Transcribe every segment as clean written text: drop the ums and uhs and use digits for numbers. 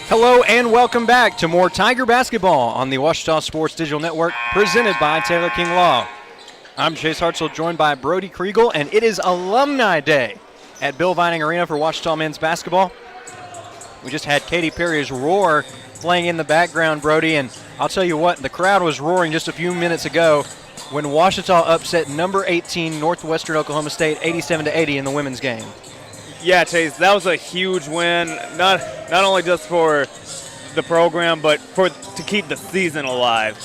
Hello and welcome back to more Tiger basketball on the Ouachita Sports Digital Network, presented by Taylor King Law. I'm Chase Hartzell, joined by Brody Kriegel, and it is Alumni Day at Bill Vining Arena for Ouachita men's basketball. We just had Katy Perry's Roar playing in the background, Brody, and I'll tell you what, the crowd was roaring just a few minutes ago when Ouachita upset number 18 Northwestern Oklahoma State 87-80 in the women's game. Yeah, Chase, that was a huge win, not only just for the program, but to keep the season alive.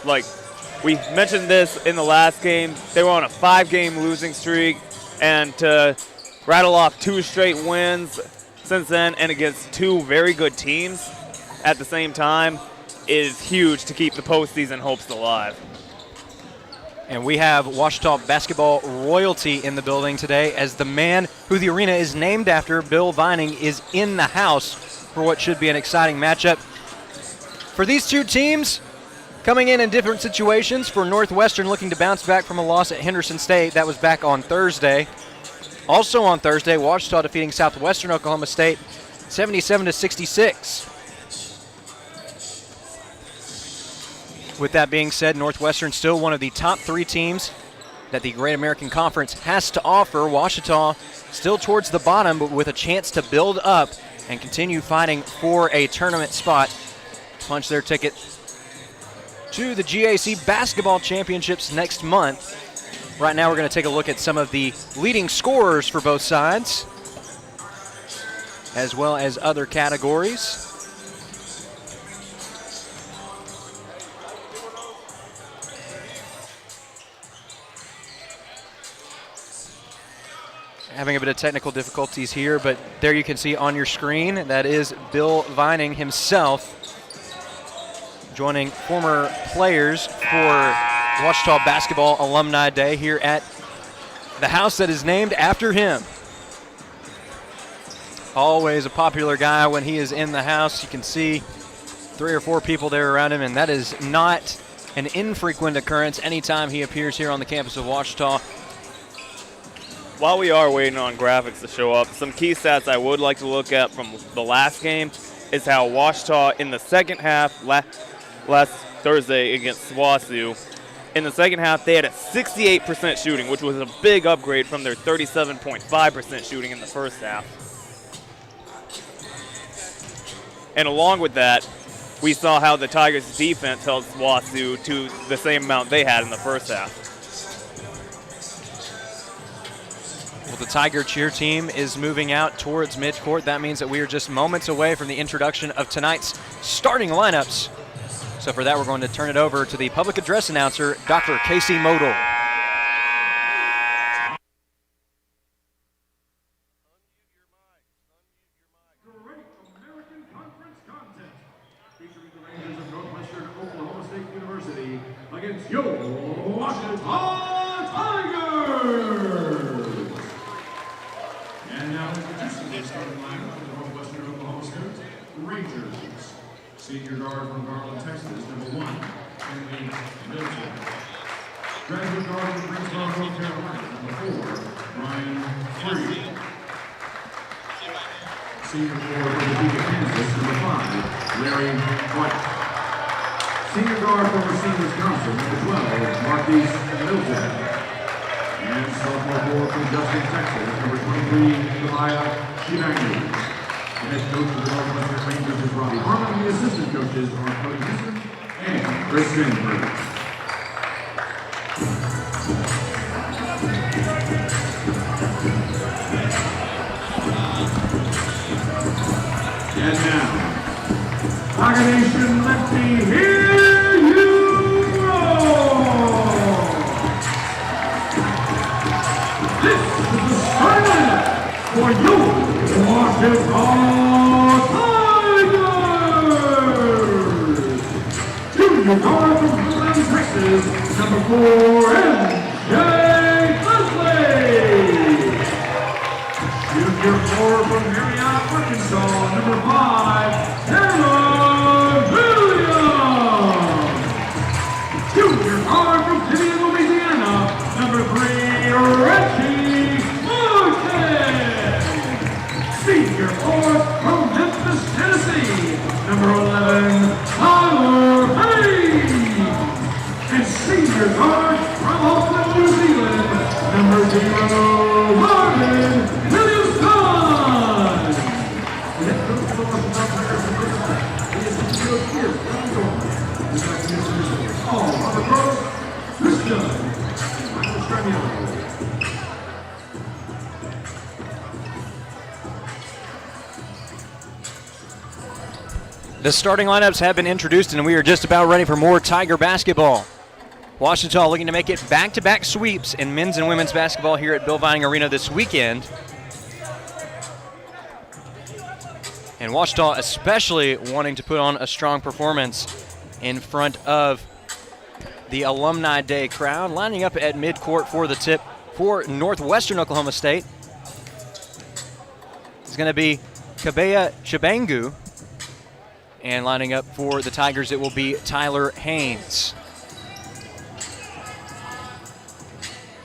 Like, we mentioned this in the last game. They were on a 5-game losing streak, and to rattle off 2 straight wins since then and against 2 very good teams at the same time is huge to keep the postseason hopes alive. And we have Ouachita basketball royalty in the building today, as the man who the arena is named after, Bill Vining, is in the house for what should be an exciting matchup. For these two teams, coming in different situations. For Northwestern, looking to bounce back from a loss at Henderson State. That was back on Thursday. Also on Thursday, Ouachita defeating Southwestern Oklahoma State 77-66. With that being said, Northwestern still one of the top 3 teams that the Great American Conference has to offer. Ouachita still towards the bottom, but with a chance to build up and continue fighting for a tournament spot. Punch their ticket to the GAC Basketball Championships next month. Right now we're going to take a look at some of the leading scorers for both sides, as well as other categories. Having a bit of technical difficulties here, but there you can see on your screen, that is Bill Vining himself, joining former players for Ouachita Basketball Alumni Day here at the house that is named after him. Always a popular guy when he is in the house. You can see 3 or 4 people there around him, and that is not an infrequent occurrence anytime he appears here on the campus of Ouachita. While we are waiting on graphics to show up, some key stats I would like to look at from the last game is how Ouachita in the second half, last Thursday against SWOSU, in the second half they had a 68% shooting, which was a big upgrade from their 37.5% shooting in the first half. And along with that, we saw how the Tigers' defense held SWOSU to the same amount they had in the first half. Well, the Tiger cheer team is moving out towards midcourt. That means that we are just moments away from the introduction of tonight's starting lineups. So for that, we're going to turn it over to the public address announcer, Dr. Casey Modell. Great American Conference contest featuring the Rangers of Northwestern Oklahoma State University against your Ouachita Tigers. And now introducing the starting lineup for the Northwestern Oklahoma State Rangers. Senior guard from Garland, Texas, number 1, Henry Milton. Graduate guard from Greensboro, North Carolina, number 4, Ryan Free. Senior forward from Topeka, Kansas, number 5, Larry White. Senior guard from Racine, Wisconsin, number 12, Marquise Milton. And sophomore forward from Justin, Texas, number 23, Kamaya Shivangi. The head coach of the Northwestern Rangers is Robbie Harmon. The assistant coaches are Cody Houston and Chris Sandberg. And now, Tiger Nation, let me hear you roar! This is the starting lineup for you, Ouachita Tigers! Junior guard from Garland, Texas, number 4, M.J. Leslie! Junior forward from Marietta, Arkansas, number 5, Taylor Williams! Junior guard from Vivian, Louisiana, number 3, Reggie Martin! Senior forward from Memphis, Tennessee, The starting lineups have been introduced, and we are just about ready for more Tiger basketball. Ouachita looking to make it back-to-back sweeps in men's and women's basketball here at Bill Vining Arena this weekend. And Ouachita especially wanting to put on a strong performance in front of the Alumni Day crowd, lining up at midcourt for the tip for Northwestern Oklahoma State. It's going to be Kabeya Shabangu. And lining up for the Tigers, it will be Tyler Haynes.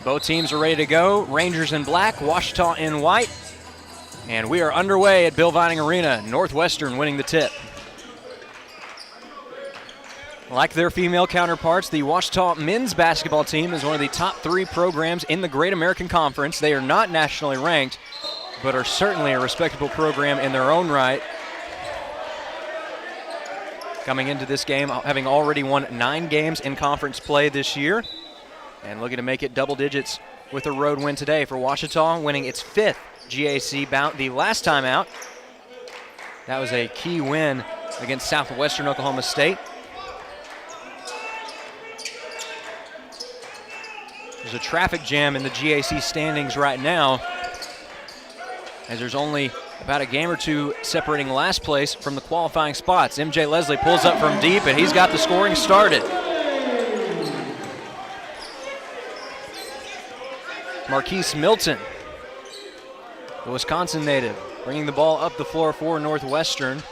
Both teams are ready to go. Rangers in black, Ouachita in white. And we are underway at Bill Vining Arena. Northwestern winning the tip. Like their female counterparts, the Ouachita men's basketball team is one of the top 3 programs in the Great American Conference. They are not nationally ranked, but are certainly a respectable program in their own right. Coming into this game, having already won 9 games in conference play this year, and looking to make it double digits with a road win today for Ouachita, winning its 5th GAC bout the last time out. That was a key win against Southwestern Oklahoma State. There's a traffic jam in the GAC standings right now, as there's only about a game or two separating last place from the qualifying spots. MJ Leslie pulls up from deep, and he's got the scoring started. Marquise Milton, the Wisconsin native, bringing the ball up the floor for Northwestern.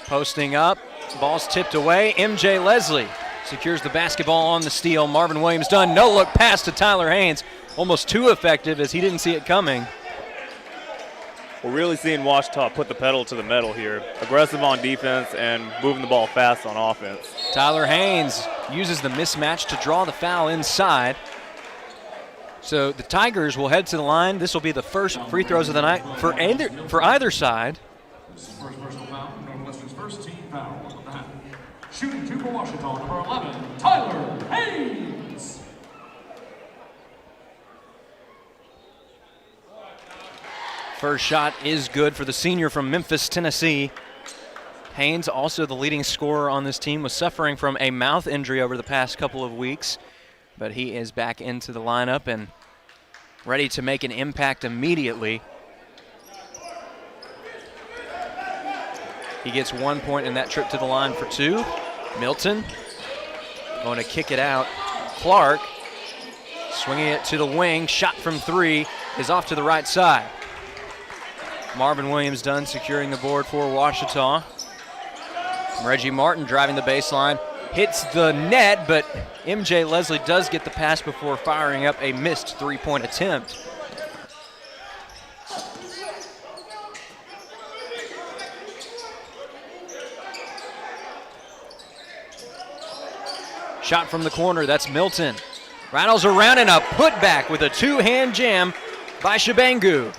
Posting up, ball's tipped away. MJ Leslie secures the basketball on the steal. Marvin Williams done. No look pass to Tyler Haynes. Almost too effective as he didn't see it coming. We're really seeing Ouachita put the pedal to the metal here. Aggressive on defense and moving the ball fast on offense. Tyler Haynes uses the mismatch to draw the foul inside. So the Tigers will head to the line. This will be the first free throws of the night for either side. This is first personal foul, Northwestern's first team foul on the half. Shooting 2 for Ouachita, number 11, Tyler Haynes. First shot is good for the senior from Memphis, Tennessee. Haynes, also the leading scorer on this team, was suffering from a mouth injury over the past couple of weeks, but he is back into the lineup and ready to make an impact immediately. He gets 1 point in that trip to the line for 2. Milton going to kick it out. Clark swinging it to the wing. Shot from 3 is off to the right side. Marvin Williams done securing the board for Ouachita. Reggie Martin driving the baseline. Hits the net, but MJ Leslie does get the pass before firing up a missed 3-point attempt. Shot from the corner, that's Milton. Rattles around and a putback with a 2-hand jam by Shabangu.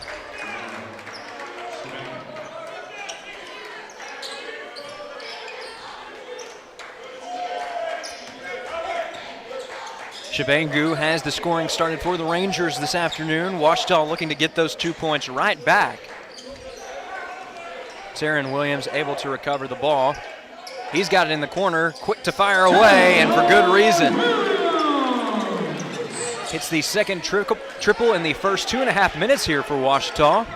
Shabangu has the scoring started for the Rangers this afternoon. Ouachita looking to get those 2 points right back. Taryn Williams able to recover the ball. He's got it in the corner, quick to fire away, and for good reason. Hits the second triple in the first 2.5 minutes here for Ouachita.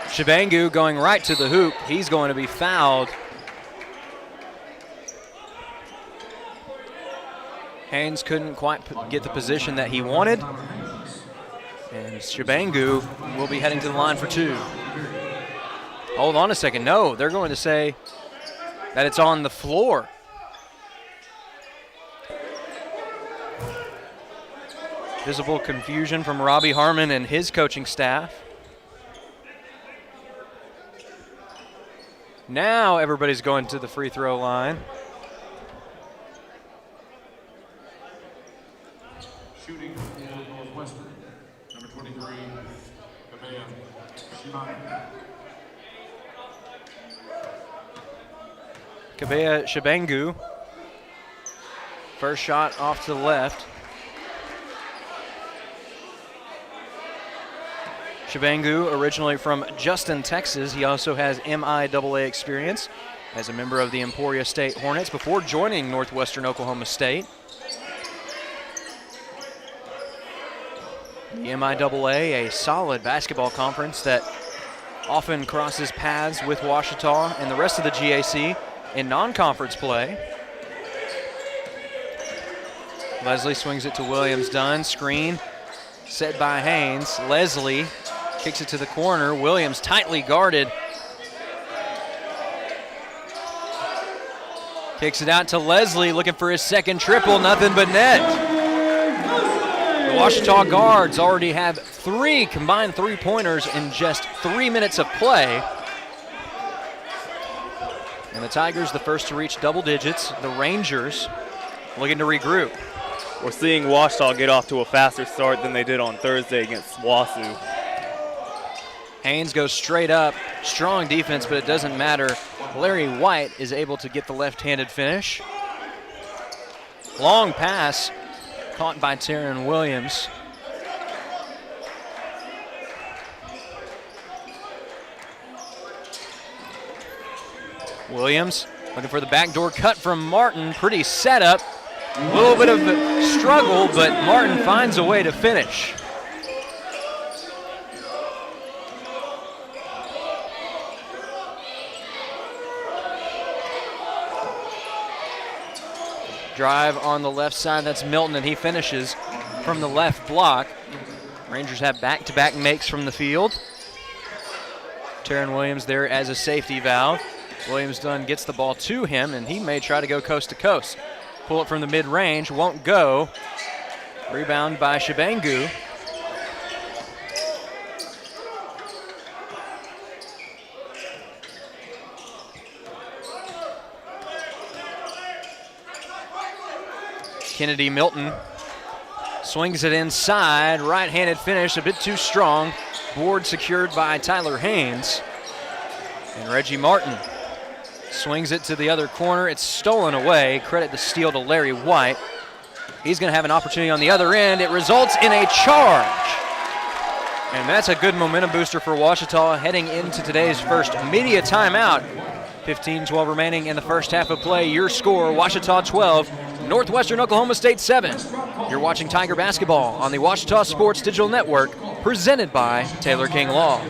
Shabangu going right to the hoop. He's going to be fouled. Haynes couldn't quite get the position that he wanted. And Shabangu will be heading to the line for 2. Hold on a second. No, they're going to say that it's on the floor. Visible confusion from Robbie Harmon and his coaching staff. Now everybody's going to the free throw line. Shooting for Northwestern, number 23, Kabeya Shabangu. Kabeya Shabangu. First shot off to the left. Shabangu, originally from Justin, Texas. He also has MIAA experience as a member of the Emporia State Hornets before joining Northwestern Oklahoma State. The MIAA, a solid basketball conference that often crosses paths with Ouachita and the rest of the GAC in non-conference play. Leslie swings it to Williams. Dunn, screen set by Haynes. Leslie kicks it to the corner. Williams tightly guarded. Kicks it out to Leslie, looking for his second triple, nothing but net. The Ouachita guards already have 3 combined three-pointers in just 3 minutes of play. And the Tigers, the first to reach double digits. The Rangers looking to regroup. We're seeing Ouachita get off to a faster start than they did on Thursday against Wasu. Haynes goes straight up. Strong defense, but it doesn't matter. Larry White is able to get the left-handed finish. Long pass caught by Taryn Williams. Williams looking for the backdoor cut from Martin. Pretty setup. A little bit of a struggle, but Martin finds a way to finish. Drive on the left side, that's Milton, and he finishes from the left block. Rangers have back-to-back makes from the field. Taryn Williams there as a safety valve. Williams Dunn gets the ball to him, and he may try to go coast to coast. Pull it from the mid-range, won't go. Rebound by Shabangu. Kennedy Milton swings it inside, right-handed finish, a bit too strong. Board secured by Tyler Haynes. And Reggie Martin swings it to the other corner. It's stolen away. Credit the steal to Larry White. He's going to have an opportunity on the other end. It results in a charge. And that's a good momentum booster for Ouachita heading into today's first media timeout. 15-12 remaining in the first half of play. Your score, Ouachita 12, Northwestern Oklahoma State 7. You're watching Tiger Basketball on the Ouachita Sports Digital Network, presented by Taylor King Law.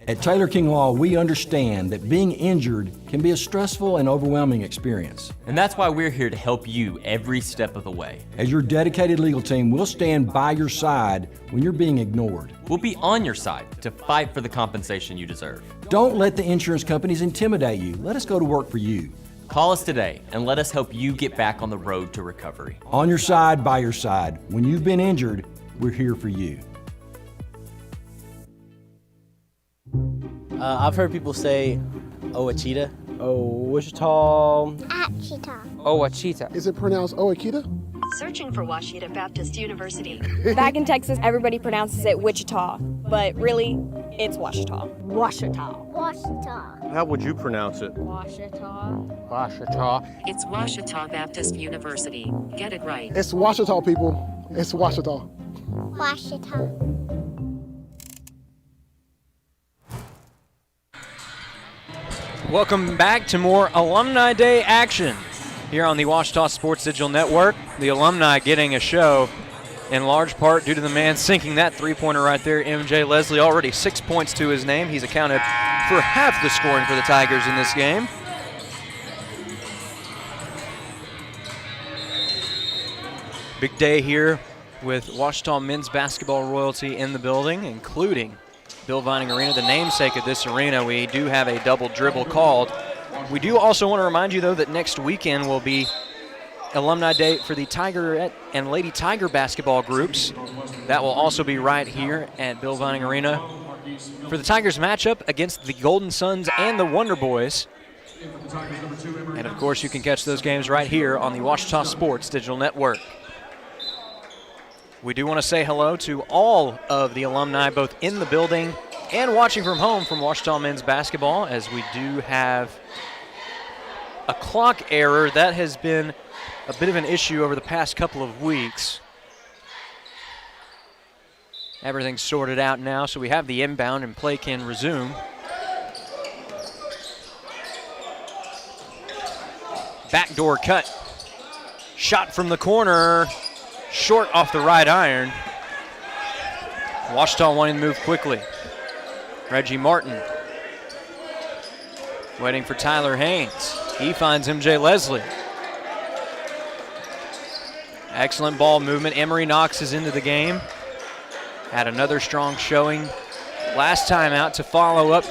At Taylor King Law, we understand that being injured can be a stressful and overwhelming experience. And that's why we're here to help you every step of the way. As your dedicated legal team, we'll stand by your side when you're being ignored. We'll be on your side to fight for the compensation you deserve. Don't let the insurance companies intimidate you. Let us go to work for you. Call us today and let us help you get back on the road to recovery. On your side, by your side. When you've been injured, we're here for you. I've heard people say Ouachita. Wichita. Ouachita. Is it pronounced Ouachita? Searching for Ouachita Baptist University. Back in Texas, everybody pronounces it Wichita, but really, it's Ouachita. Ouachita. Ouachita. How would you pronounce it? Ouachita. Ouachita. It's Ouachita Baptist University. Get it right. It's Ouachita, people. It's Ouachita. Ouachita. Welcome back to more Alumni Day action here on the Ouachita Sports Digital Network. The alumni getting a show in large part due to the man sinking that three-pointer right there, MJ Leslie. Already 6 points to his name. He's accounted for half the scoring for the Tigers in this game. Big day here with Ouachita men's basketball royalty in the building, including Bill Vining Arena, the namesake of this arena. We do have a double dribble called. We do also want to remind you, though, that next weekend will be Alumni Day for the Tiger and Lady Tiger basketball groups. That will also be right here at Bill Vining Arena for the Tigers matchup against the Golden Suns and the Wonder Boys. And, of course, you can catch those games right here on the Ouachita Sports Digital Network. We do want to say hello to all of the alumni, both in the building and watching from home from Ouachita men's basketball, as we do have a clock error that has been a bit of an issue over the past couple of weeks. Everything's sorted out now, so we have the inbound and play can resume. Backdoor cut. Shot from the corner. Short off the right iron. Ouachita wanting to move quickly. Reggie Martin waiting for Tyler Haynes. He finds MJ Leslie. Excellent ball movement. Emory Knox is into the game. Had another strong showing last time out to follow up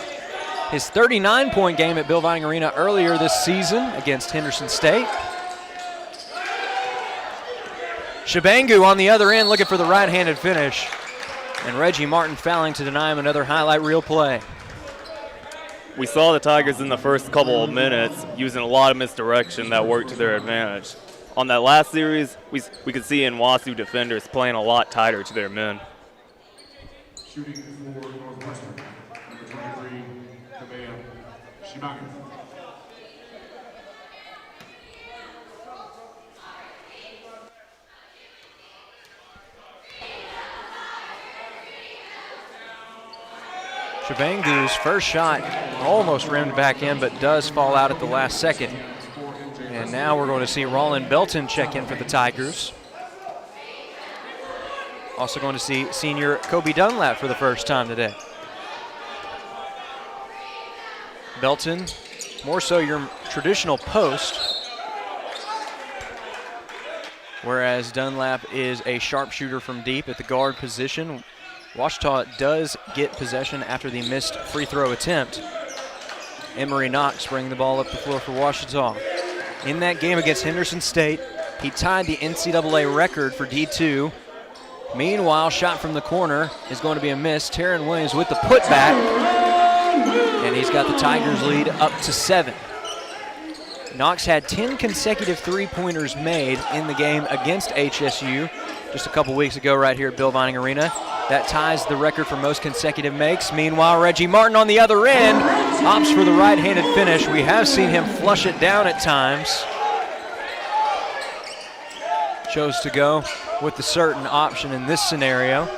his 39-point game at Bill Vining Arena earlier this season against Henderson State. Shabangu on the other end looking for the right-handed finish. And Reggie Martin fouling to deny him another highlight reel play. We saw the Tigers in the first couple of minutes using a lot of misdirection that worked to their advantage. On that last series, we could see Nwasu defenders playing a lot tighter to their men. Shooting for Northwestern, number 23, Kamea Shibaka. Shabangu's first shot almost rimmed back in, but does fall out at the last second. And now we're going to see Roland Belton check in for the Tigers. Also going to see senior Kobe Dunlap for the first time today. Belton, more so your traditional post, whereas Dunlap is a sharpshooter from deep at the guard position. Ouachita does get possession after the missed free throw attempt. Emory Knox bringing the ball up the floor for Ouachita. In that game against Henderson State, he tied the NCAA record for D2. Meanwhile, shot from the corner is going to be a miss. Taryn Williams with the putback, and he's got the Tigers lead up to 7. Knox had 10 consecutive three-pointers made in the game against HSU just a couple weeks ago right here at Bill Vining Arena. That ties the record for most consecutive makes. Meanwhile, Reggie Martin on the other end opts for the right-handed finish. We have seen him flush it down at times. Chose to go with the certain option in this scenario.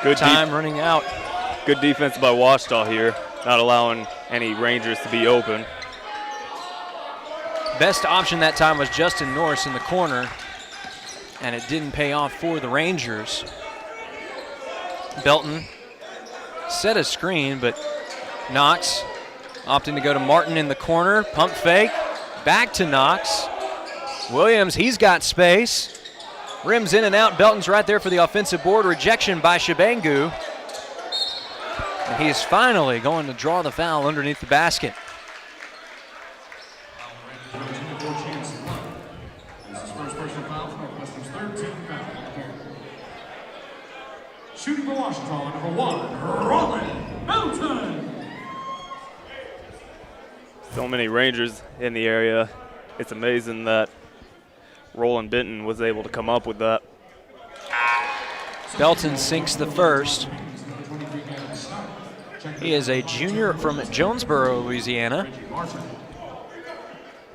Good time running out. Good defense by Ouachita here, not allowing any Rangers to be open. Best option that time was Justin Norris in the corner, and it didn't pay off for the Rangers. Belton set a screen, but Knox opting to go to Martin in the corner. Pump fake, back to Knox. Williams, he's got space. Rims in and out. Belton's right there for the offensive board. Rejection by Shabangu. And he's finally going to draw the foul underneath the basket. This is first personal foul for Northwestern's 13th foul. Shooting for Ouachita, number 1, Roland Belton. So many Rangers in the area. It's amazing that Roland Benton was able to come up with that. Belton sinks the first. He is a junior from Jonesboro, Louisiana.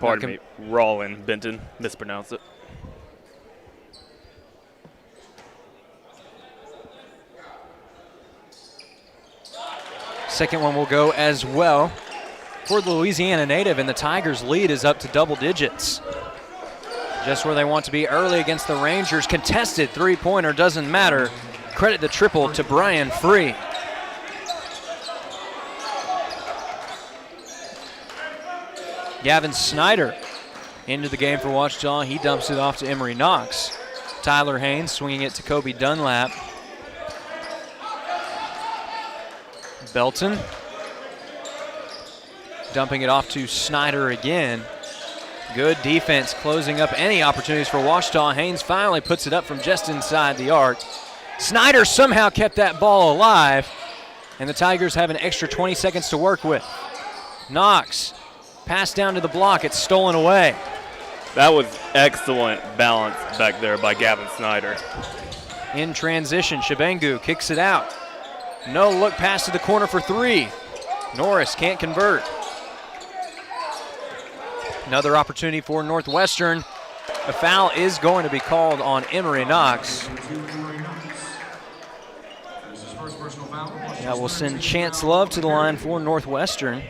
Pardon me, Roland Benton, mispronounced it. Second one will go as well for the Louisiana native, and the Tigers' lead is up to double digits. Just where they want to be early against the Rangers. Contested three-pointer, doesn't matter. Credit the triple to Brian Free. Gavin Snyder into the game for Ouachita. He dumps it off to Emory Knox. Tyler Haynes swinging it to Kobe Dunlap. Belton dumping it off to Snyder again. Good defense closing up any opportunities for Ouachita. Haynes finally puts it up from just inside the arc. Snyder somehow kept that ball alive, and the Tigers have an extra 20 seconds to work with. Knox, pass down to the block, it's stolen away. That was excellent balance back there by Gavin Snyder. In transition, Shabangu kicks it out. No look pass to the corner for three. Norris can't convert. Another opportunity for Northwestern. A foul is going to be called on Emory Knox. That will send Chance Love to the line for Northwestern.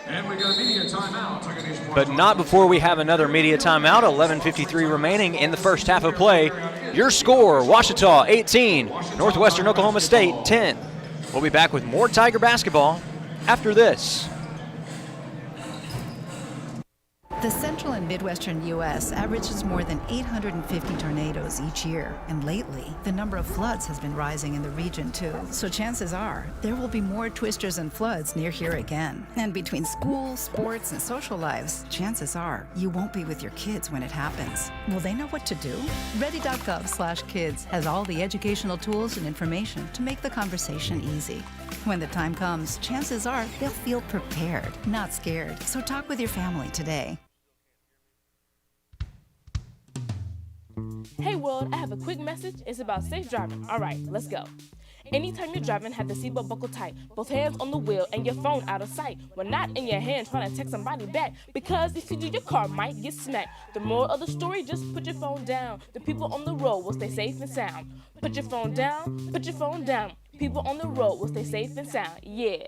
And we got a media timeout. But not before we have another media timeout. 11:53 remaining in the first half of play. Your score, Ouachita 18, Northwestern Oklahoma State 10. We'll be back with more Tiger basketball after this. The central and midwestern U.S. averages more than 850 tornadoes each year, and lately, the number of floods has been rising in the region too. So chances are, there will be more twisters and floods near here again. And between school, sports, and social lives, chances are, you won't be with your kids when it happens. Will they know what to do? Ready.gov/kids has all the educational tools and information to make the conversation easy. When the time comes, chances are they'll feel prepared, not scared. So talk with your family today. Hey world, I have a quick message. It's about safe driving. All right, let's go. Anytime you're driving, have the seatbelt buckled tight. Both hands on the wheel and your phone out of sight. When not in your hand trying to text somebody back. Because if you do, your car might get smacked. The moral of the story, just put your phone down. The people on the road will stay safe and sound. Put your phone down, put your phone down. People on the road will stay safe and sound. Yeah.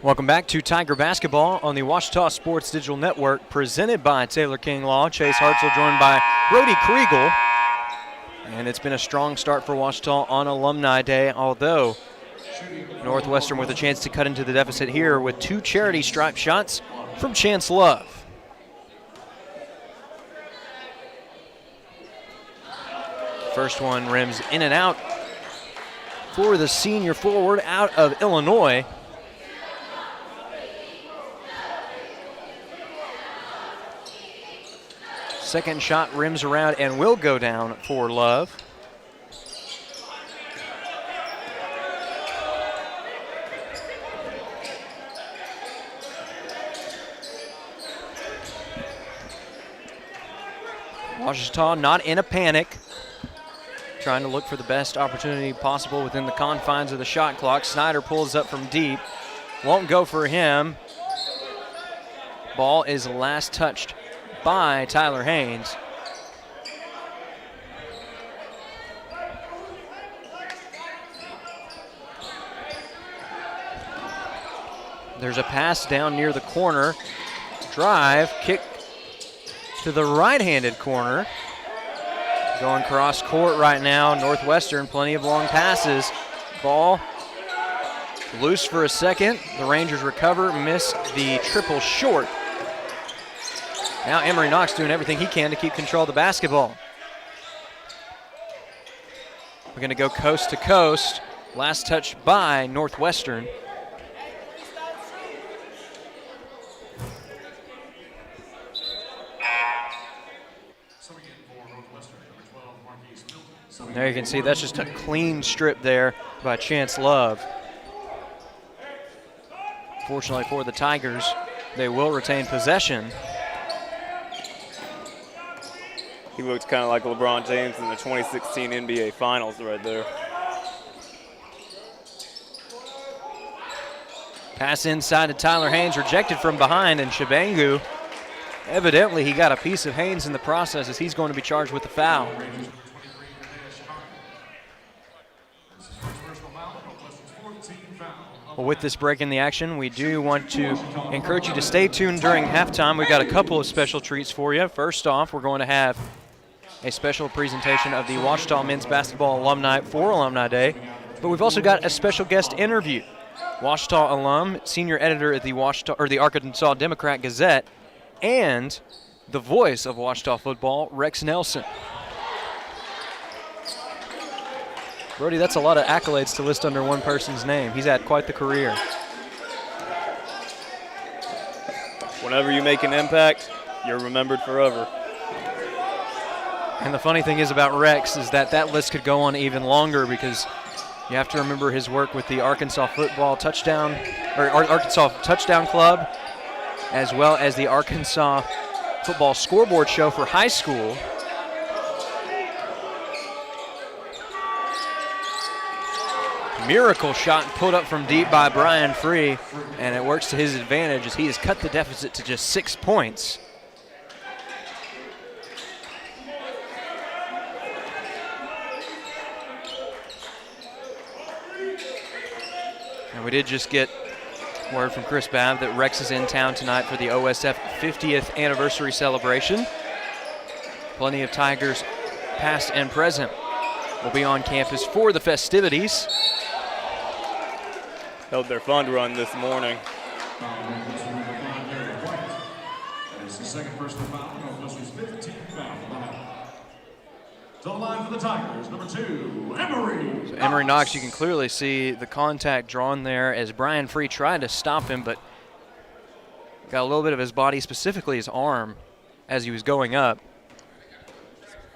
Welcome back to Tiger Basketball on the Ouachita Sports Digital Network, presented by Taylor King Law. Chase Hartzell joined by Brody Kriegel. And it's been a strong start for Ouachita on Alumni Day, although Northwestern with a chance to cut into the deficit here with two charity stripe shots from Chance Love. First one rims in and out for the senior forward out of Illinois. Second shot rims around and will go down for Love. Ouachita not in a panic, trying to look for the best opportunity possible within the confines of the shot clock. Snyder pulls up from deep, won't go for him. Ball is last touched by Tyler Haynes. There's a pass down near the corner. Drive, kick to the right-handed corner. Going cross court right now. Northwestern, plenty of long passes. Ball loose for a second. The Rangers recover, miss the triple short. Now Emory Knox doing everything he can to keep control of the basketball. We're going to go coast to coast. Last touch by Northwestern. There you can see that's just a clean strip there by Chance Love. Fortunately for the Tigers, they will retain possession. He looks kind of like LeBron James in the 2016 NBA Finals right there. Pass inside to Tyler Haynes, rejected from behind, and Shabangu, evidently he got a piece of Haynes in the process as he's going to be charged with the foul. Well, with this break in the action, we do want to encourage you to stay tuned during halftime. We've got a couple of special treats for you. First off, we're going to have a special presentation of the Ouachita men's basketball alumni for Alumni Day, but we've also got a special guest interview. Ouachita alum, senior editor at the Arkansas Democrat Gazette, and the voice of Ouachita football, Rex Nelson. Brody, that's a lot of accolades to list under one person's name. He's had quite the career. Whenever you make an impact, you're remembered forever. And the funny thing is about Rex is that that list could go on even longer, because you have to remember his work with the Arkansas Touchdown Club, as well as the Arkansas Football Scoreboard Show for high school. Miracle shot put up from deep by Brian Free, and it works to his advantage as he has cut the deficit to just 6 points. And we did just get word from Chris Babb that Rex is in town tonight for the OSF 50th anniversary celebration. Plenty of Tigers, past and present, will be on campus for the festivities. Held their fun run this morning. It's the second personal foul, Northwestern's 15th foul. To the line for the Tigers, number 2, Emery. So Emery Knox, you can clearly see the contact drawn there as Brian Free tried to stop him, but got a little bit of his body, specifically his arm, as he was going up.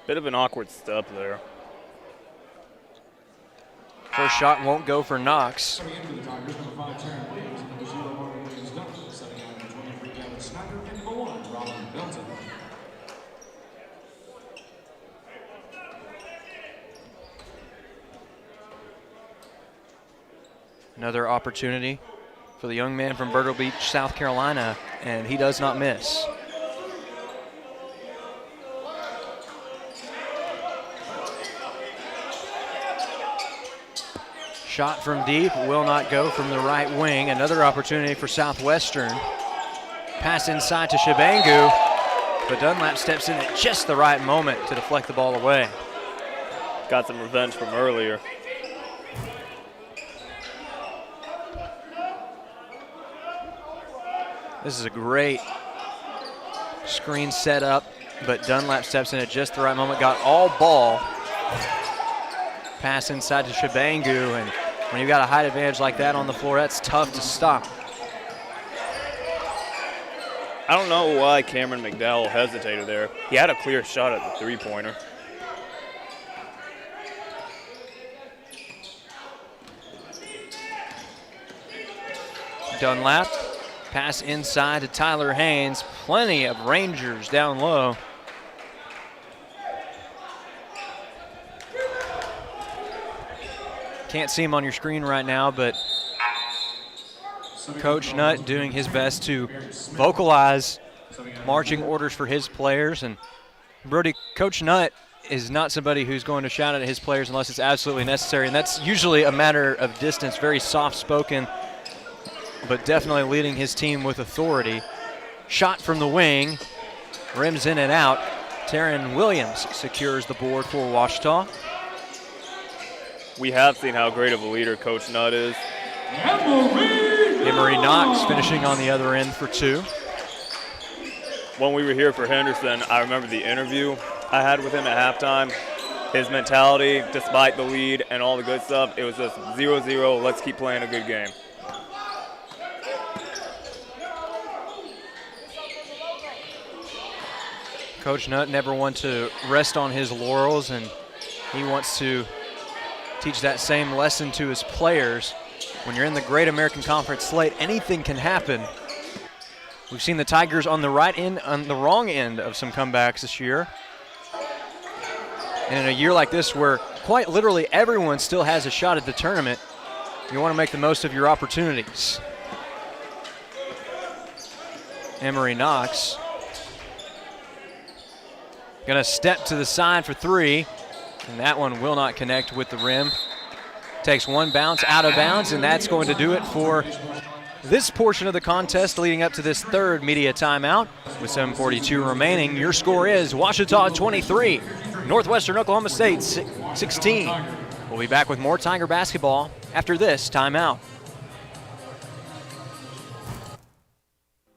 Bit of an awkward step there. First shot won't go for Knox. Coming into the Tigers, number 5, Terran Williams, number 0, Marvin Williams Duncan, setting out number 23, Gavin Snyder, and number 1, Robin Belton. Another opportunity for the young man from Myrtle Beach, South Carolina, and he does not miss. Shot from deep will not go from the right wing. Another opportunity for Southwestern. Pass inside to Shabangu, but Dunlap steps in at just the right moment to deflect the ball away. Got some revenge from earlier. This is a great screen set up, but Dunlap steps in at just the right moment, got all ball. Pass inside to Shabangu, and when you've got a height advantage like that on the floor, that's tough to stop. I don't know why Cameron McDowell hesitated there. He had a clear shot at the three-pointer. Dunlap, pass inside to Tyler Haynes. Plenty of Rangers down low. Can't see him on your screen right now, but Coach Nutt doing his best to vocalize marching orders for his players. And Brody, Coach Nutt is not somebody who's going to shout at his players unless it's absolutely necessary, and that's usually a matter of distance, very soft-spoken, but definitely leading his team with authority. Shot from the wing, rims in and out. Terran Williams secures the board for Ouachita. We have seen how great of a leader Coach Nutt is. Emery Knox finishing on the other end for 2. When we were here for Henderson, I remember the interview I had with him at halftime. His mentality, despite the lead and all the good stuff, it was just 0-0, let's keep playing a good game. Coach Nutt never wants to rest on his laurels, and he wants to teach that same lesson to his players. When you're in the Great American Conference slate, anything can happen. We've seen the Tigers on the right end, on the wrong end of some comebacks this year. And in a year like this where quite literally everyone still has a shot at the tournament, you want to make the most of your opportunities. Emery Knox gonna step to the side for 3, and that one will not connect with the rim. Takes one bounce out of bounds, and that's going to do it for this portion of the contest leading up to this third media timeout. With 7:42 remaining, your score is Ouachita 23, Northwestern Oklahoma State 16. We'll be back with more Tiger basketball after this timeout.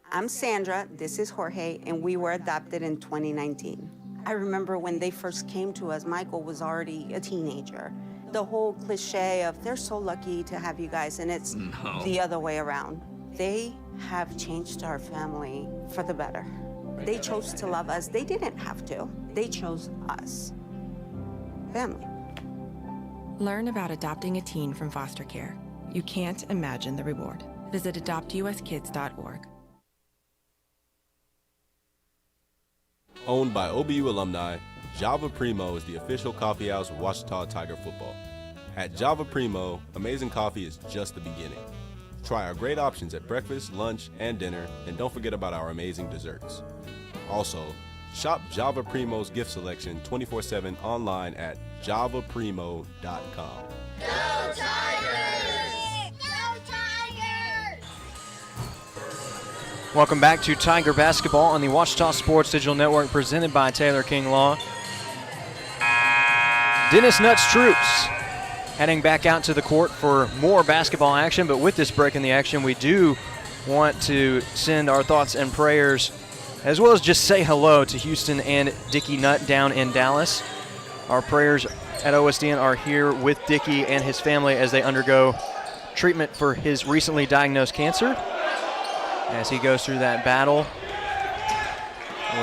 I'm Sandra, this is Jorge, and we were adopted in 2019. I remember when they first came to us, Michael was already a teenager. The whole cliche of they're so lucky to have you guys, and it's the other way around. They have changed our family for the better. They chose to love us. They didn't have to. They chose us. Family. Learn about adopting a teen from foster care. You can't imagine the reward. Visit adoptuskids.org. Owned by OBU alumni, Java Primo is the official coffeehouse of Ouachita Tiger football. At Java Primo, amazing coffee is just the beginning. Try our great options at breakfast, lunch, and dinner, and don't forget about our amazing desserts. Also, shop Java Primo's gift selection 24/7 online at javaprimo.com. Go Tigers! Go Tigers! Welcome back to Tiger Basketball on the Ouachita Sports Digital Network, presented by Taylor King Law. Dennis Nutt's troops heading back out to the court for more basketball action, but with this break in the action, we do want to send our thoughts and prayers, as well as just say hello to Houston and Dickie Nutt down in Dallas. Our prayers at OSDN are here with Dickie and his family as they undergo treatment for his recently diagnosed cancer. As he goes through that battle,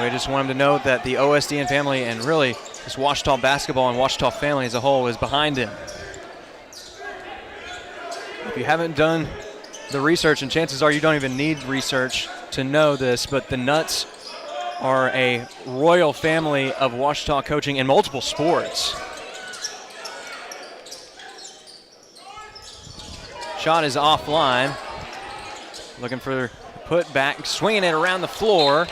we just want him to know that the OSDN family and really this Ouachita basketball and Ouachita family as a whole is behind him. If you haven't done the research, and chances are you don't even need research to know this, but the Nutts are a royal family of Ouachita coaching in multiple sports. Shot is offline. Looking for put back, swinging it around the floor,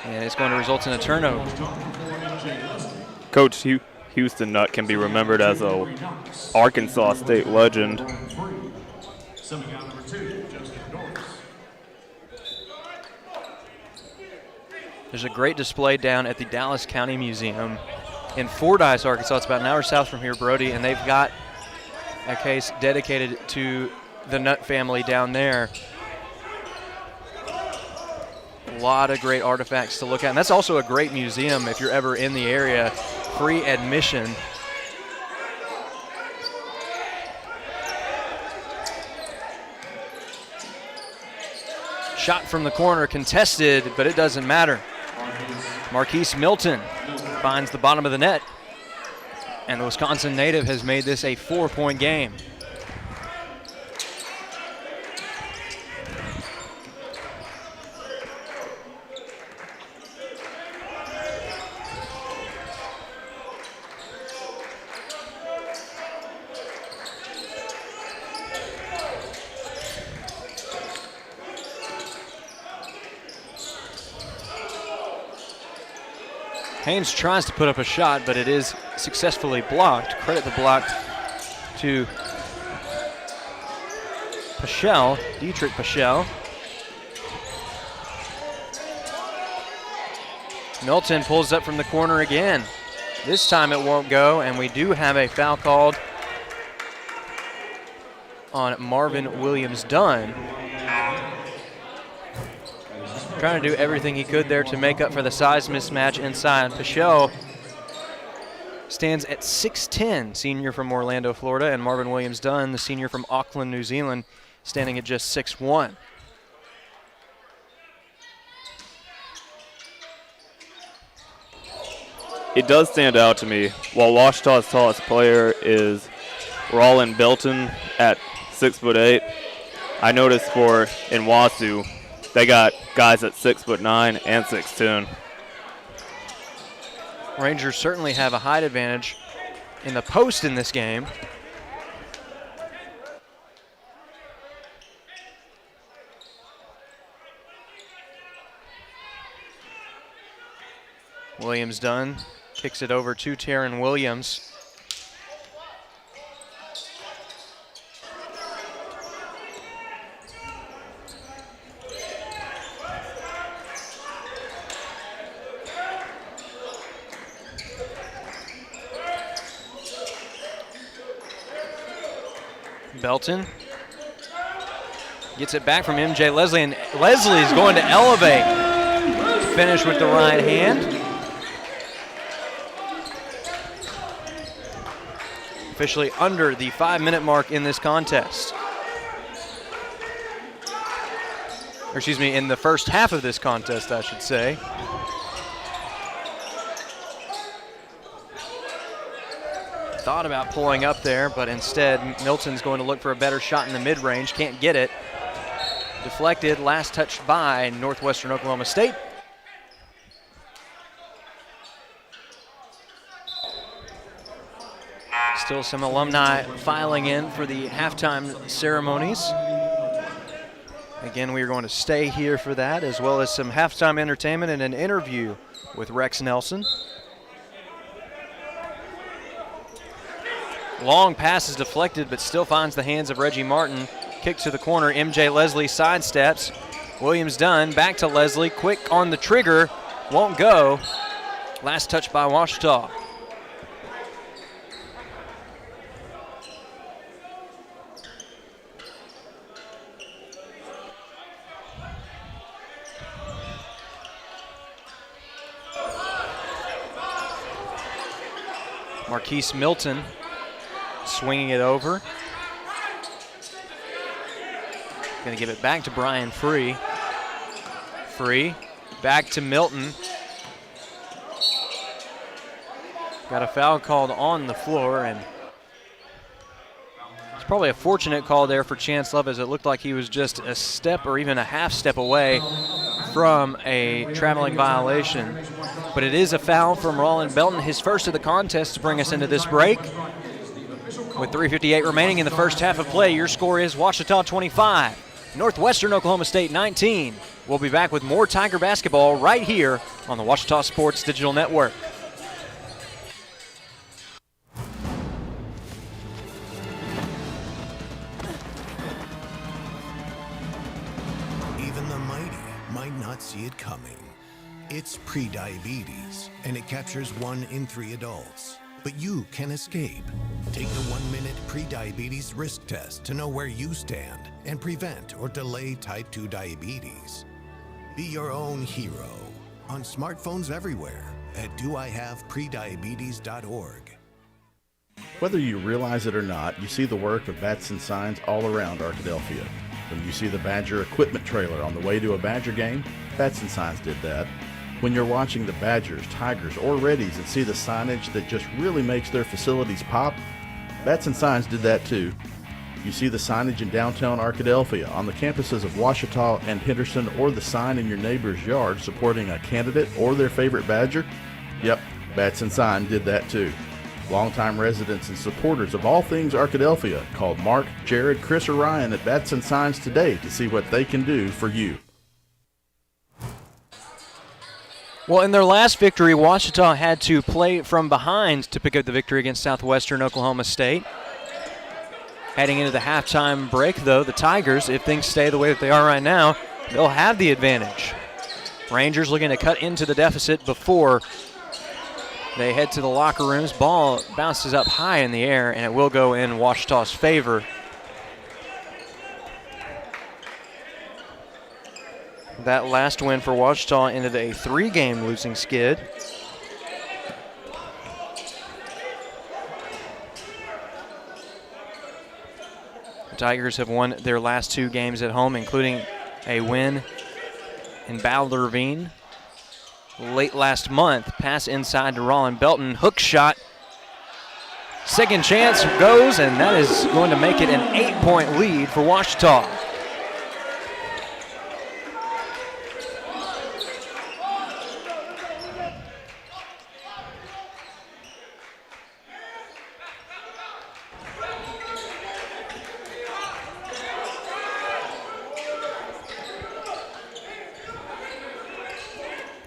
and it's going to result in a turnover. Coach Houston Nutt can be remembered as a Arkansas State legend. There's a great display down at the Dallas County Museum in Fordyce, Arkansas. It's about an hour south from here, Brody, and they've got a case dedicated to the Nutt family down there. A lot of great artifacts to look at, and that's also a great museum if you're ever in the area. Free admission. Shot from the corner, contested, but it doesn't matter. Marquise Milton finds the bottom of the net, and the Wisconsin native has made this a 4-point game. Haynes tries to put up a shot, but it is successfully blocked. Credit the block to Paschel, Dietrich Paschel. Milton pulls up from the corner again. This time it won't go, and we do have a foul called on Marvin Williams-Dunn. Trying to do everything he could there to make up for the size mismatch inside. Paschel stands at 6'10", senior from Orlando, Florida, and Marvin Williams-Dunn, the senior from Auckland, New Zealand, standing at just 6'1". It does stand out to me, while Ouachita's tallest player is Rollin Belton at 6'8", I noticed for Nwasu, they got guys at 6'9" and 6'10". Rangers certainly have a height advantage in the post in this game. Williams-Dunn kicks it over to Taryn Williams. Belton gets it back from MJ Leslie, and Leslie's going to elevate. Finish with the right hand. Officially under the 5-minute mark in this contest. Or excuse me, in the first half of this contest, I should say. Thought about pulling up there, but instead Milton's going to look for a better shot in the mid-range. Can't get it. Deflected, last touched by Northwestern Oklahoma State. Still some alumni filing in for the halftime ceremonies. Again, we are going to stay here for that, as well as some halftime entertainment and an interview with Rex Nelson. Long pass is deflected, but still finds the hands of Reggie Martin. Kick to the corner, MJ Leslie sidesteps. Williams Dunn, back to Leslie, quick on the trigger, won't go. Last touch by Ouachita. Marquise Milton swinging it over. Going to give it back to Brian Free. Free, back to Milton. Got a foul called on the floor, and it's probably a fortunate call there for Chance Love, as it looked like he was just a step or even a half step away from a traveling violation. But it is a foul from Roland Belton, his first of the contest, to bring us into this break. With 3:58 remaining in the first half of play, your score is Ouachita 25, Northwestern Oklahoma State 19. We'll be back with more Tiger basketball right here on the Ouachita Sports Digital Network. Even the mighty might not see it coming. It's prediabetes, and it captures 1 in 3 adults. But you can escape. Take the 1-minute prediabetes risk test to know where you stand and prevent or delay type 2 diabetes. Be your own hero on smartphones everywhere at doihaveprediabetes.org. Whether you realize it or not, you see the work of Batson Signs all around Arkadelphia. When you see the Badger equipment trailer on the way to a Badger game, Batson Signs did that. When you're watching the Badgers, Tigers, or Reddies and see the signage that just really makes their facilities pop, Batson Signs did that too. You see the signage in downtown Arkadelphia, on the campuses of Ouachita and Henderson, or the sign in your neighbor's yard supporting a candidate or their favorite Badger? Yep, Batson Sign did that too. Longtime residents and supporters of all things Arkadelphia called Mark, Jared, Chris, or Ryan at Batson Signs today to see what they can do for you. Well, in their last victory, Ouachita had to play from behind to pick up the victory against Southwestern Oklahoma State. Heading into the halftime break, though, the Tigers, if things stay the way that they are right now, they'll have the advantage. Rangers looking to cut into the deficit before they head to the locker rooms. Ball bounces up high in the air, and it will go in Ouachita's favor. That last win for Ouachita ended a 3-game losing skid. The Tigers have won their last 2 games at home, including a win in Ballard Ravine late last month. Pass inside to Roland Belton, hook shot. Second chance goes, and that is going to make it an 8-point lead for Ouachita.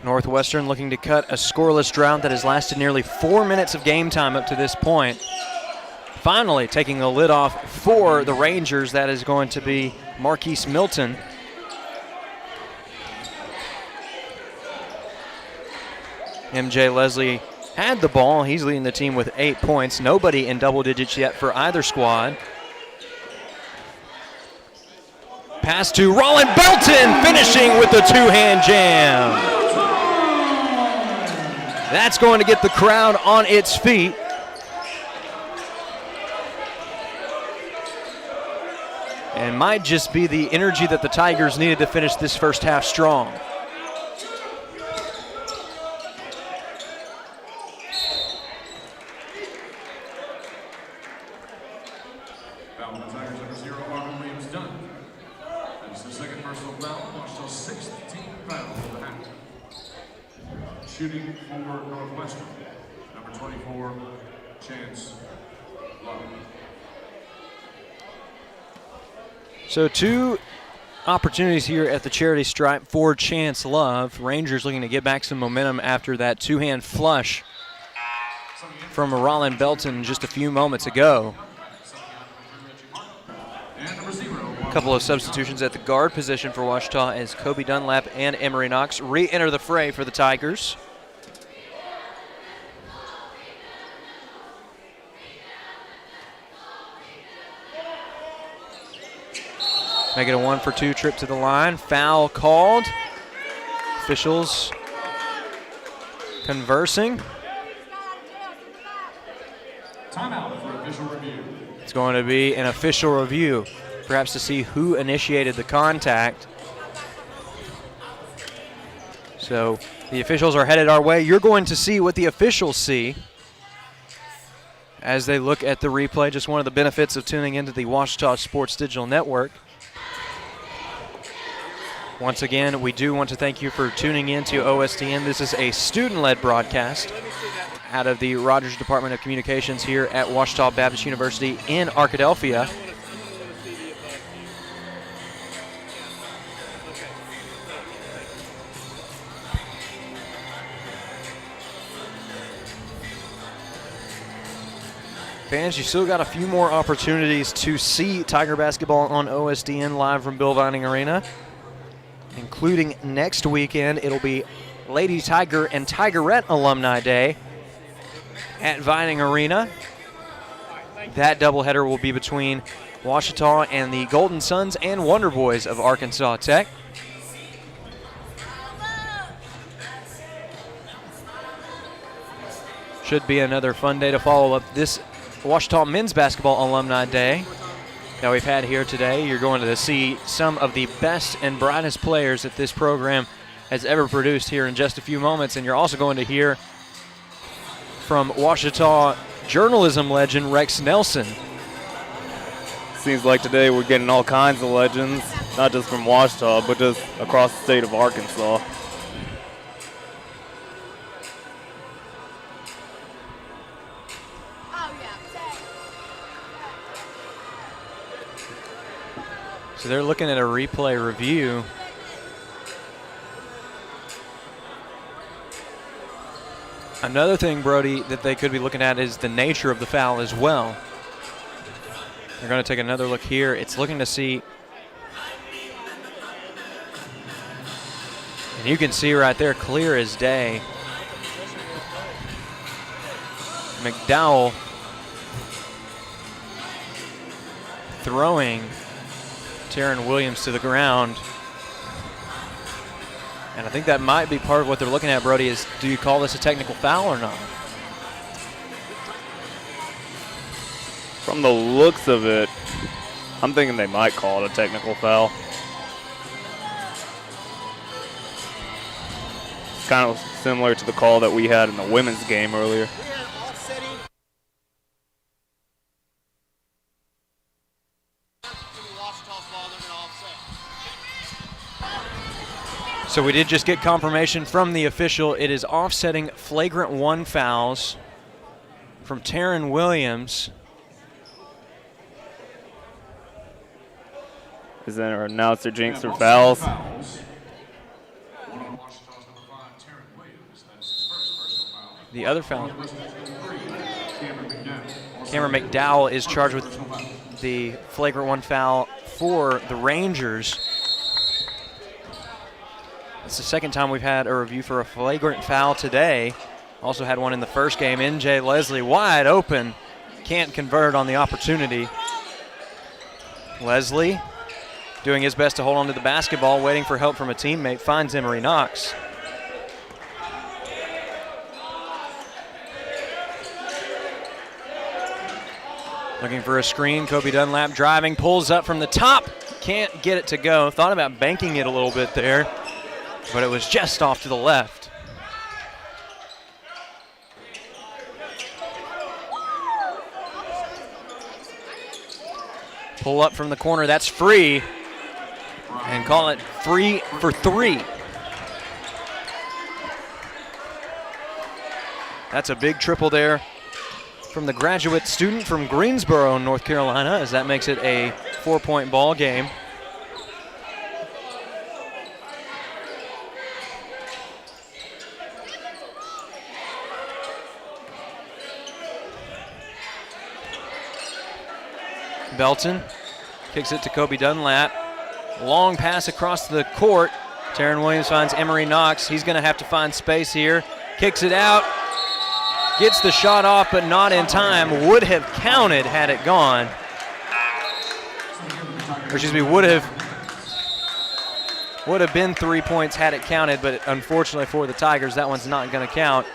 Northwestern looking to cut a scoreless drought that has lasted nearly 4 minutes of game time up to this point. Finally taking the lid off for the Rangers, that is going to be Marquise Milton. MJ Leslie had the ball. He's leading the team with 8 points. Nobody in double digits yet for either squad. Pass to Roland Belton, finishing with the 2-hand jam. That's going to get the crowd on its feet. And might just be the energy that the Tigers needed to finish this first half strong. Foul on the Tigers, number 0, Marvin Williams Dunn. That's the second personal foul, Ouachita's 6th team foul of the half. Shooting for Northwestern, number 24, Chance So 2 opportunities here at the charity stripe for Chance Love. Rangers looking to get back some momentum after that 2-hand flush from Rollin Belton just a few moments ago. A couple of substitutions at the guard position for Ouachita as Kobe Dunlap and Emery Knox re-enter the fray for the Tigers. Make it a 1-for-2 trip to the line. Foul called. Officials conversing. Timeout for official review. It's going to be an official review, perhaps to see who initiated the contact. So the officials are headed our way. You're going to see what the officials see as they look at the replay. Just one of the benefits of tuning into the Ouachita Sports Digital Network. Once again, we do want to thank you for tuning in to OSDN. This is a student-led broadcast out of the Rogers Department of Communications here at Ouachita Baptist University in Arkadelphia. Fans, you still got a few more opportunities to see Tiger basketball on OSDN live from Bill Vining Arena, including next weekend. It'll be Lady Tiger and Tigerette Alumni Day at Vining Arena. That doubleheader will be between Ouachita and the Golden Suns and Wonder Boys of Arkansas Tech. Should be another fun day to follow up this Ouachita Men's Basketball Alumni Day that we've had here today. You're going to see some of the best and brightest players that this program has ever produced here in just a few moments, and you're also going to hear from Ouachita journalism legend Rex Nelson. Seems like today we're getting all kinds of legends, not just from Ouachita, but just across the state of Arkansas. So they're looking at a replay review. Another thing, Brody, that they could be looking at is the nature of the foul as well. They're going to take another look here. It's looking to see, and you can see right there, clear as day, McDowell throwing Taryn Williams to the ground. And I think that might be part of what they're looking at, Brody, is do you call this a technical foul or not? From the looks of it, I'm thinking they might call it a technical foul. It's kind of similar to the call that we had in the women's game earlier. So we did just get confirmation from the official. It is offsetting flagrant 1 fouls from Taryn Williams. Is that our announcer jinx for fouls? The other foul. Cameron McDowell is charged with the flagrant 1 foul for the Rangers. It's the second time we've had a review for a flagrant foul today. Also had one in the first game. NJ Leslie wide open. Can't convert on the opportunity. Leslie doing his best to hold on to the basketball, waiting for help from a teammate, finds Emery Knox. Looking for a screen, Kobe Dunlap driving, pulls up from the top, can't get it to go. Thought about banking it a little bit there, but it was just off to the left. Pull up from the corner, that's free. And call it free for 3. That's a big triple there from the graduate student from Greensboro, North Carolina, as that makes it a 4-point ball game. Belton kicks it to Kobe Dunlap. Long pass across the court. Taryn Williams finds Emery Knox. He's going to have to find space here. Kicks it out. Gets the shot off, but not in time. Would have counted had it gone. Or excuse me, would have been 3 points had it counted, but unfortunately for the Tigers, that one's not going to count.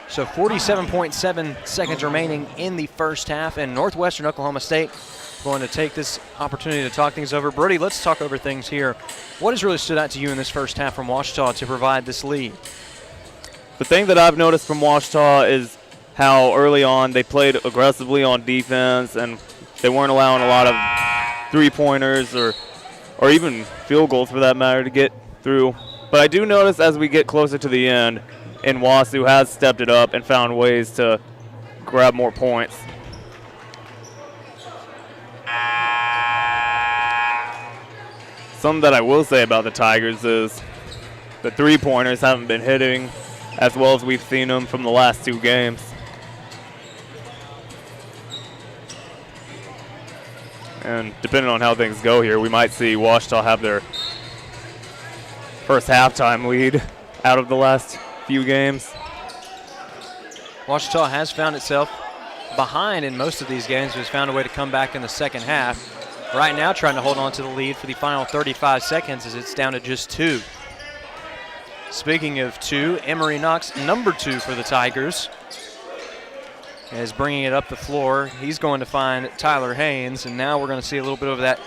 So 47.7 seconds remaining in the first half, and Northwestern Oklahoma State going to take this opportunity to talk things over. Brody, let's talk over things here. What has really stood out to you in this first half from Ouachita to provide this lead? The thing that I've noticed from Ouachita is how early on they played aggressively on defense, and they weren't allowing a lot of three-pointers or even field goals for that matter to get through. But I do notice as we get closer to the end, and Wasu has stepped it up and found ways to grab more points. Something that I will say about the Tigers is the three-pointers haven't been hitting as well as we've seen them from the last two games. And depending on how things go here, we might see Ouachita have their first halftime lead out of the last few games. Ouachita has found itself behind in most of these games, but has found a way to come back in the second half. Right now trying to hold on to the lead for the final 35 seconds as it's down to just 2. Speaking of 2, Emery Knox, number 2 for the Tigers, is bringing it up the floor. He's going to find Tyler Haynes, and now we're going to see a little bit of that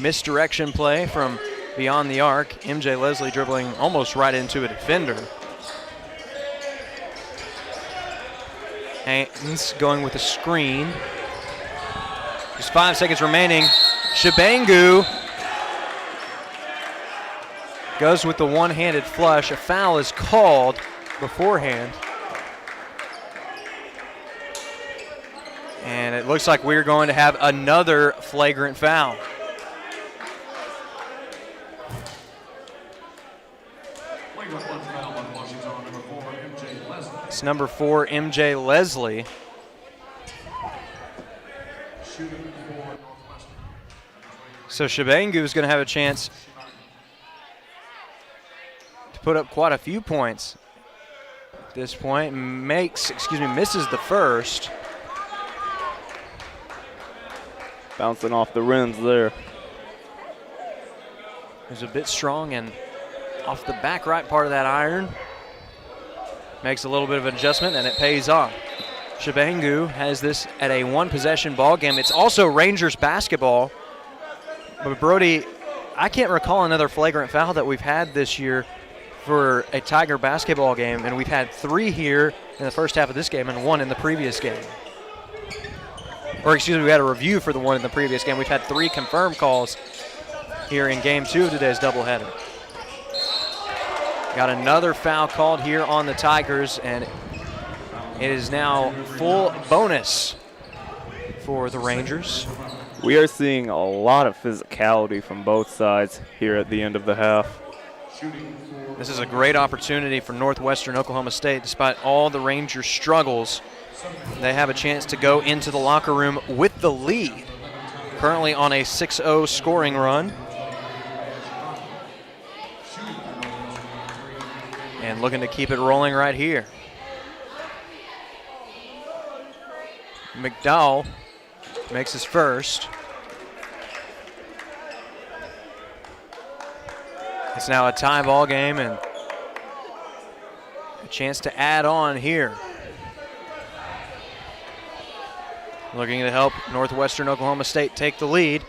misdirection play from beyond the arc. MJ Leslie dribbling almost right into a defender. Haynes going with a screen. Just 5 seconds remaining. Shabangu goes with the one-handed flush. A foul is called beforehand. And it looks like we're going to have another flagrant foul. It's number 4, MJ Leslie. So Shabangu is going to have a chance to put up quite a few points at this point. Misses the first. Bouncing off the rims there. He's a bit strong and off the back right part of that iron. Makes a little bit of an adjustment and it pays off. Shabangu has this at a one-possession ball game. It's also Rangers basketball. But Brody, I can't recall another flagrant foul that we've had this year for a Tiger basketball game, and we've had 3 here in the first half of this game and 1 in the previous game. Or excuse me, we had a review for the 1 in the previous game. We've had 3 confirmed calls here in game 2 of today's doubleheader. Got another foul called here on the Tigers, and it is now full bonus for the Rangers. We are seeing a lot of physicality from both sides here at the end of the half. This is a great opportunity for Northwestern Oklahoma State. Despite all the Rangers' struggles, they have a chance to go into the locker room with the lead. Currently on a 6-0 scoring run. And looking to keep it rolling right here. McDowell makes his first. It's now a tie ball game and a chance to add on here. Looking to help Northwestern Oklahoma State take the lead.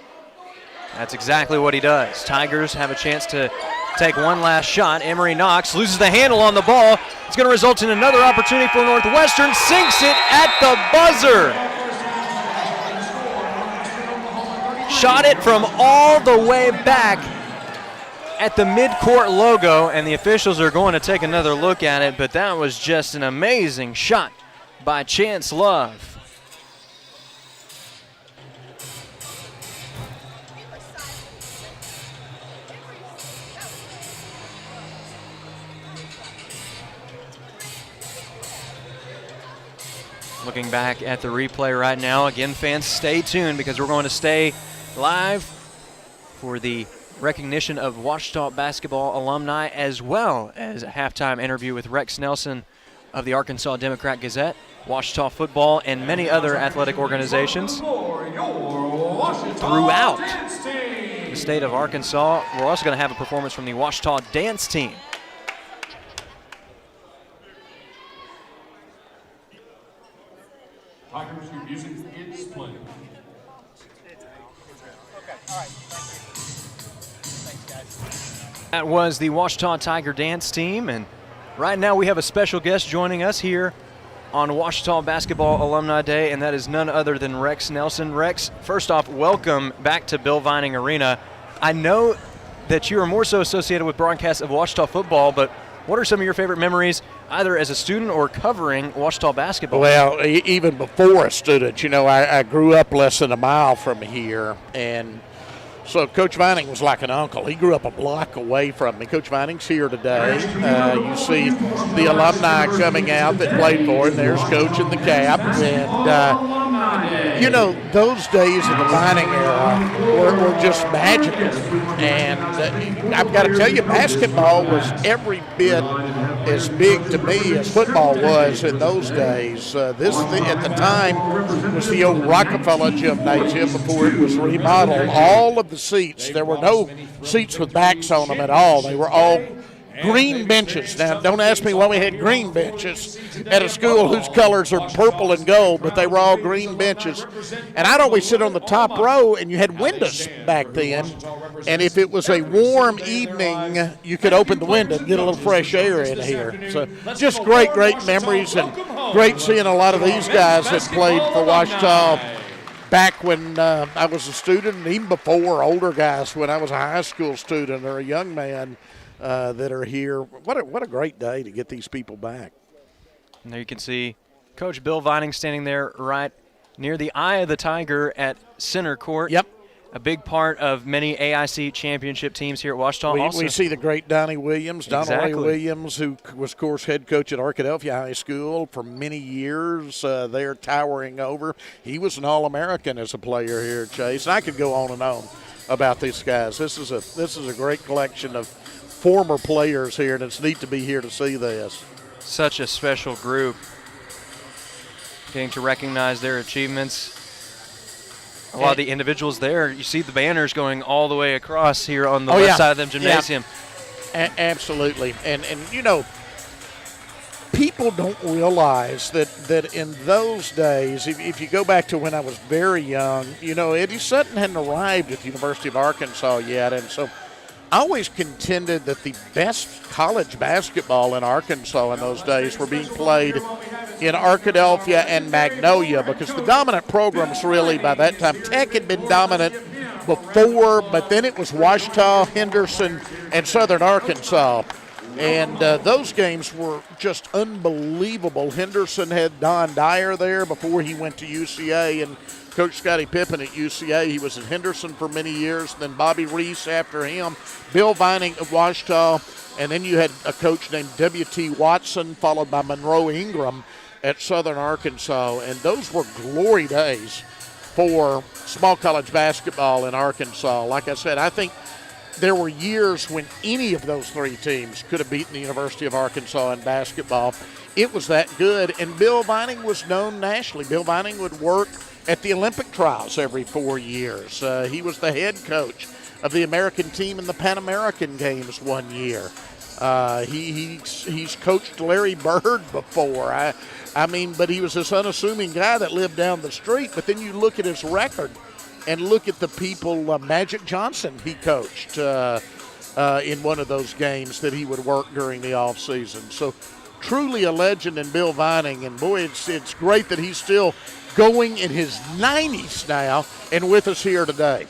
That's exactly what he does. Tigers have a chance to take one last shot. Emery Knox loses the handle on the ball. It's going to result in another opportunity for Northwestern. Sinks it at the buzzer. Shot it from all the way back at the midcourt logo, and the officials are going to take another look at it, but that was just an amazing shot by Chance Love. Looking back at the replay right now. Again, fans, stay tuned because we're going to stay live for the recognition of Ouachita basketball alumni, as well as a halftime interview with Rex Nelson of the Arkansas Democrat-Gazette, Ouachita football, and many other athletic organizations throughout the state of Arkansas. We're also going to have a performance from the Ouachita dance team. Tigers, your music is playing. That was the Ouachita Tiger dance team, and right now we have a special guest joining us here on Ouachita Basketball Alumni Day, and that is none other than Rex Nelson. Rex, first off, welcome back to Bill Vining Arena. I know that you are more so associated with broadcasts of Ouachita football, but what are some of your favorite memories, either as a student or covering Ouachita basketball? Well, even before a student, I grew up less than a mile from here, and so Coach Vining was like an uncle. He grew up a block away from me. Coach Vining's here today. You see the alumni coming out that played for him. There's Coach in the cap. And, those days of the Vining era were just magical. And I've got to tell you, basketball was every bit as big to me as football was in those days. This, at the time, was the old Rockefeller Gymnasium before it was remodeled. All of the seats, there were no seats with backs on them at all. They were all green benches. Now, don't ask me why we had green benches at a school whose colors are purple and gold, but they were all green benches. And I'd always sit on the top row, and you had windows back then. And if it was a warm evening, you could open the window and get a little fresh air in here. So just great memories, and great seeing a lot of these guys that played for Ouachita back when I was a student, and even before, older guys when I was a high school student or a young man that are here. What a great day to get these people back. And there you can see Coach Bill Vining standing there right near the eye of the Tiger at center court. Yep. A big part of many AIC championship teams here at Ouachita. We see the great Donnie Williams, Donald Exactly. Ray Williams, who was, of course, head coach at Arkadelphia High School for many years. They're towering over. He was an All-American as a player here, Chase. And I could go on and on about these guys. This is a great collection of former players here, and it's neat to be here to see this. Such a special group. Getting to recognize their achievements. A lot of the individuals there, you see the banners going all the way across here on the west side of the gymnasium. Yeah. Absolutely. And people don't realize that in those days, if you go back to when I was very young, Eddie Sutton hadn't arrived at the University of Arkansas yet, and so I always contended that the best college basketball in Arkansas in those days were being played in Arkadelphia and Magnolia, because the dominant programs really by that time, Tech had been dominant before, but then it was Ouachita, Henderson, and Southern Arkansas. And those games were just unbelievable. Henderson had Don Dyer there before he went to UCA, and Coach Scottie Pippen at UCA. He was at Henderson for many years, then Bobby Reese after him, Bill Vining of Ouachita, and then you had a coach named W.T. Watson, followed by Monroe Ingram at Southern Arkansas. And those were glory days for small college basketball in Arkansas. Like I said, I think there were years when any of those three teams could have beaten the University of Arkansas in basketball. It was that good, and Bill Vining was known nationally. Bill Vining would work at the Olympic trials every 4 years. He was the head coach of the American team in the Pan American Games one year. He's coached Larry Bird before. But he was this unassuming guy that lived down the street. But then you look at his record and look at the people. Magic Johnson, he coached in one of those games that he would work during the off season. So truly a legend in Bill Vining, and boy, it's great that he's still going in his 90s now and with us here today.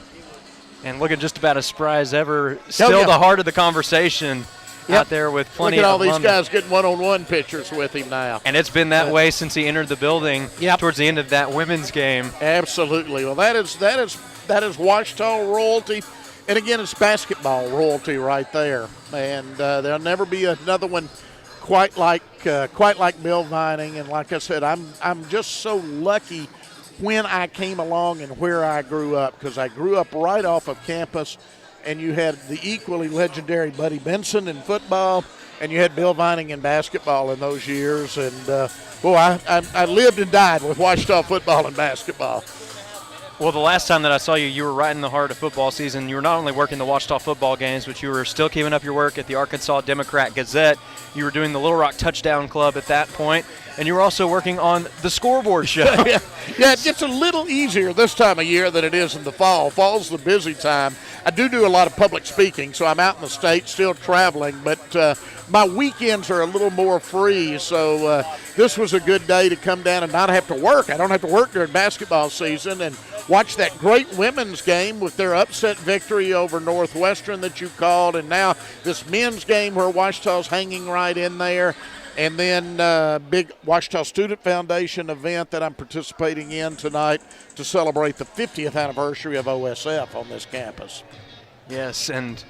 And looking just about as spry as ever. Still the heart of the conversation out there with plenty of Look at all these guys getting one-on-one pictures with him now. And it's been that way since he entered the building towards the end of that women's game. Absolutely. Well, that is Ouachita royalty. And again, it's basketball royalty right there. And there'll never be another one quite like Bill Vining, and like I said, I'm just so lucky when I came along and where I grew up, because I grew up right off of campus, and you had the equally legendary Buddy Benson in football, and you had Bill Vining in basketball in those years, and I lived and died with Ouachita football and basketball. Well, the last time that I saw you, you were right in the heart of football season. You were not only working the Ouachita football games, but you were still keeping up your work at the Arkansas Democrat-Gazette. You were doing the Little Rock Touchdown Club at that point, and you were also working on the Scoreboard Show. Yeah, it gets a little easier this time of year than it is in the fall. Fall's the busy time. I do a lot of public speaking, so I'm out in the state still traveling, but my weekends are a little more free, so this was a good day to come down and not have to work. I don't have to work during basketball season, and watch that great women's game with their upset victory over Northwestern that you called, and now this men's game where Ouachita's hanging right in there, and then big Ouachita Student Foundation event that I'm participating in tonight to celebrate the 50th anniversary of OSF on this campus. Yes, and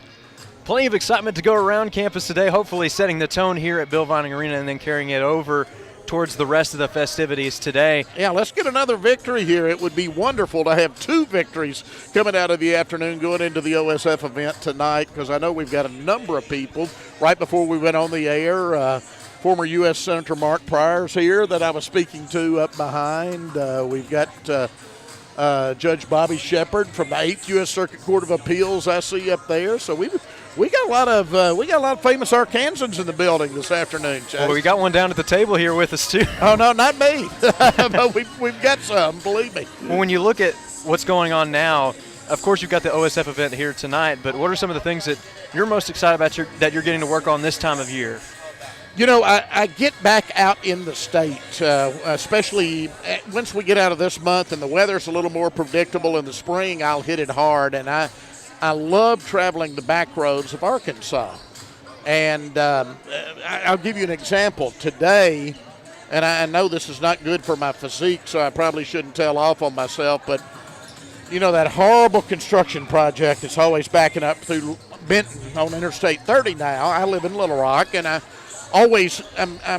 plenty of excitement to go around campus today, hopefully setting the tone here at Bill Vining Arena and then carrying it over towards the rest of the festivities today. Yeah, let's get another victory here. It would be wonderful to have 2 victories coming out of the afternoon going into the OSF event tonight, because I know we've got a number of people. Right before we went on the air, former U.S. Senator Mark Pryor's here that I was speaking to up behind. We've got Judge Bobby Shepard from the 8th U.S. Circuit Court of Appeals I see up there. So we got a lot of famous Arkansans in the building this afternoon, Chase. Well, we got one down at the table here with us too. Oh no, not me. But we've got some, believe me. Well, when you look at what's going on now, of course you've got the OSF event here tonight, but what are some of the things that you're most excited about that you're getting to work on this time of year? You know, I get back out in the state, especially once we get out of this month and the weather's a little more predictable. In the spring, I'll hit it hard, and I love traveling the back roads of Arkansas. And I'll give you an example. Today, and I know this is not good for my physique, so I probably shouldn't tell off on myself, but, you know, that horrible construction project that's always backing up through Benton on Interstate 30 now. I live in Little Rock, and I'm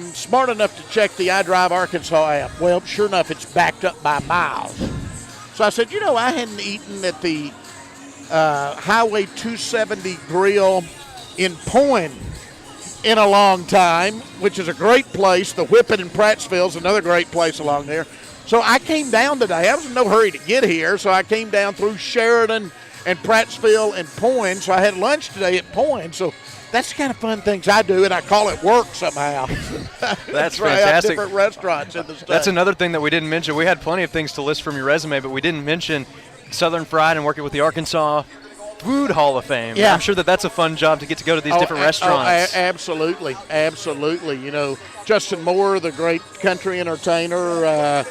smart enough to check the iDrive Arkansas app. Well, sure enough, it's backed up by miles. So I said, you know, I hadn't eaten at the Highway 270 Grill in Poin in a long time, which is a great place. The Whippet in Prattsville is another great place along there. So I came down today. I was in no hurry to get here, so I came down through Sheridan and Prattsville and Poin. So I had lunch today at Poin. So that's the kind of fun things I do, and I call it work somehow. That's Try out fantastic. different restaurants in the state. That's another thing that we didn't mention. We had plenty of things to list from your resume, but we didn't mention Southern Fried and working with the Arkansas Food Hall of Fame. Yeah. I'm sure that's a fun job to get to go to these different restaurants. Absolutely. Absolutely. You know, Justin Moore, the great country entertainer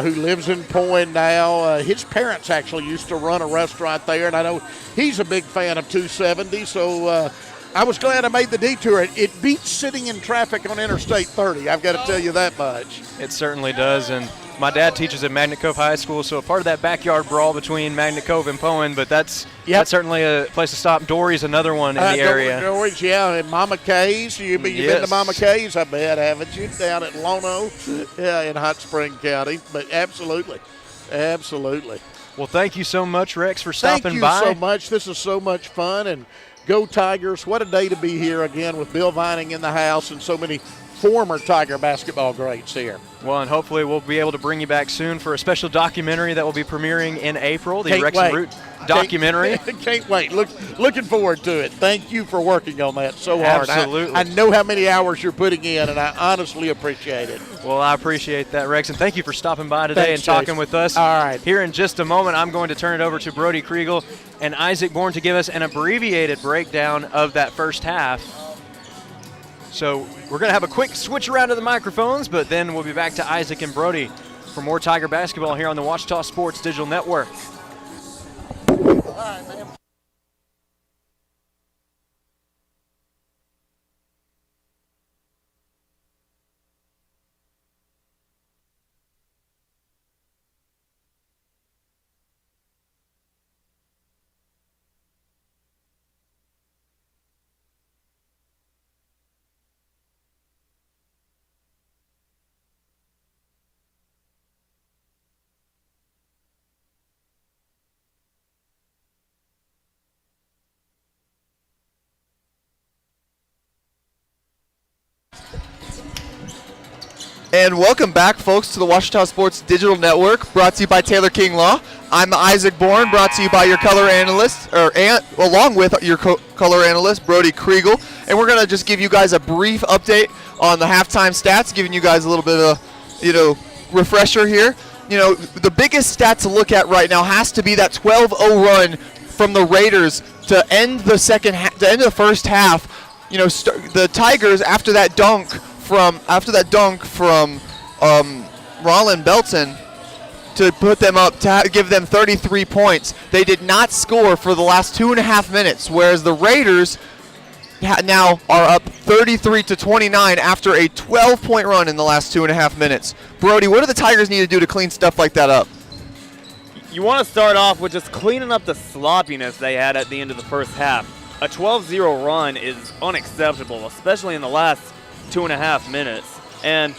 who lives in Poin now, his parents actually used to run a restaurant there, and I know he's a big fan of 270, so I was glad I made the detour. It beats sitting in traffic on Interstate 30. I've got to tell you that much. It certainly does, and my dad teaches at Magnet Cove High School, so a part of that backyard brawl between Magnet Cove and Poin, but that's certainly a place to stop. Dory's another one in the area. Dory's, yeah, and Mama Kay's. You've been to Mama Kay's, I bet, haven't you? Down at Lono, yeah, in Hot Spring County. But absolutely. Well, thank you so much, Rex, for stopping by. Thank you so much. This is so much fun, and go Tigers. What a day to be here again with Bill Vining in the house and so many former Tiger basketball greats here. Well, and hopefully we'll be able to bring you back soon for a special documentary that will be premiering in April, the Rex and Root documentary. Can't wait. Looking forward to it. Thank you for working on that so hard. Absolutely. I know how many hours you're putting in, and I honestly appreciate it. Well, I appreciate that, Rex, and thank you for stopping by today. Thanks, and talking Chase. with us. All right. Here in just a moment, I'm going to turn it over to Brody Kriegel and Isaac Bourne to give us an abbreviated breakdown of that first half. So we're going to have a quick switch around to the microphones, but then we'll be back to Isaac and Brody for more Tiger basketball here on the Ouachita Sports Digital Network. All right, man. And welcome back, folks, to the Washita Sports Digital Network, brought to you by Taylor King Law. I'm Isaac Bourne, brought to you by your color analyst, along with your color analyst, Brody Kriegel. And we're going to just give you guys a brief update on the halftime stats, giving you guys a little bit of, refresher here. The biggest stat to look at right now has to be that 12-0 run from the Raiders to end the first half. The Tigers, after that dunk from Rollin Belton to put them up, to give them 33 points, they did not score for the last 2.5 minutes, whereas the Raiders now are up 33-29 after a 12-point run in the last 2.5 minutes. Brody, what do the Tigers need to do to clean stuff like that up? You want to start off with just cleaning up the sloppiness they had at the end of the first half. A 12-0 run is unacceptable, especially in the last 2.5 minutes. And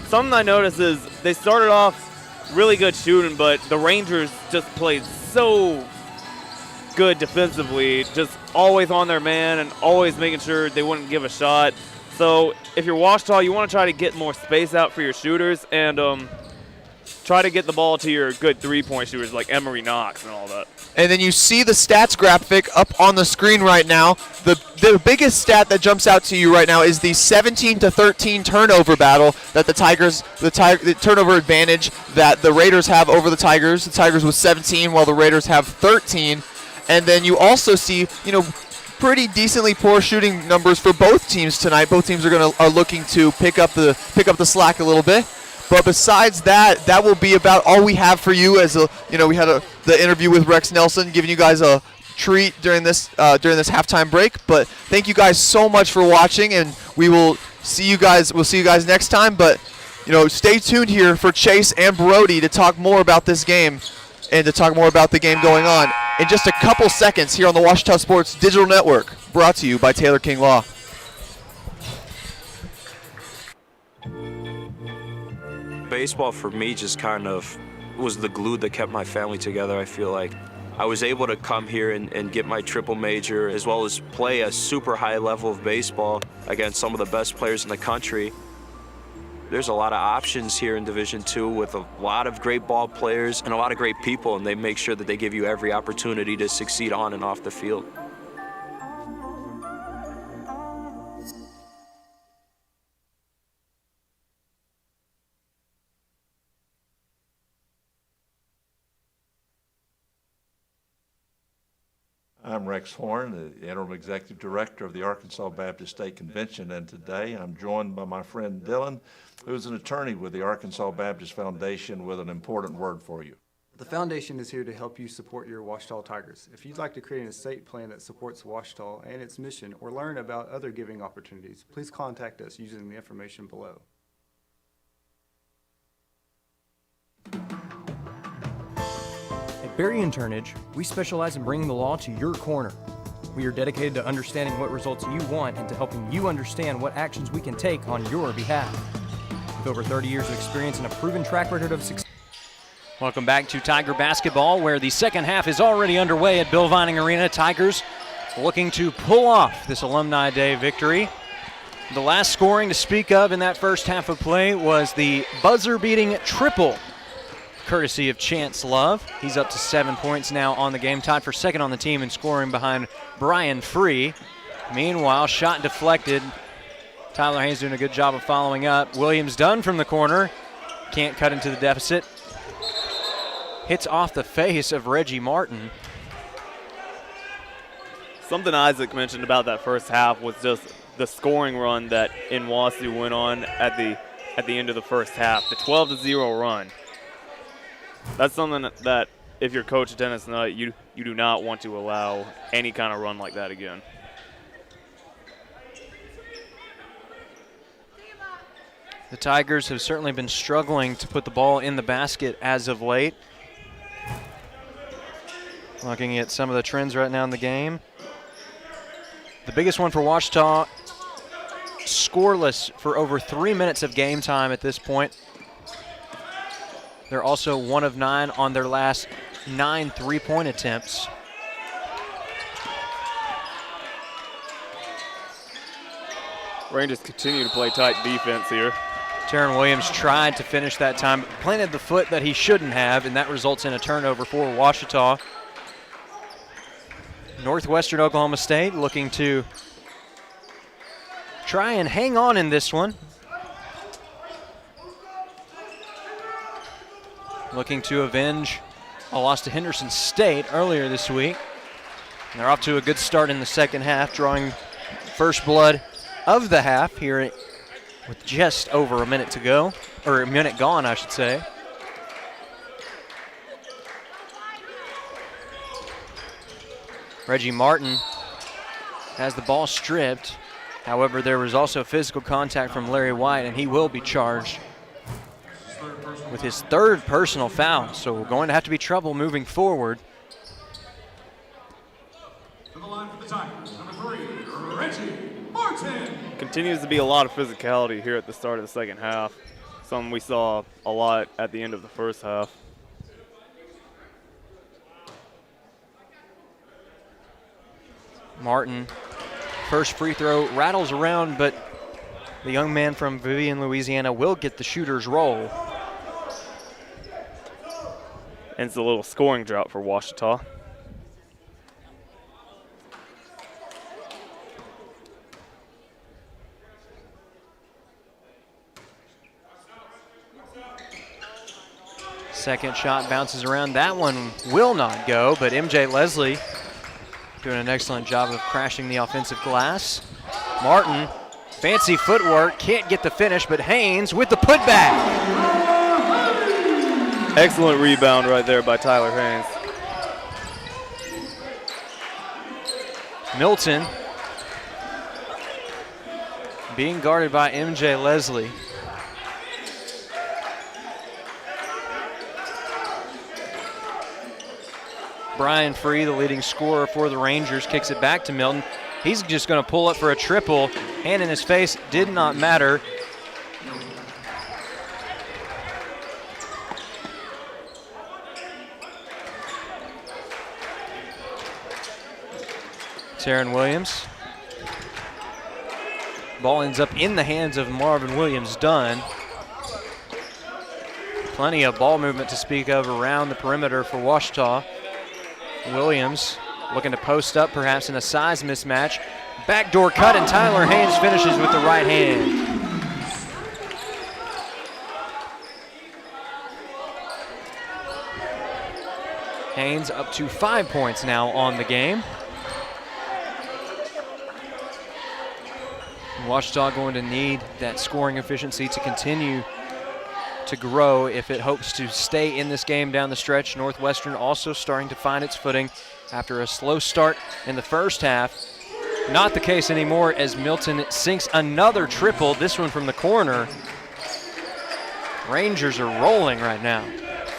something I noticed is they started off really good shooting, but the Rangers just played so good defensively, just always on their man and always making sure they wouldn't give a shot. So if you're Washita, you want to try to get more space out for your shooters and try to get the ball to your good three-point shooters like Emery Knox and all that. And then you see the stats graphic up on the screen right now. The biggest stat that jumps out to you right now is the 17-13 turnover battle that the turnover advantage that the Raiders have over the Tigers. The Tigers with 17 while the Raiders have 13. And then you also see, pretty decently poor shooting numbers for both teams tonight. Both teams are looking to pick up the slack a little bit. But besides that, that will be about all we have for you. We had the interview with Rex Nelson, giving you guys a treat during this halftime break. But thank you guys so much for watching, and we'll see you guys next time. But stay tuned here for Chase and Brody to talk more about this game and to talk more about the game going on in just a couple seconds here on the Washita Sports Digital Network, brought to you by Taylor King Law. Baseball for me just kind of was the glue that kept my family together. I feel like I was able to come here and get my triple major, as well as play a super high level of baseball against some of the best players in the country. There's a lot of options here in Division II with a lot of great ball players and a lot of great people, and they make sure that they give you every opportunity to succeed on and off the field. I'm Rex Horn, the Interim Executive Director of the Arkansas Baptist State Convention, and today I'm joined by my friend Dylan, who is an attorney with the Arkansas Baptist Foundation, with an important word for you. The foundation is here to help you support your Washita Tigers. If you'd like to create an estate plan that supports Washita and its mission, or learn about other giving opportunities, please contact us using the information below. At Berry & Turnage, we specialize in bringing the law to your corner. We are dedicated to understanding what results you want and to helping you understand what actions we can take on your behalf. With over 30 years of experience and a proven track record of success. Welcome back to Tiger basketball, where the second half is already underway at Bill Vining Arena. Tigers looking to pull off this Alumni Day victory. The last scoring to speak of in that first half of play was the buzzer-beating triple, courtesy of Chance Love. He's up to 7 points now on the game, tied for second on the team in scoring behind Brian Free. Meanwhile, shot deflected. Tyler Haynes doing a good job of following up. Williams Dunn from the corner. Can't cut into the deficit. Hits off the face of Reggie Martin. Something Isaac mentioned about that first half was just the scoring run that Nwasu went on at the end of the first half, the 12-0 run. That's something that if you're Coach Dennis Nutt, you do not want to allow any kind of run like that again. The Tigers have certainly been struggling to put the ball in the basket as of late. Looking at some of the trends right now in the game. The biggest one for Washita, scoreless for over 3 minutes of game time at this point. They're also 1 of 9 on their last 9 3-point attempts. Rangers continue to play tight defense here. Taryn Williams tried to finish that time, but planted the foot that he shouldn't have, and that results in a turnover for Ouachita. Northwestern Oklahoma State looking to try and hang on in this one. Looking to avenge a loss to Henderson State earlier this week. And they're off to a good start in the second half, drawing first blood of the half here with just over a minute to go, or a minute gone, I should say. Reggie Martin has the ball stripped. However, there was also physical contact from Larry White, and he will be charged with his third personal foul. So we're going to have to be trouble moving forward. Continues to be a lot of physicality here at the start of the second half. Something we saw a lot at the end of the first half. Martin, first free throw rattles around, but the young man from Vivian, Louisiana will get the shooter's roll. And it's a little scoring drought for Ouachita. Second shot bounces around. That one will not go, but MJ Leslie doing an excellent job of crashing the offensive glass. Martin, fancy footwork, can't get the finish, but Haynes with the putback. Excellent rebound right there by Tyler Haynes. Milton being guarded by MJ Leslie. Brian Free, the leading scorer for the Rangers, kicks it back to Milton. He's just going to pull up for a triple. Hand in his face, did not matter. Taryn Williams. Ball ends up in the hands of Marvin Williams-Dunn. Plenty of ball movement to speak of around the perimeter for Ouachita. Williams looking to post up perhaps in a size mismatch. Backdoor cut, and Tyler Haynes finishes with the right hand. Haynes up to 5 points now on the game. Ouachita going to need that scoring efficiency to continue to grow if it hopes to stay in this game down the stretch. Northwestern also starting to find its footing after a slow start in the first half. Not the case anymore as Milton sinks another triple, this one from the corner. Rangers are rolling right now.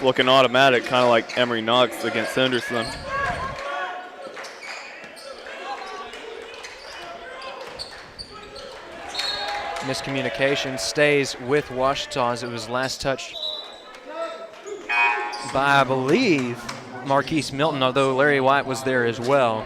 Looking automatic, kind of like Emory Knox against Henderson. Miscommunication stays with Ouachita as it was last touched by, I believe, Marquise Milton, although Larry White was there as well.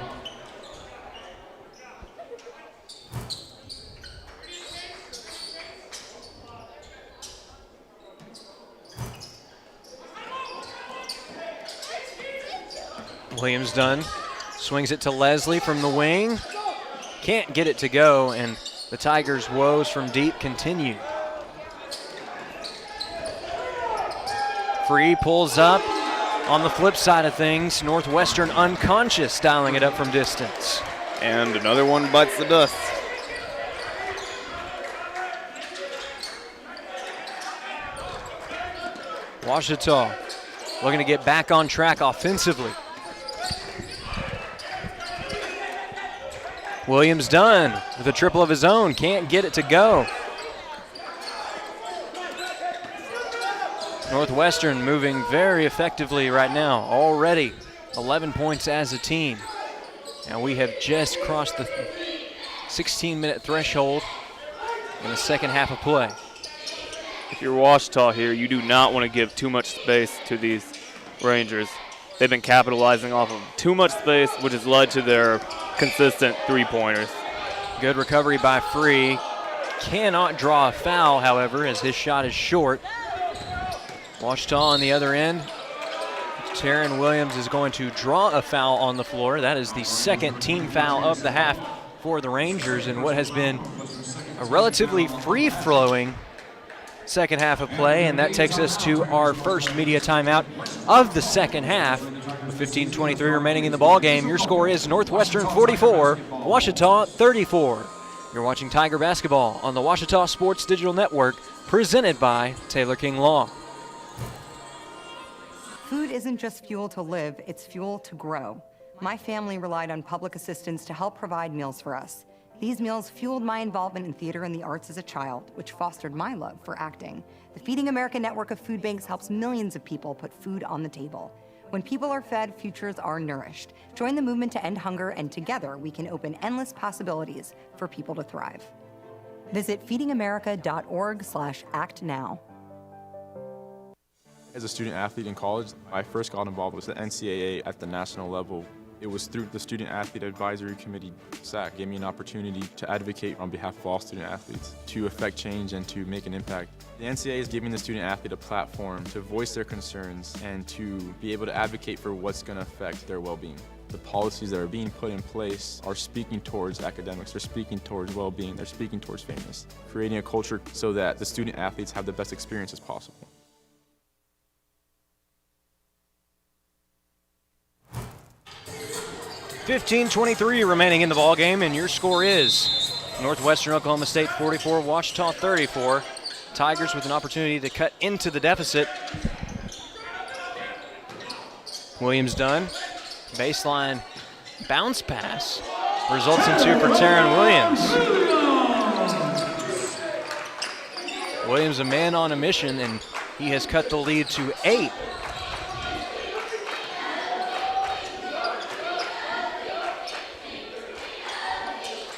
Williams-Dunn swings it to Leslie from the wing. Can't get it to go, and the Tigers' woes from deep continue. Free pulls up. On the flip side of things, Northwestern unconscious, dialing it up from distance. And another one bites the dust. Ouachita looking to get back on track offensively. Williams-Dunn with a triple of his own, can't get it to go. Northwestern moving very effectively right now, already 11 points as a team. And we have just crossed the 16-minute threshold in the second half of play. If you're Ouachita here, you do not want to give too much space to these Rangers. They've been capitalizing off of too much space, which has led to their consistent three-pointers. Good recovery by Free. cannot draw a foul, however, as his shot is short. Washita on the other end. Taryn Williams is going to draw a foul on the floor. That is the second team foul of the half for the Rangers in what has been a relatively free-flowing second half of play, and that takes us to our first media timeout of the second half. With 15:23 remaining in the ball game, your score is Northwestern 44, Washita 34. You're watching Tiger basketball on the Washita Sports Digital Network, presented by Taylor King Law. Food isn't just fuel to live, it's fuel to grow. My family relied on public assistance to help provide meals for us. These meals fueled my involvement in theater and the arts as a child, which fostered my love for acting. The Feeding America network of food banks helps millions of people put food on the table. When people are fed, futures are nourished. Join the movement to end hunger, and together we can open endless possibilities for people to thrive. Visit feedingamerica.org/actnow. As a student athlete in college, I first got involved with the NCAA at the national level. It was through the Student Athlete Advisory Committee, SAC, gave me an opportunity to advocate on behalf of all student athletes, to affect change and to make an impact. The NCAA is giving the student athlete a platform to voice their concerns and to be able to advocate for what's going to affect their well-being. The policies that are being put in place are speaking towards academics, they're speaking towards well-being, they're speaking towards fairness, creating a culture so that the student athletes have the best experiences possible. $15:23 remaining in the ball game, and your score is Northwestern Oklahoma State 44, Washita 34. Tigers with an opportunity to cut into the deficit. Williams done. Baseline bounce pass results in two for Taryn Williams. Williams a man on a mission, and he has cut the lead to 8.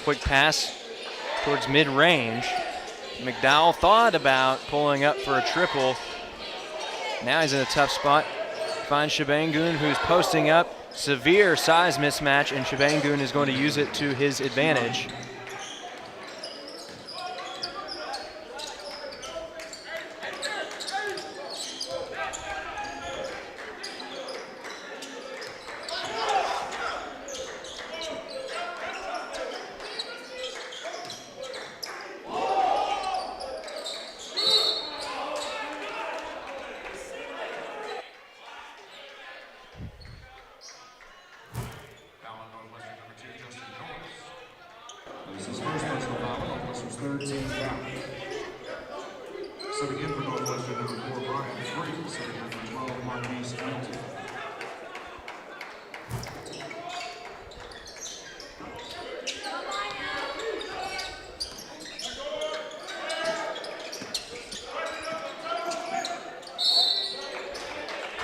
Quick pass towards mid-range. McDowell thought about pulling up for a triple. Now he's in a tough spot. Finds Shabangun, who's posting up. Severe size mismatch, and Shabangun is going to use it to his advantage.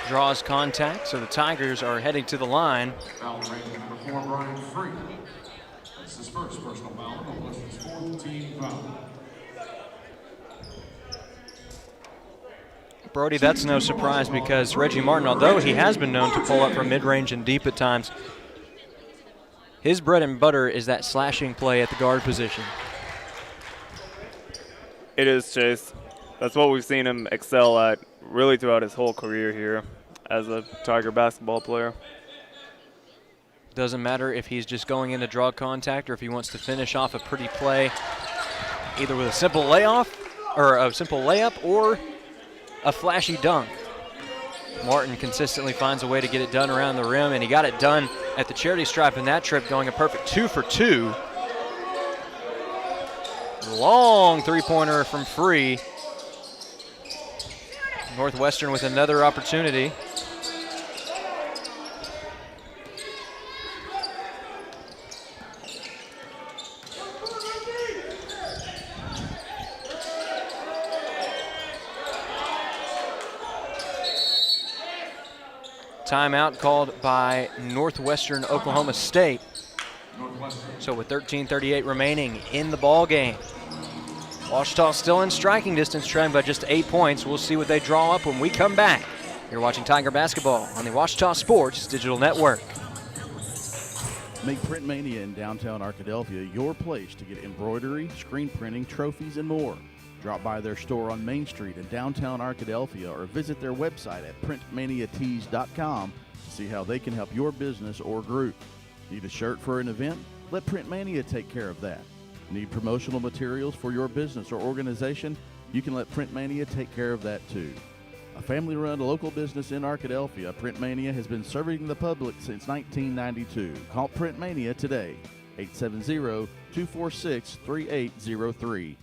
Draws contact, so the Tigers are heading to the line. Foul rate number 4, Brian Free. That's his first personal foul, Northwestern's 4th team foul. Brody, that's no surprise because Reggie Martin, although he has been known to pull up from mid-range and deep at times, his bread and butter is that slashing play at the guard position. It is, Chase. That's what we've seen him excel at really throughout his whole career here as a Tiger basketball player. Doesn't matter if he's just going in to draw contact or if he wants to finish off a pretty play, either with a simple layup or a flashy dunk. Martin consistently finds a way to get it done around the rim, and he got it done at the charity stripe in that trip, going a perfect 2 for 2. Long three-pointer from Free. Northwestern with another opportunity. Timeout called by Northwestern Oklahoma State. So with 13:38 remaining in the ball game, Washita still in striking distance, trailing by just 8 points. We'll see what they draw up when we come back. You're watching Tiger basketball on the Washita Sports Digital Network. Make Print Mania in downtown Arkadelphia your place to get embroidery, screen printing, trophies, and more. Drop by their store on Main Street in downtown Arkadelphia or visit their website at printmaniatees.com to see how they can help your business or group. Need a shirt for an event? Let Print Mania take care of that. Need promotional materials for your business or organization? You can let Print Mania take care of that too. A family-run local business in Arkadelphia, Print Mania has been serving the public since 1992. Call Print Mania today, 870-246-3803.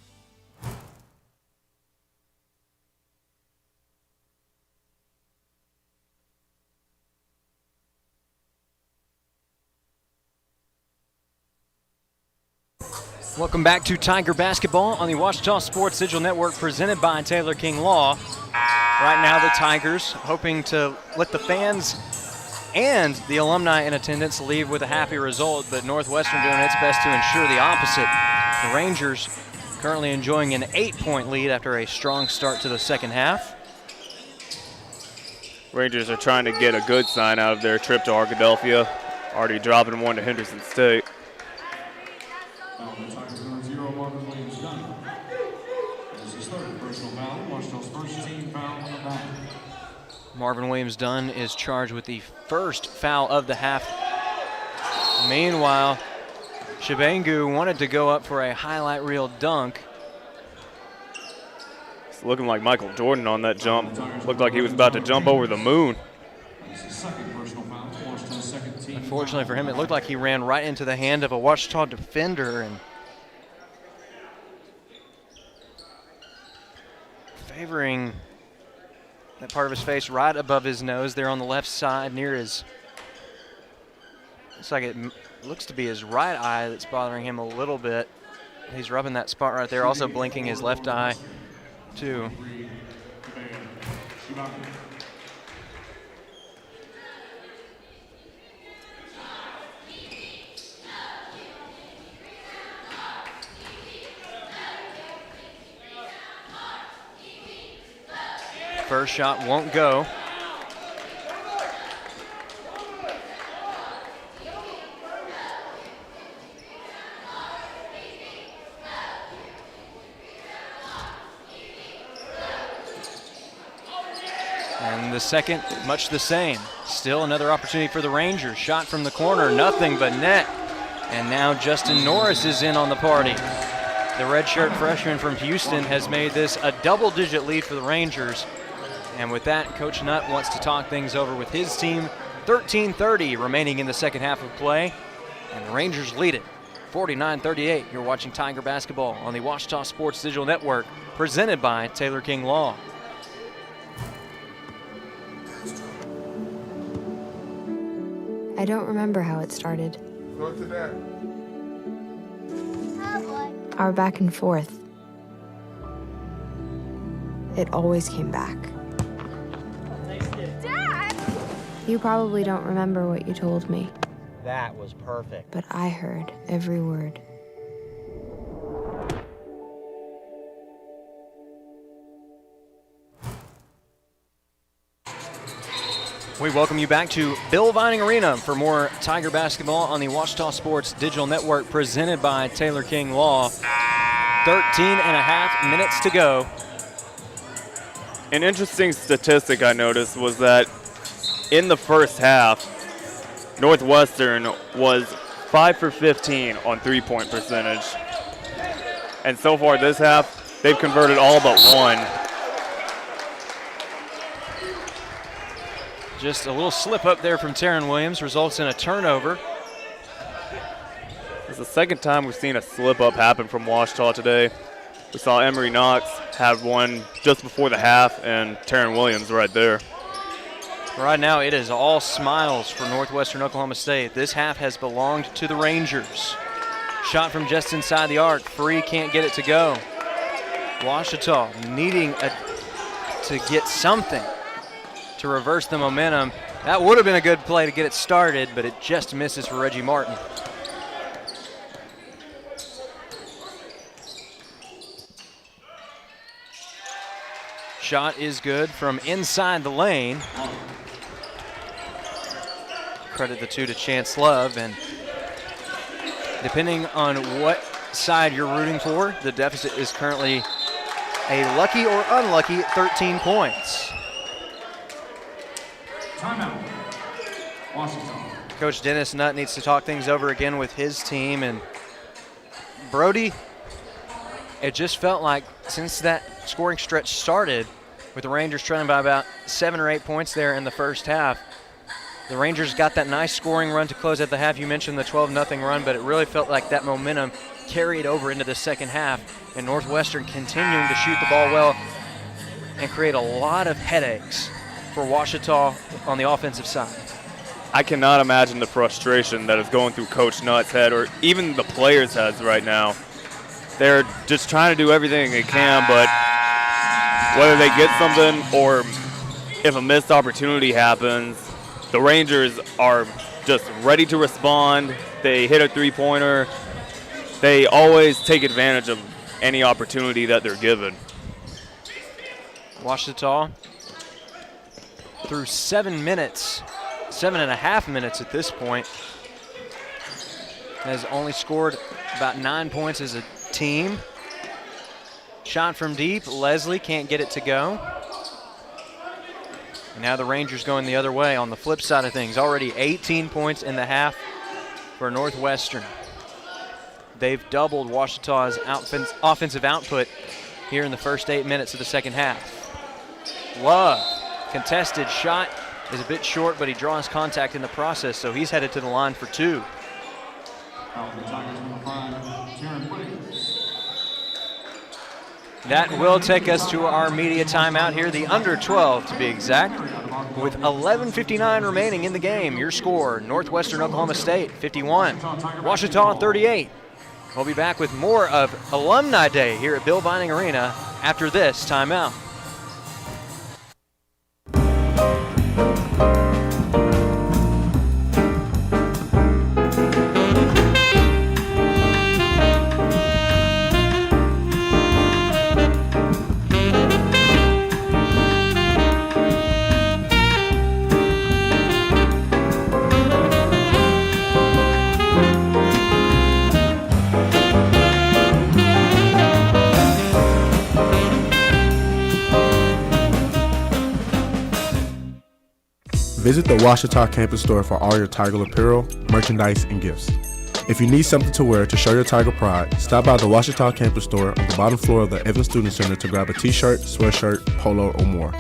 Welcome back to Tiger Basketball on the Ouachita Sports Digital Network, presented by Taylor King Law. Right now, the Tigers hoping to let the fans and the alumni in attendance leave with a happy result, but Northwestern doing its best to ensure the opposite. The Rangers currently enjoying an 8-point lead after a strong start to the second half. Rangers are trying to get a good sign out of their trip to Arkadelphia, already dropping one to Henderson State. Marvin Williams-Dunn is charged with the first foul of the half. Meanwhile, Shabangu wanted to go up for a highlight reel dunk. It's looking like Michael Jordan on that jump. Looked like he was about to jump over the moon. Unfortunately for him, it looked like he ran right into the hand of a Ouachita defender and favoring that part of his face right above his nose there on the left side near his, looks to be his right eye that's bothering him a little bit. He's rubbing that spot right there, also blinking his left eye too. First shot won't go. And the second, much the same. Still another opportunity for the Rangers. Shot from the corner, nothing but net. And now Justin Norris is in on the party. The redshirt freshman from Houston has made this a double-digit lead for the Rangers. And with that, Coach Nutt wants to talk things over with his team. 13:30 remaining in the second half of play. And the Rangers lead it 49-38. You're watching Tiger Basketball on the Ouachita Sports Digital Network, presented by Taylor King Law. I don't remember how it started. Go to that. Our back and forth. It always came back. Dad! You probably don't remember what you told me, That was perfect. but I heard every word. We welcome you back to Bill Vining Arena for more Tiger Basketball on the Ouachita Sports Digital Network, presented by Taylor King Law. 13.5 minutes to go. An interesting statistic I noticed was that in the first half, Northwestern was 5 for 15 on three-point percentage. And so far this half, they've converted all but one. Just a little slip up there from Taryn Williams results in a turnover. It's the second time we've seen a slip up happen from Ouachita today. We saw Emery Knox have one just before the half, and Taryn Williams right there. Right now it is all smiles for Northwestern Oklahoma State. This half has belonged to the Rangers. Shot from just inside the arc. Free, can't get it to go. Ouachita needing to get something to reverse the momentum. That would have been a good play to get it started, but it just misses for Reggie Martin. Shot is good from inside the lane. Credit the two to Chance Love, and Depending on what side you're rooting for, the deficit is currently a lucky or unlucky 13 points. Timeout. Washington. Coach Dennis Nutt needs to talk things over again with his team. And Brody, it just felt like since that scoring stretch started, with the Rangers trailing by about 7 or 8 points there in the first half, the Rangers got that nice scoring run to close at the half. You mentioned the 12-0 run, but it really felt like that momentum carried over into the second half, and Northwestern continuing to shoot the ball well and create a lot of headaches for Ouachita on the offensive side. I cannot imagine the frustration that is going through Coach Nutt's head or even the players' heads right now. They're just trying to do everything they can, but whether they get something or if a missed opportunity happens, the Rangers are just ready to respond. They hit a three-pointer. They always take advantage of any opportunity that they're given. Ouachita through 7 minutes, 7.5 minutes at this point, has only scored about 9 points as a team. Shot from deep, Leslie can't get it to go. And now the Rangers going the other way on the flip side of things. Already 18 points in the half for Northwestern. They've doubled Ouachita's offensive output here in the first 8 minutes of the second half. Love, contested shot is a bit short, but he draws contact in the process, so he's headed to the line for 2. That will take us to our media timeout here, the under 12 to be exact, with 11:59 remaining in the game. Your score, Northwestern Oklahoma State 51, Ouachita 38. We'll be back with more of Alumni Day here at Bill Vining Arena after this timeout. Visit the Ouachita campus store for all your Tiger apparel, merchandise, and gifts. If you need something to wear to show your Tiger pride, stop by the Ouachita campus store on the bottom floor of the Evans Student Center to grab a t-shirt, sweatshirt, polo, or more.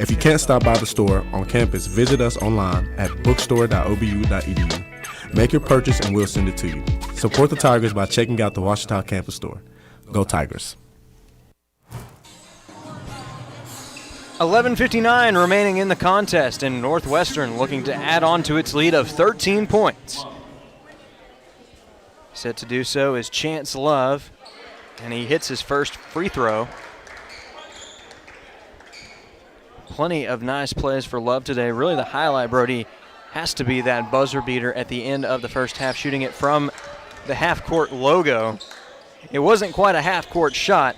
If you can't stop by the store on campus, visit us online at bookstore.obu.edu. Make your purchase and we'll send it to you. Support the Tigers by checking out the Ouachita campus store. Go Tigers. 11:59 remaining in the contest, and Northwestern looking to add on to its lead of 13 points. Set to do so is Chance Love, and he hits his first free throw. Plenty of nice plays for Love today. Really the highlight, Brody, has to be that buzzer beater at the end of the first half, shooting it from the half-court logo. It wasn't quite a half-court shot,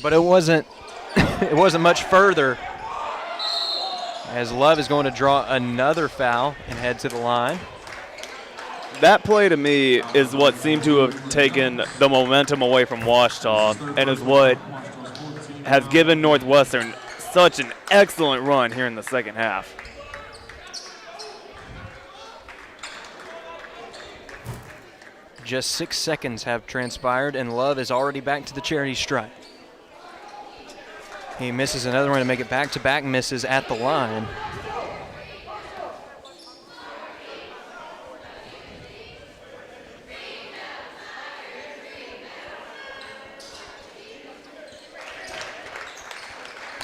but it wasn't it wasn't much further, as Love is going to draw another foul and head to the line. That play to me is what seemed to have taken the momentum away from Ouachita and is what has given Northwestern such an excellent run here in the second half. Just 6 seconds have transpired, and Love is already back to the charity stripe. He misses another one to make it back-to-back misses at the line.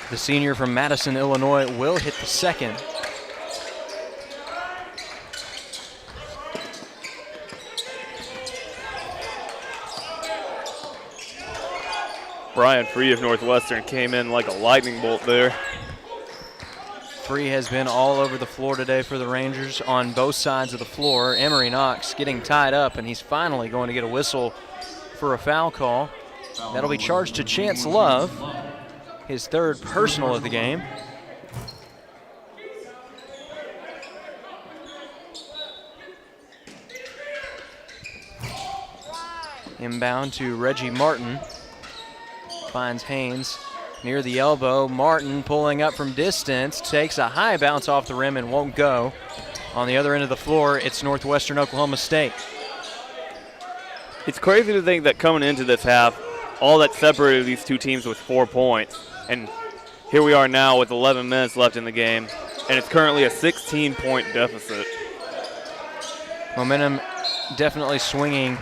The senior from Madison, Illinois, will hit the second. Brian Free of Northwestern came in like a lightning bolt there. Free has been all over the floor today for the Rangers on both sides of the floor. Emory Knox getting tied up, and he's finally going to get a whistle for a foul call. That'll be charged to Chance Love, his third personal of the game. Inbound to Reggie Martin. Finds Haynes near the elbow. Martin pulling up from distance, takes a high bounce off the rim and won't go. On the other end of the floor, it's Northwestern Oklahoma State. It's crazy to think that coming into this half, all that separated these two teams was 4 points. And here we are now with 11 minutes left in the game, and it's currently a 16-point deficit. Momentum definitely swinging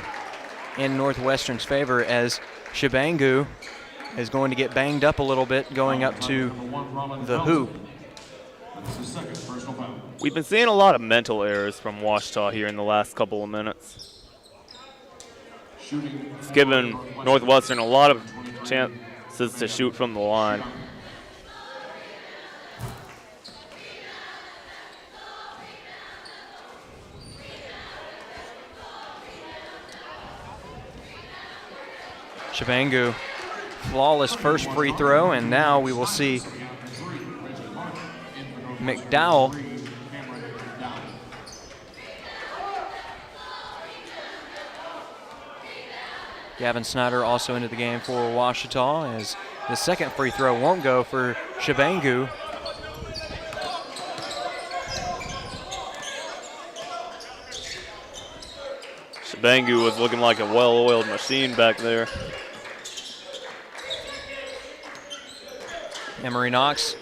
in Northwestern's favor as Shabangu is going to get banged up a little bit going up to the hoop. We've been seeing a lot of mental errors from Ouachita here in the last couple of minutes. It's given Northwestern a lot of chances to shoot from the line. Shabangu, flawless first free throw, and now we will see McDowell Gavin Snyder also into the game for Ouachita as the second free throw won't go for Shabangu. Shabangu was looking like a well-oiled machine back there. Emory Knox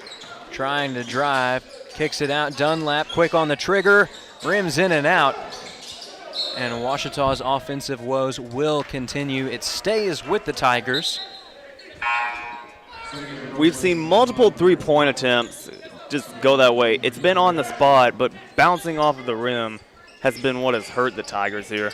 trying to drive, kicks it out. Dunlap quick on the trigger, rims in and out. And Ouachita's offensive woes will continue. It stays with the Tigers. We've seen multiple three-point attempts just go that way. It's been on the spot, but bouncing off of the rim has been what has hurt the Tigers here.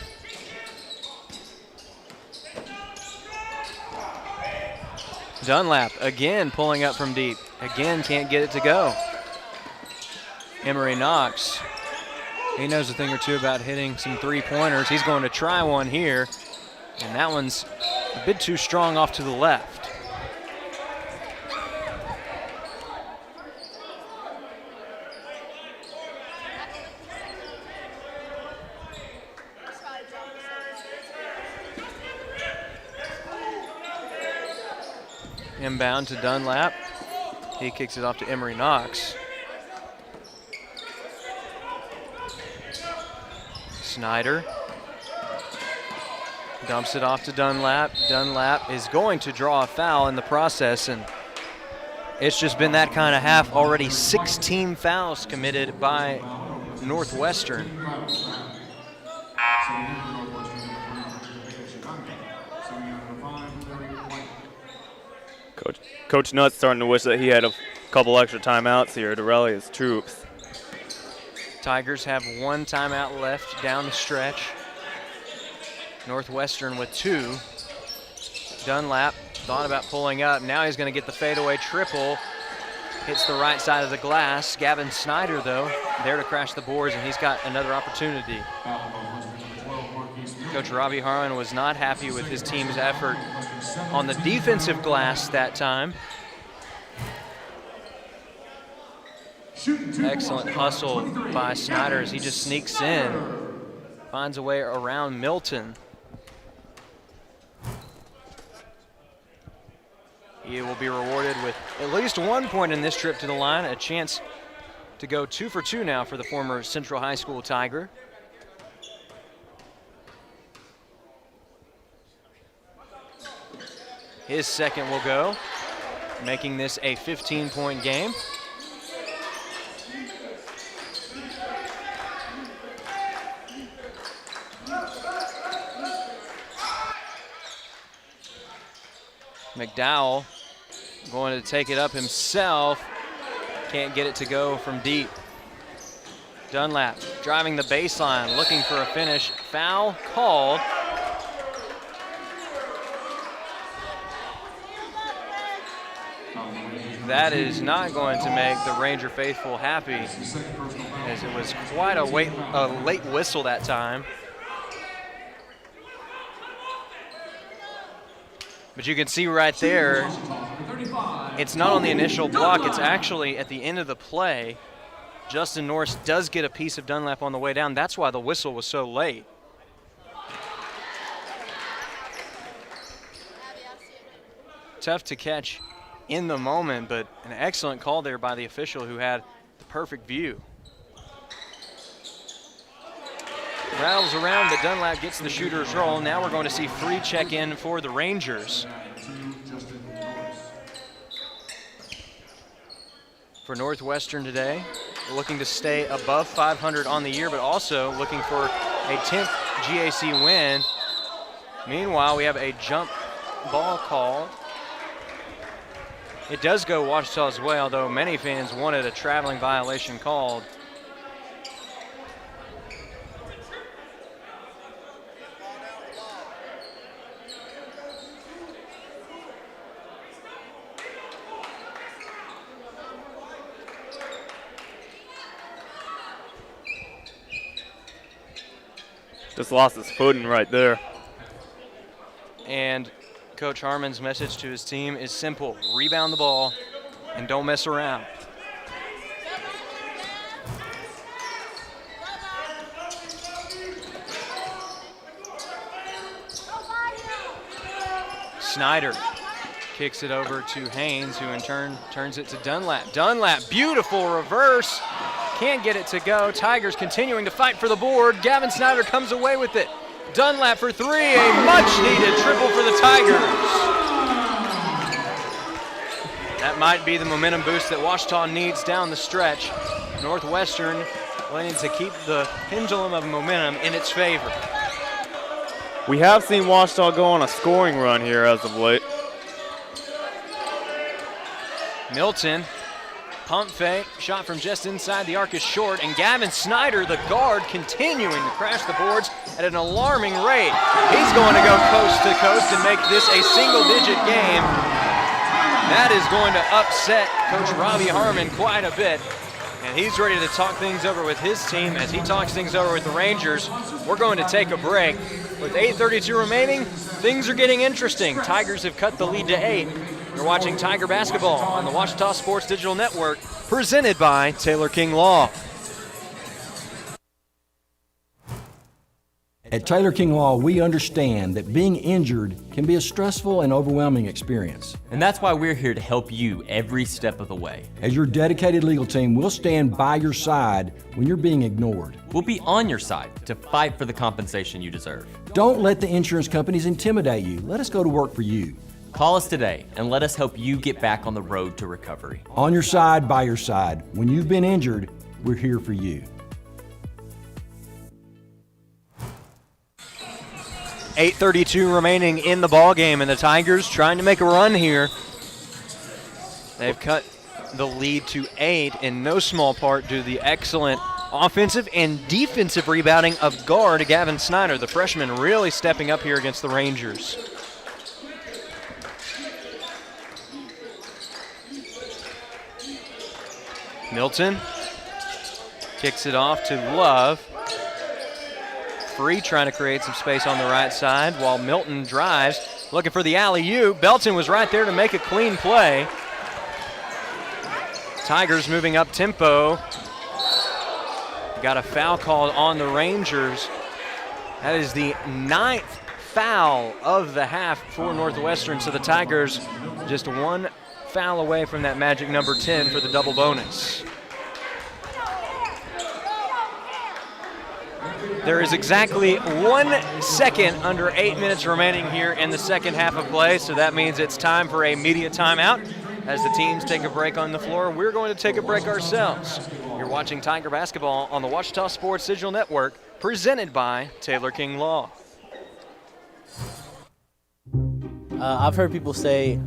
Dunlap again pulling up from deep. Again can't get it to go. Emory Knox, he knows a thing or two about hitting some three-pointers. He's going to try one here, and that one's a bit too strong off to the left. Inbound to Dunlap. He kicks it off to Emory Knox. Snyder dumps it off to Dunlap. Dunlap is going to draw a foul in the process, and it's just been that kind of half already. 16 fouls committed by Northwestern. Coach Nutt's starting to wish that he had a couple extra timeouts here to rally his troops. Tigers have one timeout left down the stretch. Northwestern with two. Dunlap thought about pulling up. Now he's going to get the fadeaway triple. Hits the right side of the glass. Gavin Snyder, though, there to crash the boards, and he's got another opportunity. Coach Robbie Harlan was not happy with his team's effort on the defensive glass that time. Excellent hustle by Snyder as he just sneaks in, finds a way around Milton. He will be rewarded with at least 1 point in this trip to the line, a chance to go 2 for 2 now for the former Central High School Tiger. His second will go, making this a 15-point game. McDowell going to take it up himself. Can't get it to go from deep. Dunlap driving the baseline, looking for a finish. Foul called. That is not going to make the Ranger faithful happy, as it was quite a late whistle that time. But you can see right there, it's not on the initial block, it's actually at the end of the play. Justin Norris does get a piece of Dunlap on the way down. That's why the whistle was so late. tough to catch in the moment, but an excellent call there by the official who had the perfect view. Rattles around, but Dunlap gets the shooter's roll. Now we're going to see free check-in for the Rangers. For Northwestern today, looking to stay above 500 on the year, but also looking for a 10th GAC win. Meanwhile, we have a jump ball called. It does go Ouachita's way, although many fans wanted a traveling violation called. Just lost his footing right there. And Coach Harmon's message to his team is simple: rebound the ball and don't mess around. Snyder kicks it over to Haynes, who in turn turns it to Dunlap. Dunlap, beautiful reverse. Can't get it to go. Tigers continuing to fight for the board. Gavin Snyder comes away with it. Dunlap for three, a much-needed triple for the Tigers. That might be the momentum boost that Ouachita needs down the stretch. Northwestern wanting to keep the pendulum of momentum in its favor. We have seen Ouachita go on a scoring run here as of late. Milton, pump fake, shot from just inside the arc is short, and Gavin Snyder, the guard, continuing to crash the boards at an alarming rate. He's going to go coast to coast and make this a single-digit game. That is going to upset Coach Robbie Harmon quite a bit, and he's ready to talk things over with his team as he talks things over with the Rangers. We're going to take a break. With 8:32 remaining, things are getting interesting. Tigers have cut the lead to 8. You're watching Tiger Basketball on the Ouachita Sports Digital Network, presented by Taylor King Law. At Taylor King Law, we understand that being injured can be a stressful and overwhelming experience. And that's why we're here to help you every step of the way. As your dedicated legal team, we'll stand by your side when you're being ignored. We'll be on your side to fight for the compensation you deserve. Don't let the insurance companies intimidate you. Let us go to work for you. Call us today and let us help you get back on the road to recovery. On your side, by your side. When you've been injured, we're here for you. 8:32 remaining in the ball game, and the Tigers trying to make a run here. They've cut the lead to 8 in no small part due to the excellent offensive and defensive rebounding of guard Gavin Snyder, the freshman, really stepping up here against the Rangers. Milton kicks it off to Love. Free trying to create some space on the right side while Milton drives, looking for the alley-oop. Belton was right there to make a clean play. Tigers moving up tempo. Got a foul called on the Rangers. That is the 9th foul of the half for Northwestern, so the Tigers just one foul away from that magic number 10 for the double bonus. There is exactly 1 second under 8 minutes remaining here in the second half of play, so that means it's time for a media timeout. As the teams take a break on the floor, we're going to take a break ourselves. You're watching Tiger Basketball on the Ouachita Sports Digital Network, presented by Taylor King Law. I've heard people say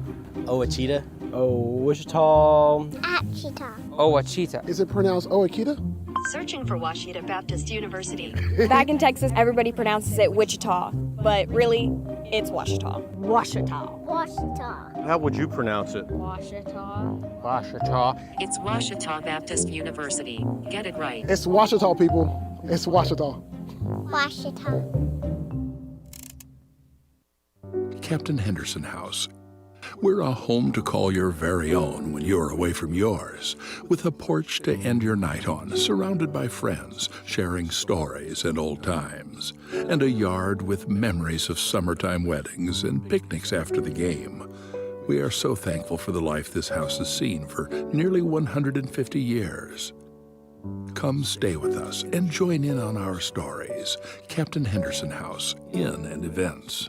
Ouachita. Ouachita. Ouachita. Ouachita. Is it pronounced Ouachita? Searching for Ouachita Baptist University. Back in Texas, everybody pronounces it Wichita, but really, it's Ouachita. Ouachita. Ouachita. How would you pronounce it? Ouachita. Ouachita. It's Ouachita Baptist University. Get it right. It's Ouachita, people. It's Ouachita. Ouachita. Captain Henderson House. We're a home to call your very own when you're away from yours, with a porch to end your night on, surrounded by friends, sharing stories and old times, and a yard with memories of summertime weddings and picnics after the game. We are so thankful for the life this house has seen for nearly 150 years. Come stay with us and join in on our stories. Captain Henderson House, Inn and Events.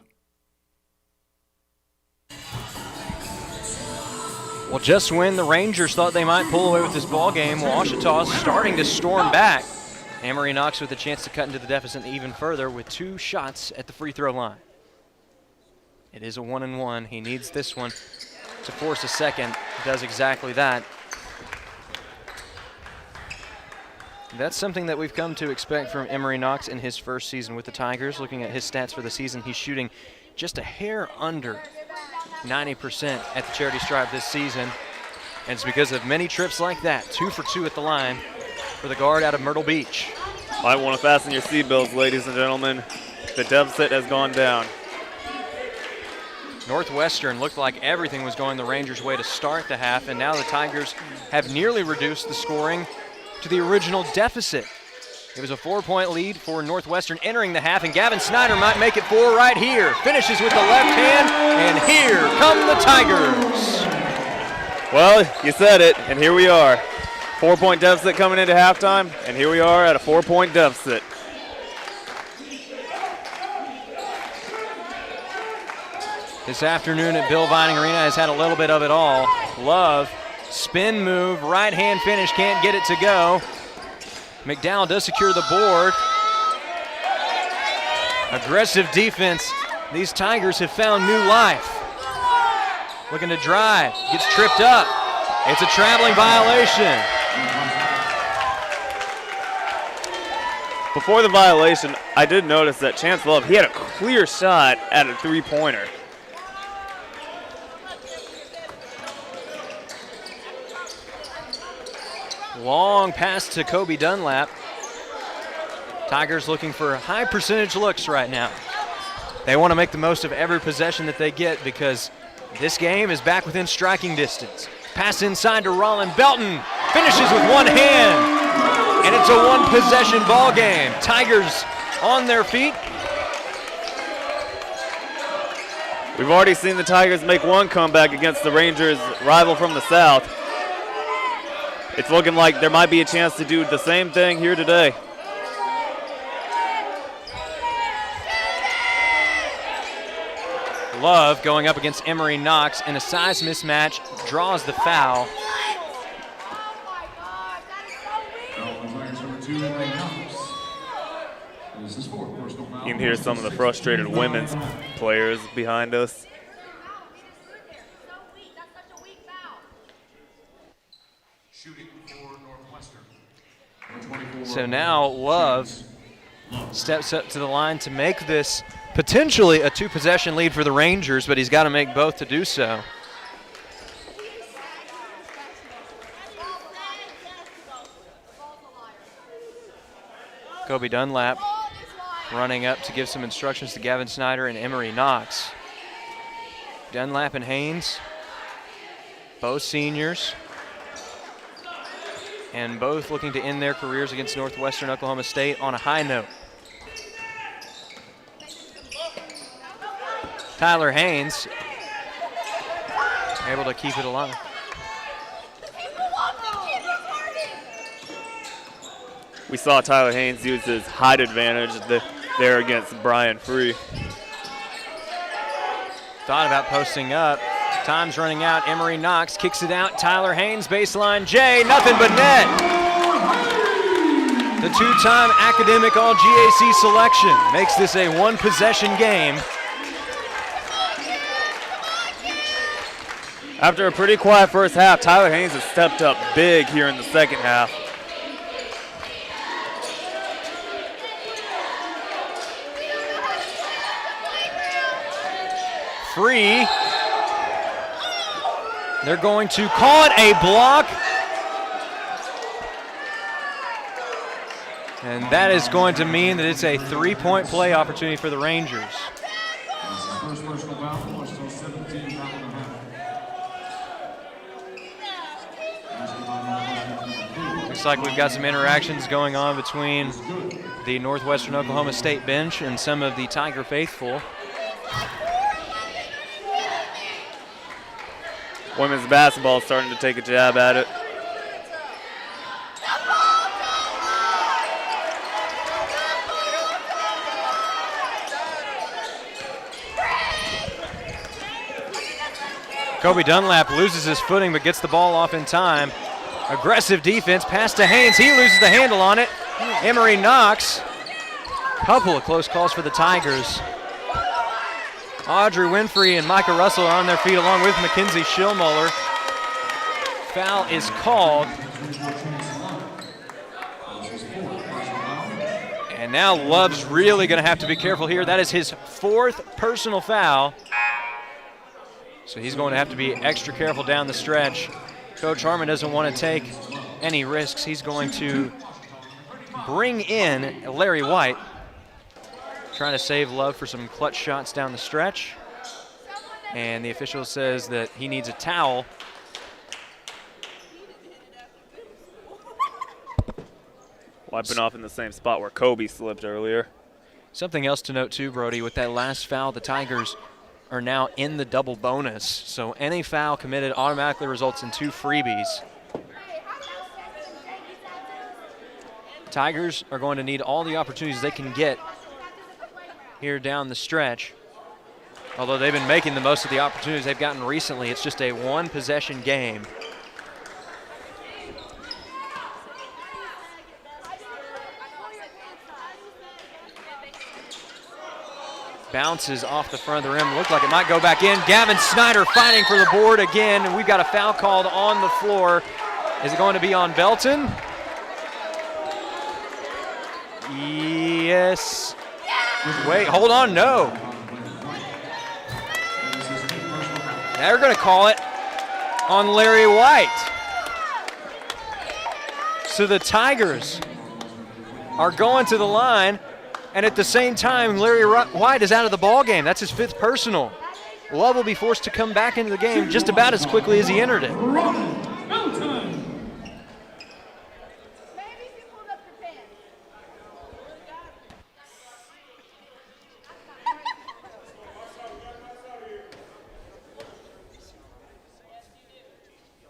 Well, just when the Rangers thought they might pull away with this ball game, Ouachita's starting to storm back. Emory Knox with a chance to cut into the deficit even further with 2 shots at the free throw line. It is a 1-and-1. He needs this one to force a second. He does exactly that. That's something that we've come to expect from Emory Knox in his first season with the Tigers. Looking at his stats for the season, he's shooting just a hair under 90% at the charity stripe this season. And it's because of many trips like that. 2 for 2 at the line for the guard out of Myrtle Beach. Might want to fasten your seatbelts, ladies and gentlemen. The deficit has gone down. Northwestern looked like everything was going the Rangers' way to start the half, and now the Tigers have nearly reduced the scoring to the original deficit. It was a 4-point lead for Northwestern entering the half, and Gavin Snyder might make it 4 right here. Finishes with the left hand, and here come the Tigers. Well, you said it, and here we are. 4-point deficit coming into halftime, and here we are at a 4-point deficit. This afternoon at Bill Vining Arena has had a little bit of it all. Love, spin move, right hand finish, can't get it to go. McDowell does secure the board. Aggressive defense. These Tigers have found new life. Looking to drive, gets tripped up. It's a traveling violation. Before the violation, I did notice that Chance Love, he had a clear shot at a 3-pointer. Long pass to Kobe Dunlap. Tigers looking for high percentage looks right now. They want to make the most of every possession that they get because this game is back within striking distance. Pass inside to Rollin Belton. Finishes with one hand. And it's a 1-possession ball game. Tigers on their feet. We've already seen the Tigers make one comeback against the Rangers' rival from the South. It's looking like there might be a chance to do the same thing here today. Love going up against Emory Knox in a size mismatch, draws the foul. You can hear some of the frustrated women's players behind us. So now Love steps up to the line to make this potentially a 2-possession lead for the Rangers, but he's got to make both to do so. Kobe Dunlap running up to give some instructions to Gavin Snyder and Emory Knox. Dunlap and Haynes, both seniors, and both looking to end their careers against Northwestern Oklahoma State on a high note. Tyler Haynes able to keep it alive. We saw Tyler Haynes use his height advantage there against Brian Free. Thought about posting up. Time's running out. Emory Knox kicks it out. Tyler Haynes, baseline J, nothing but net. The 2-time academic All-GAC selection makes this a 1-possession game. After a pretty quiet first half, Tyler Haynes has stepped up big here in the second half. Free. They're going to call it a block. And that is going to mean that it's a 3-point play opportunity for the Rangers. First personal foul, Washington 17, foul and a half. Looks like we've got some interactions going on between the Northwestern Oklahoma State bench and some of the Tiger faithful. Women's basketball is starting to take a jab at it. Kobe Dunlap loses his footing but gets the ball off in time. Aggressive defense, pass to Haynes. He loses the handle on it. Emery Knox. Couple of close calls for the Tigers. Audrey Winfrey and Micah Russell are on their feet along with Mackenzie Schillmuller. Foul is called. And now Love's really going to have to be careful here. That is his 4th personal foul. So he's going to have to be extra careful down the stretch. Coach Harmon doesn't want to take any risks. He's going to bring in Larry White, trying to save Love for some clutch shots down the stretch. And the official says that he needs a towel. Wiping off in the same spot where Kobe slipped earlier. Something else to note too, Brody, with that last foul, the Tigers are now in the double bonus. So any foul committed automatically results in 2 freebies. Tigers are going to need all the opportunities they can get here down the stretch. Although they've been making the most of the opportunities they've gotten recently, it's just a 1-possession game. Bounces off the front of the rim. Looked like it might go back in. Gavin Snyder fighting for the board again, and we've got a foul called on the floor. Is it going to be on Belton? Yes. Wait, hold on, no. They're going to call it on Larry White. So the Tigers are going to the line, and at the same time, Larry White is out of the ball game. That's his 5th personal. Love will be forced to come back into the game just about as quickly as he entered it.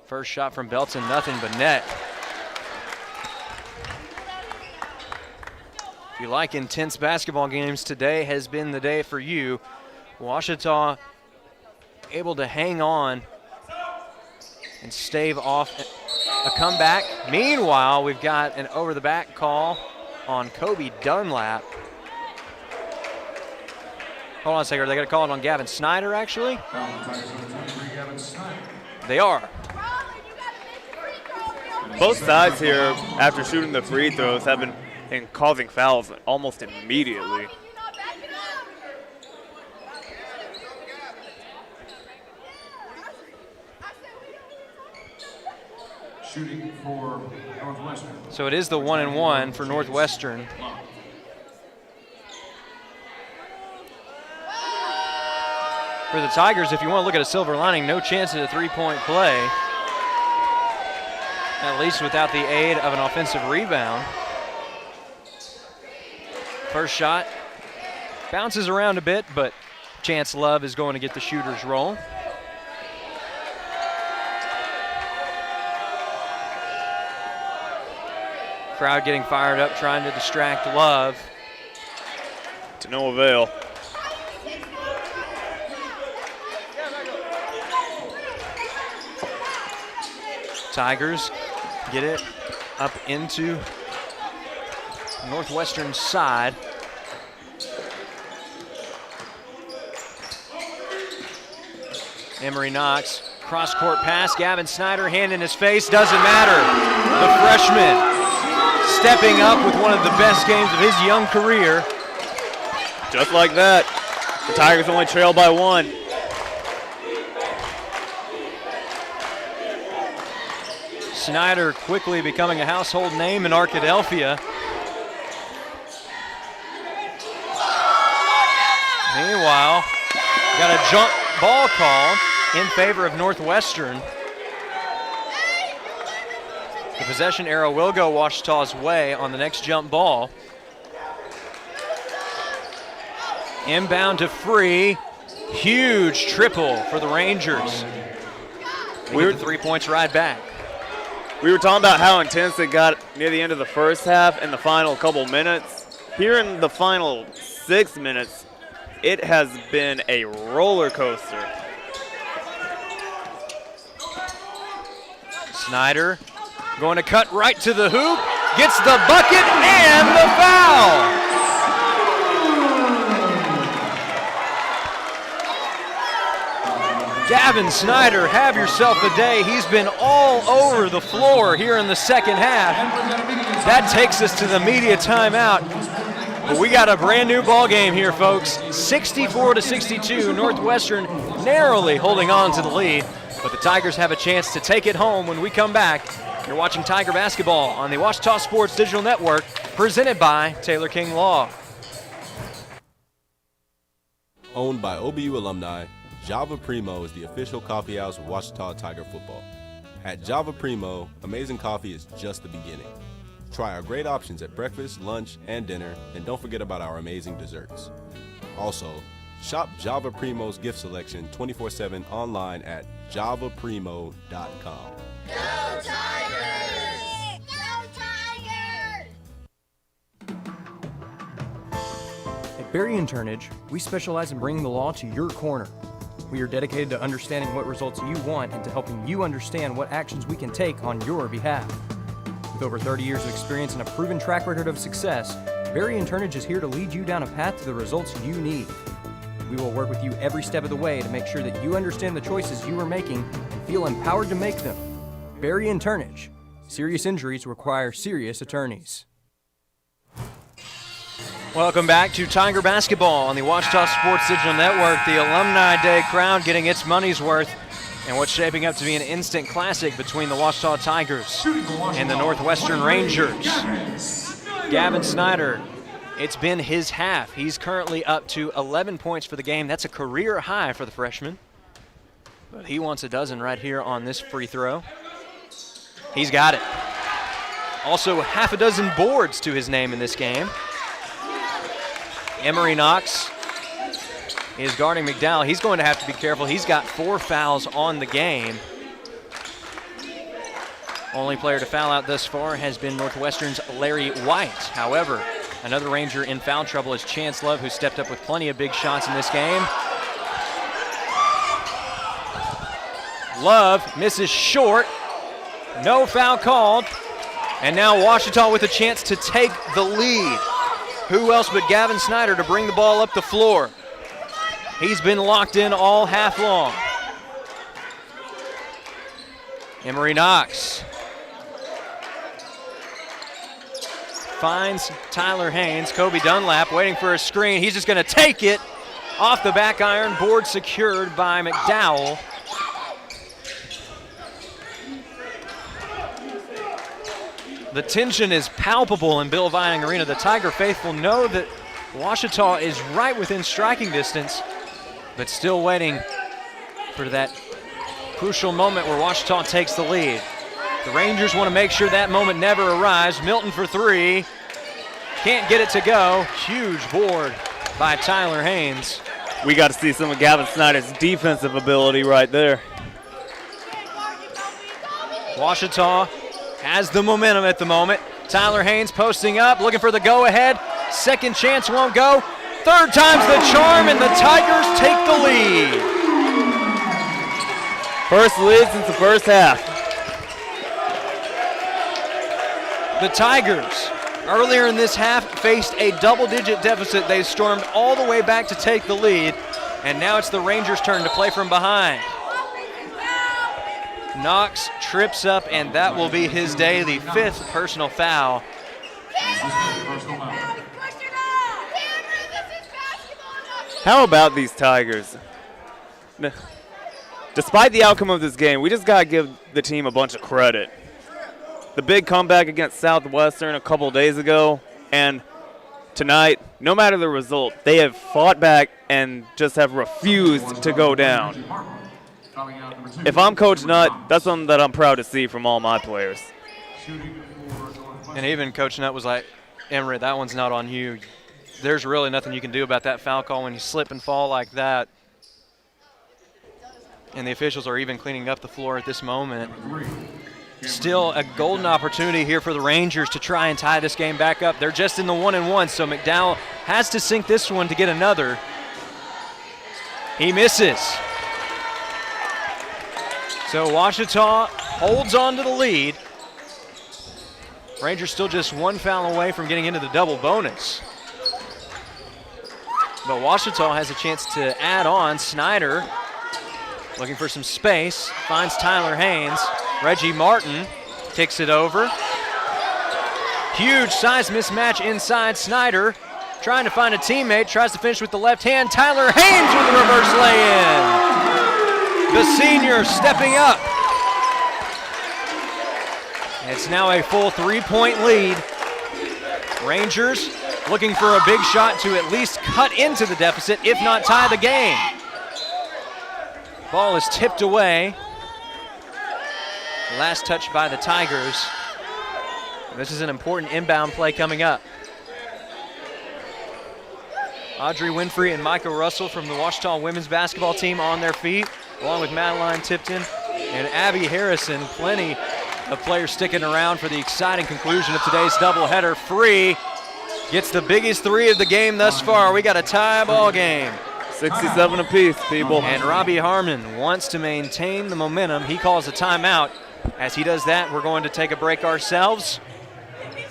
First shot from Belton, nothing but net. If you like intense basketball games, today has been the day for you. Ouachita able to hang on and stave off a comeback. Meanwhile, we've got an over-the-back call on Kobe Dunlap. Hold on a second, are they going to call it on Gavin Snyder, actually? They are. Both sides here, after shooting the free throws, have been causing fouls almost immediately. Shooting for Northwestern. So it is the 1-and-1 for Northwestern. For the Tigers, if you want to look at a silver lining, no chance at a 3-point play, at least without the aid of an offensive rebound. First shot bounces around a bit, but Chance Love is going to get the shooter's roll. Crowd getting fired up, trying to distract Love. To no avail. Tigers get it up into Northwestern side. Emery Knox, cross-court pass. Gavin Snyder, hand in his face, doesn't matter. The freshman stepping up with one of the best games of his young career. Just like that, the Tigers only trail by 1. Snyder quickly becoming a household name in Arkadelphia. Meanwhile, got a jump ball call in favor of Northwestern. The possession arrow will go Ouachita's way on the next jump ball. Inbound to Free. Huge triple for the Rangers. We get the 3 points right back. We were talking about how intense it got near the end of the first half and the final couple minutes. Here in the final 6 minutes, it has been a roller coaster. Snyder going to cut right to the hoop, gets the bucket and the foul. Gavin Snyder, have yourself a day. He's been all over the floor here in the second half. That takes us to the media timeout. But we got a brand new ball game here, folks. 64-62, Northwestern narrowly holding on to the lead. But the Tigers have a chance to take it home when we come back. You're watching Tiger Basketball on the Ouachita Sports Digital Network, presented by Taylor King Law. Owned by OBU alumni, Java Primo is the official coffee house of Ouachita Tiger football. At Java Primo, amazing coffee is just the beginning. Try our great options at breakfast, lunch, and dinner, and don't forget about our amazing desserts. Also, shop Java Primo's gift selection 24/7 online at javaprimo.com. Go Tigers! Go Tigers! At Berry and Turnage, we specialize in bringing the law to your corner. We are dedicated to understanding what results you want and to helping you understand what actions we can take on your behalf. With over 30 years of experience and a proven track record of success, Berry and Turnage is here to lead you down a path to the results you need. We will work with you every step of the way to make sure that you understand the choices you are making and feel empowered to make them. Berry and Turnage. Serious injuries require serious attorneys. Welcome back to Tiger Basketball on the Ouachita Sports Digital Network. The Alumni Day crowd getting its money's worth and what's shaping up to be an instant classic between the Ouachita Tigers and the Northwestern Rangers. Gavin Snyder, it's been his half. He's currently up to 11 points for the game. That's a career high for the freshman. But he wants a dozen right here on this free throw. He's got it. Also, half a dozen boards to his name in this game. Emory Knox is guarding McDowell. He's going to have to be careful. He's got 4 fouls on the game. Only player to foul out thus far has been Northwestern's Larry White. However, another Ranger in foul trouble is Chance Love, who stepped up with plenty of big shots in this game. Love misses short. No foul called. And now Ouachita with a chance to take the lead. Who else but Gavin Snyder to bring the ball up the floor? He's been locked in all half long. Emory Knox finds Tyler Haynes. Kobe Dunlap waiting for a screen. He's just going to take it off the back iron. Board secured by McDowell. The tension is palpable in Bill Vining Arena. The Tiger faithful know that Ouachita is right within striking distance, but still waiting for that crucial moment where Ouachita takes the lead. The Rangers want to make sure that moment never arrives. Milton for 3. Can't get it to go. Huge board by Tyler Haynes. We got to see some of Gavin Snyder's defensive ability right there. Ouachita has the momentum at the moment. Tyler Haynes posting up, looking for the go-ahead. Second chance won't go. Third time's the charm, and the Tigers take the lead. First lead since the first half. The Tigers, earlier in this half, faced a double-digit deficit. They stormed all the way back to take the lead, and now it's the Rangers' turn to play from behind. Knox trips up, and that will be his day, the 5th personal foul. How about these Tigers? Despite the outcome of this game, we just got to give the team a bunch of credit. The big comeback against Southwestern a couple days ago, and tonight, no matter the result, they have fought back and just have refused to go down. If I'm Coach Nutt, that's something that I'm proud to see from all my players. And even Coach Nutt was like, Emory, that one's not on you. There's really nothing you can do about that foul call when you slip and fall like that. And the officials are even cleaning up the floor at this moment. Still a golden opportunity here for the Rangers to try and tie this game back up. They're just in the 1-1, so McDowell has to sink this one to get another. He misses. So Ouachita holds on to the lead. Rangers still just one foul away from getting into the double bonus. But Ouachita has a chance to add on. Snyder looking for some space, finds Tyler Haynes. Reggie Martin kicks it over. Huge size mismatch inside. Snyder trying to find a teammate, tries to finish with the left hand. Tyler Haynes with the reverse lay-in. The senior stepping up. It's now a full 3-point lead. Rangers looking for a big shot to at least cut into the deficit, if not tie the game. Ball is tipped away. Last touch by the Tigers. This is an important inbound play coming up. Audrey Winfrey and Micah Russell from the Ouachita women's basketball team on their feet, along with Madeline Tipton and Abby Harrison. Plenty of players sticking around for the exciting conclusion of today's doubleheader. Free gets the biggest three of the game thus far. We got a tie ball game. 67 apiece, people. And Robbie Harmon wants to maintain the momentum. He calls a timeout. As he does that, we're going to take a break ourselves.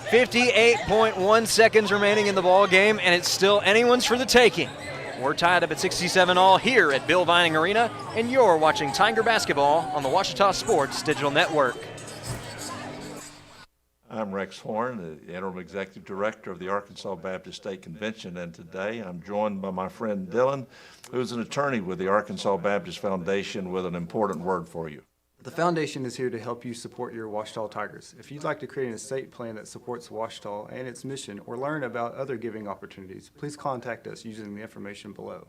58.1 seconds remaining in the ball game, and it's still anyone's for the taking. We're tied up at 67 all here at Bill Vining Arena, and you're watching Tiger basketball on the Ouachita Sports Digital Network. I'm Rex Horn, the Interim Executive Director of the Arkansas Baptist State Convention, and today I'm joined by my friend Dylan, who's an attorney with the Arkansas Baptist Foundation, with an important word for you. The foundation is here to help you support your Ouachita Tigers. If you'd like to create an estate plan that supports Ouachita and its mission, or learn about other giving opportunities, please contact us using the information below.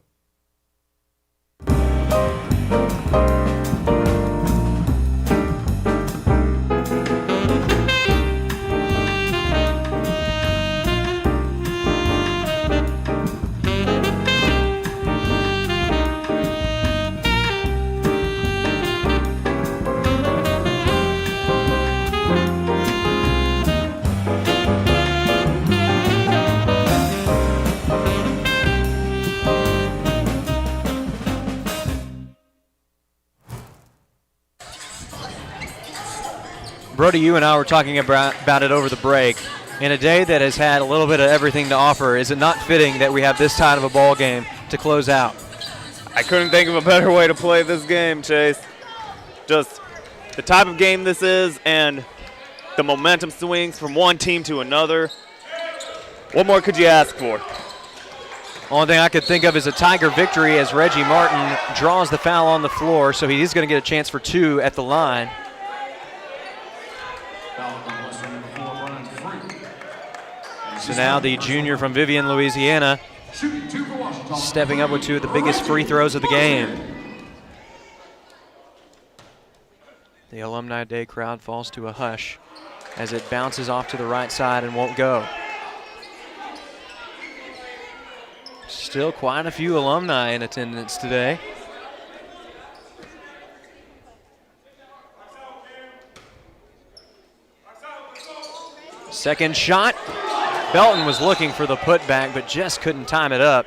Brody, you and I were talking about it over the break. In a day that has had a little bit of everything to offer, is it not fitting that we have this tight of a ball game to close out? I couldn't think of a better way to play this game, Chase. Just the type of game this is and the momentum swings from one team to another. What more could you ask for? Only thing I could think of is a Tiger victory as Reggie Martin draws the foul on the floor, so he is going to get a chance for two at the line. So now the junior from Vivian, Louisiana, stepping up with two of the biggest free throws of the game. The Alumni Day crowd falls to a hush as it bounces off to the right side and won't go. Still quite a few alumni in attendance today. Second shot. Belton was looking for the putback, but just couldn't time it up.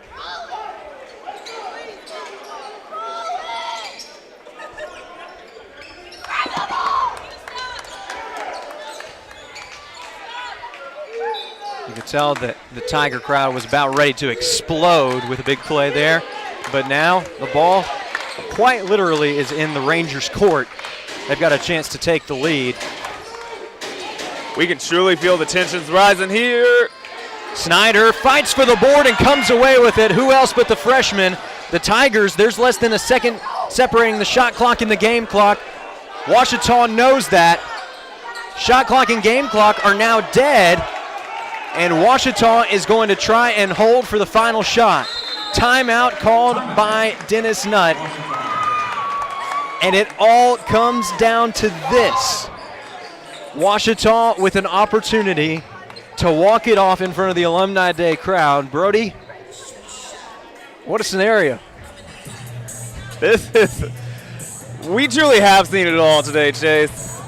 You could tell that the Tiger crowd was about ready to explode with a big play there, but now the ball quite literally is in the Rangers' court. They've got a chance to take the lead. We can truly feel the tensions rising here. Snyder fights for the board and comes away with it. Who else but the freshman? The Tigers, there's less than a second separating the shot clock and the game clock. Ouachita knows that. Shot clock and game clock are now dead, and Ouachita is going to try and hold for the final shot. Timeout called by Dennis Nutt. And it all comes down to this. Ouachita with an opportunity to walk it off in front of the Alumni Day crowd. Brody, what a scenario. This We truly have seen it all today, Chase.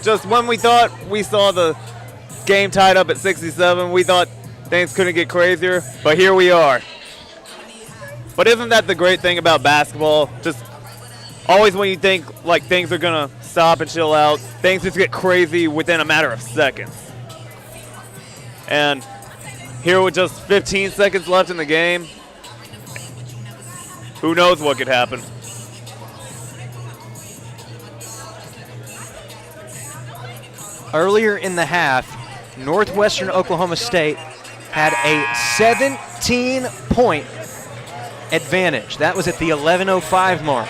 Just when we thought we saw the game tied up at 67, we thought things couldn't get crazier, but here we are. But isn't that the great thing about basketball? Just always when you think like things are gonna stop and chill out, things just get crazy within a matter of seconds. And here with just 15 seconds left in the game, who knows what could happen. Earlier in the half, Northwestern Oklahoma State had a 17-point advantage. That was at the 11:05 mark.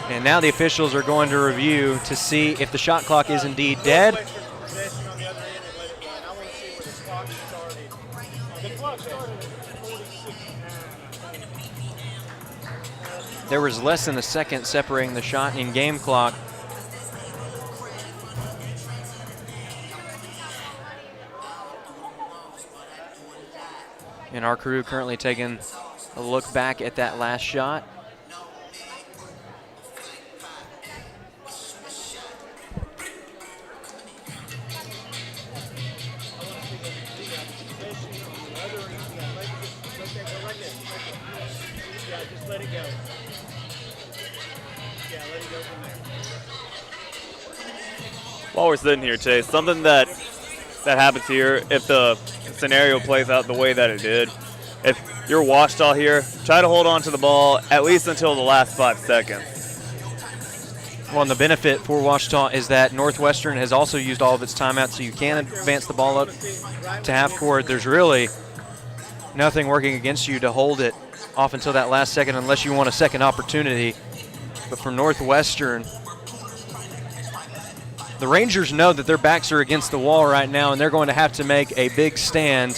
And now the officials are going to review to see if the shot clock is indeed dead. There was less than a second separating the shot and game clock. And our crew currently taking a look back at that last shot. While we're sitting here, Chase, something that happens here, if the scenario plays out the way that it did, if you're Washita here, try to hold on to the ball at least until the last 5 seconds. Well, and the benefit for Washita is that Northwestern has also used all of its timeouts, so you can advance the ball up to half court. There's really nothing working against you to hold it off until that last second unless you want a second opportunity. But for Northwestern, the Rangers know that their backs are against the wall right now, and they're going to have to make a big stand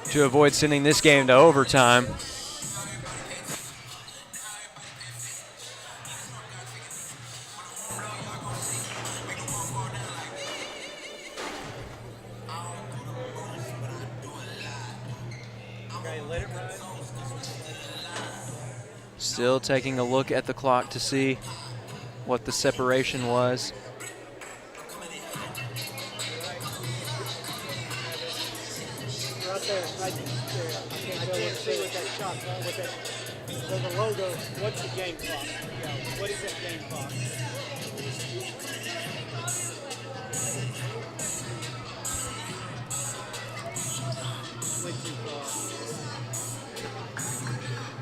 to avoid sending this game to overtime. Still taking a look at the clock to see what the separation was. Right there, I can't see what that shot, there's a logo. What's the game clock? Yeah, what is that game clock?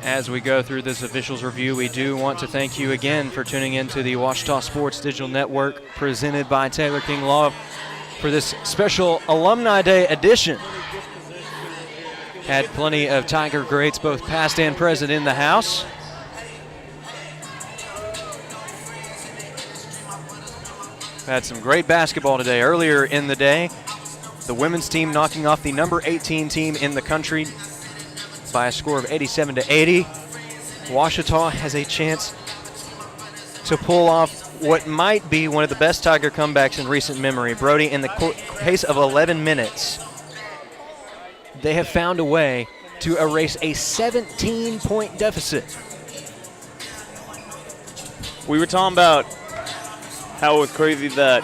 As we go through this officials review, we do want to thank you again for tuning in to the Washita Sports Digital Network presented by Taylor King Law for this special Alumni Day edition. Had plenty of Tiger greats, both past and present, in the house. Had some great basketball today. Earlier in the day, the women's team knocking off the number 18 team in the country by a score of 87-80. Washita has a chance to pull off what might be one of the best Tiger comebacks in recent memory. Brody, in the pace of 11 minutes, they have found a way to erase a 17-point deficit. We were talking about how it was crazy that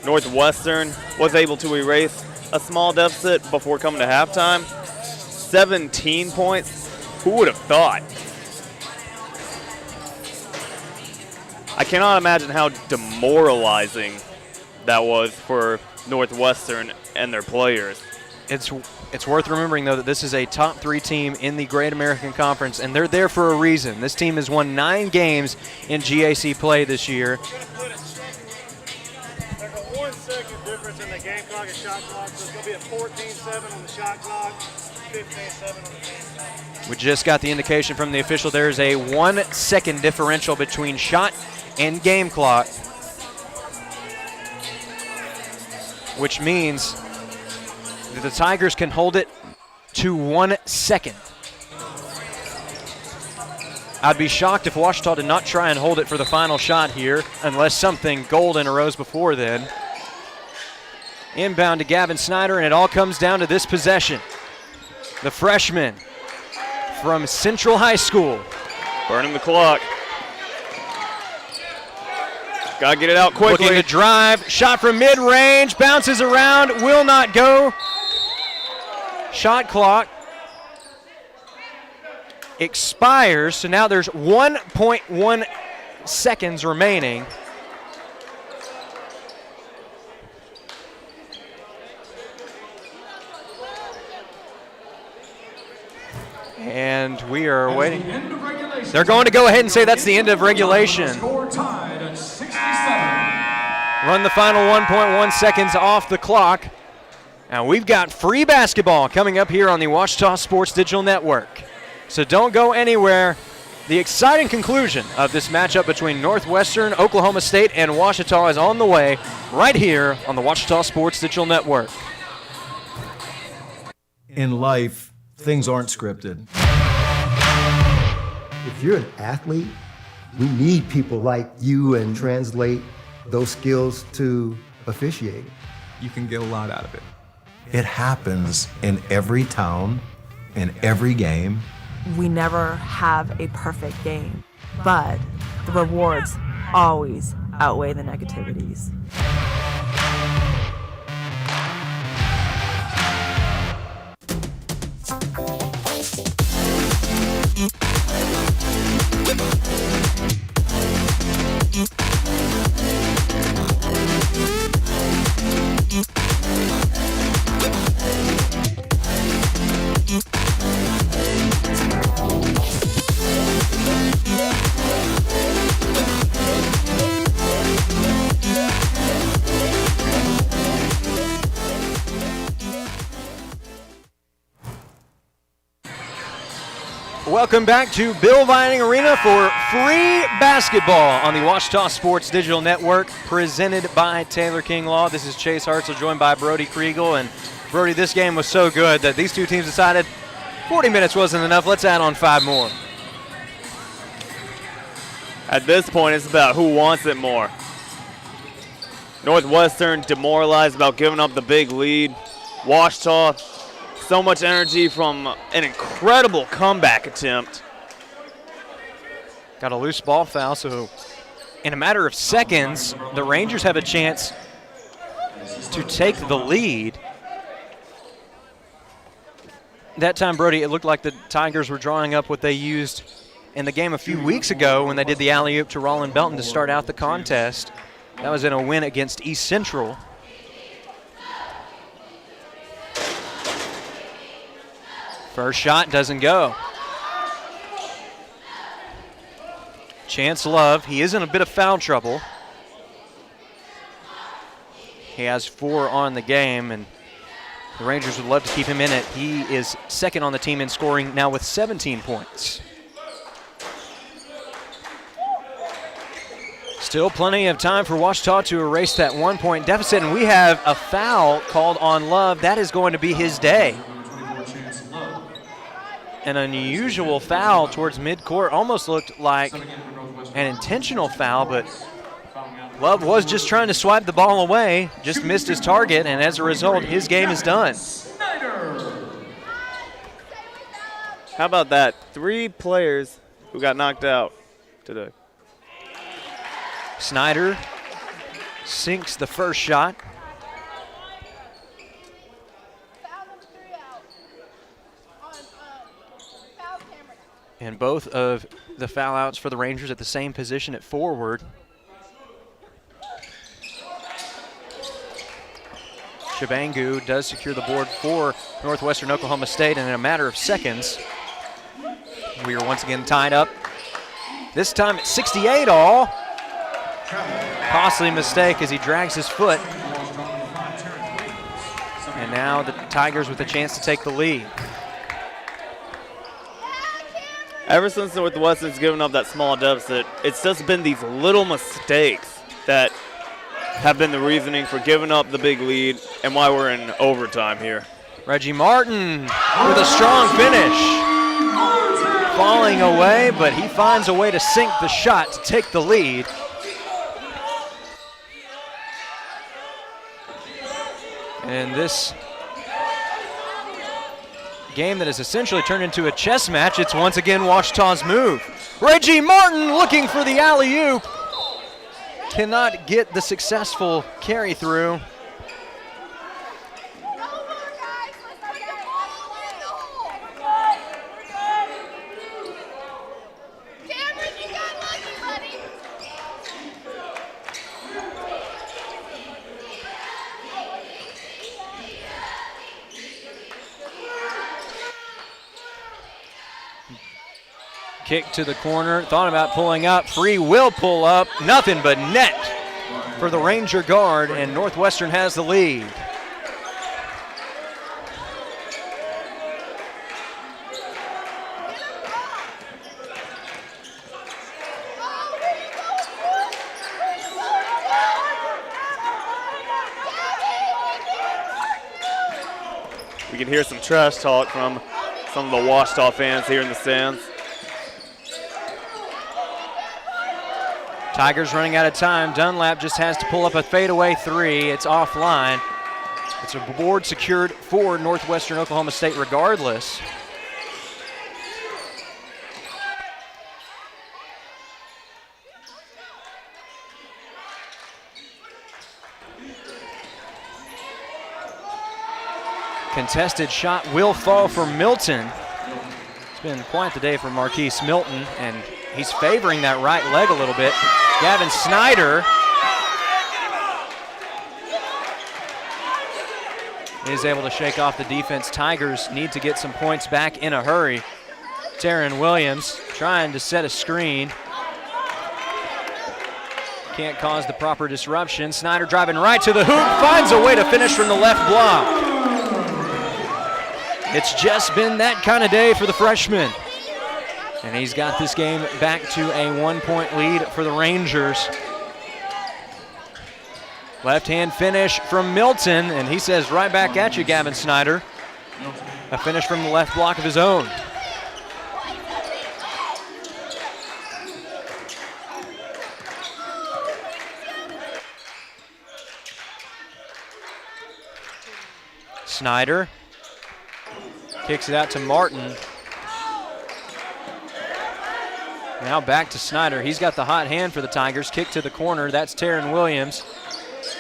Northwestern was able to erase a small deficit before coming to halftime. 17 points? Who would have thought? I cannot imagine how demoralizing that was for Northwestern and their players. It's worth remembering, though, that this is a top 3 team in the Great American Conference, and they're there for a reason. This team has won 9 games in GAC play this year. There's a 1 second difference in the game clock and shot clock, so it's going to be a 14-7 on the shot clock, 15-7 on the game clock. We just got the indication from the official there is a 1 second differential between shot and game clock, which means that the Tigers can hold it to 1 second. I'd be shocked if Washita did not try and hold it for the final shot here, unless something golden arose before then. Inbound to Gavin Snyder, and it all comes down to this possession. The freshman from Central High School Burning the clock. Got to get it out quickly. Looking to drive. Shot from mid-range. Bounces around. Will not go. Shot clock expires. So now there's 1.1 seconds remaining. And we are waiting. They're going to go ahead and say that's the end of regulation. Run the final 1.1 seconds off the clock. Now we've got free basketball coming up here on the Ouachita Sports Digital Network. So don't go anywhere. The exciting conclusion of this matchup between Northwestern, Oklahoma State, and Ouachita is on the way right here on the Ouachita Sports Digital Network. In life, things aren't scripted. If you're an athlete, we need people like you and translate those skills to officiating. You can get a lot out of it. It happens in every town, in every game. We never have a perfect game, but the rewards always outweigh the negativities. Welcome back to Bill Vining Arena for free basketball on the Ouachita Sports Digital Network, presented by Taylor King Law. This is Chase Hartzell, joined by Brody Kriegel. And Brody, this game was so good that these two teams decided 40 minutes wasn't enough. Let's add on 5 more. At this point, it's about who wants it more. Northwestern demoralized about giving up the big lead. Ouachita, so much energy from an incredible comeback attempt. Got a loose ball foul, so in a matter of seconds, the Rangers have a chance to take the lead. That time, Brody, it looked like the Tigers were drawing up what they used in the game a few weeks ago when they did the alley-oop to Roland Belton to start out the contest. That was in a win against East Central. First shot doesn't go. Chance Love, he is in a bit of foul trouble. He has 4 on the game, and the Rangers would love to keep him in it. He is second on the team in scoring now with 17 points. Still plenty of time for Ouachita to erase that 1-point deficit, and we have a foul called on Love. That is going to be his day. An unusual foul towards midcourt. Almost looked like an intentional foul, but Love was just trying to swipe the ball away, just missed his target, and as a result, his game is done. How about that? 3 players who got knocked out today. Snyder sinks the first shot. And both of the foul outs for the Rangers at the same position at forward. Shabangu does secure the board for Northwestern Oklahoma State, and in a matter of seconds, we are once again tied up. This time at 68 all. Costly mistake as he drags his foot. And now the Tigers with a chance to take the lead. Ever since Northwestern's given up that small deficit, it's just been these little mistakes that have been the reasoning for giving up the big lead and why we're in overtime here. Reggie Martin with a strong finish. Falling away, but he finds a way to sink the shot to take the lead. And this game that has essentially turned into a chess match, it's once again Ouachita's move. Reggie Martin looking for the alley-oop. Cannot get the successful carry through. Kick to the corner, thought about pulling up. Free will pull up, nothing but net for the Ranger guard, and Northwestern has the lead. We can hear some trash talk from some of the Washita fans here in the stands. Tigers running out of time. Dunlap just has to pull up a fadeaway three. It's offline. It's a board secured for Northwestern Oklahoma State regardless. Contested shot will fall for Milton. It's been quite the day for Marquise Milton, and he's favoring that right leg a little bit. Gavin Snyder is able to shake off the defense. Tigers need to get some points back in a hurry. Taryn Williams trying to set a screen. Can't cause the proper disruption. Snyder driving right to the hoop, finds a way to finish from the left block. It's just been that kind of day for the freshman. And he's got this game back to a 1-point lead for the Rangers. Left-hand finish from Milton, and he says right back at you, Gavin Snyder. A finish from the left block of his own. Snyder kicks it out to Martin. Now back to Snyder. He's got the hot hand for the Tigers. Kick to the corner. That's Taryn Williams.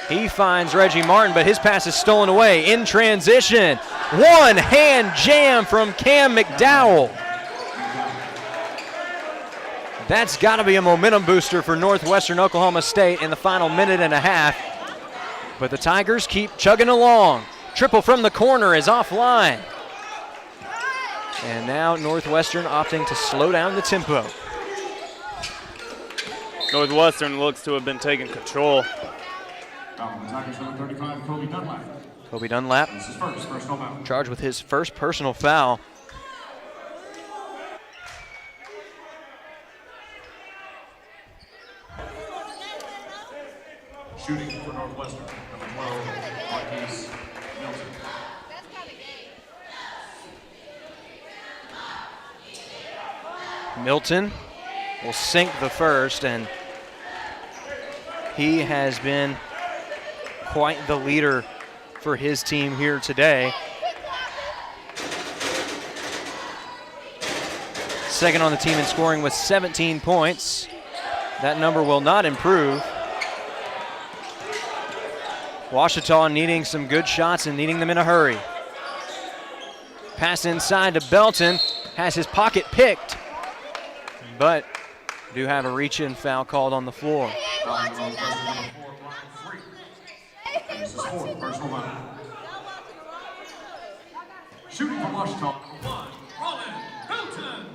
He finds Reggie Martin, but his pass is stolen away in transition. One-hand jam from Cam McDowell. That's got to be a momentum booster for Northwestern Oklahoma State in the final minute and a half. But the Tigers keep chugging along. Triple from the corner is offline. And now Northwestern opting to slow down the tempo. Northwestern looks to have been taking control. Kobe Dunlap charged with his first personal foul. Shooting for Northwestern, number 12, Marquise Milton. Milton will sink the first, and he has been quite the leader for his team here today. Second on the team in scoring with 17 points. That number will not improve. Washita needing some good shots and needing them in a hurry. Pass inside to Belton, has his pocket picked, but do have a reach-in foul called on the floor. Shooting for Washita, one, Roland Belton.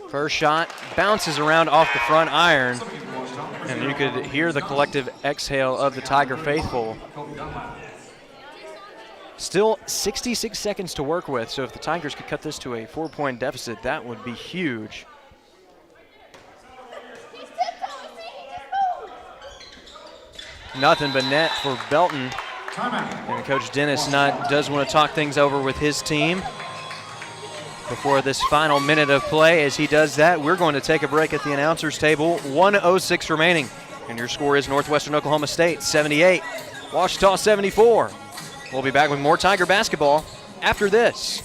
First shot bounces around off the front iron, and you could hear the collective exhale of the Tiger faithful. Still 66 seconds to work with, so if the Tigers could cut this to a 4-point deficit, that would be huge. Nothing but net for Belton. And Coach Dennis Nutt does want to talk things over with his team before this final minute of play. As he does that, we're going to take a break at the announcer's table. 1:06 remaining And your score is Northwestern Oklahoma State 78, Ouachita 74. We'll be back with more Tiger basketball after this.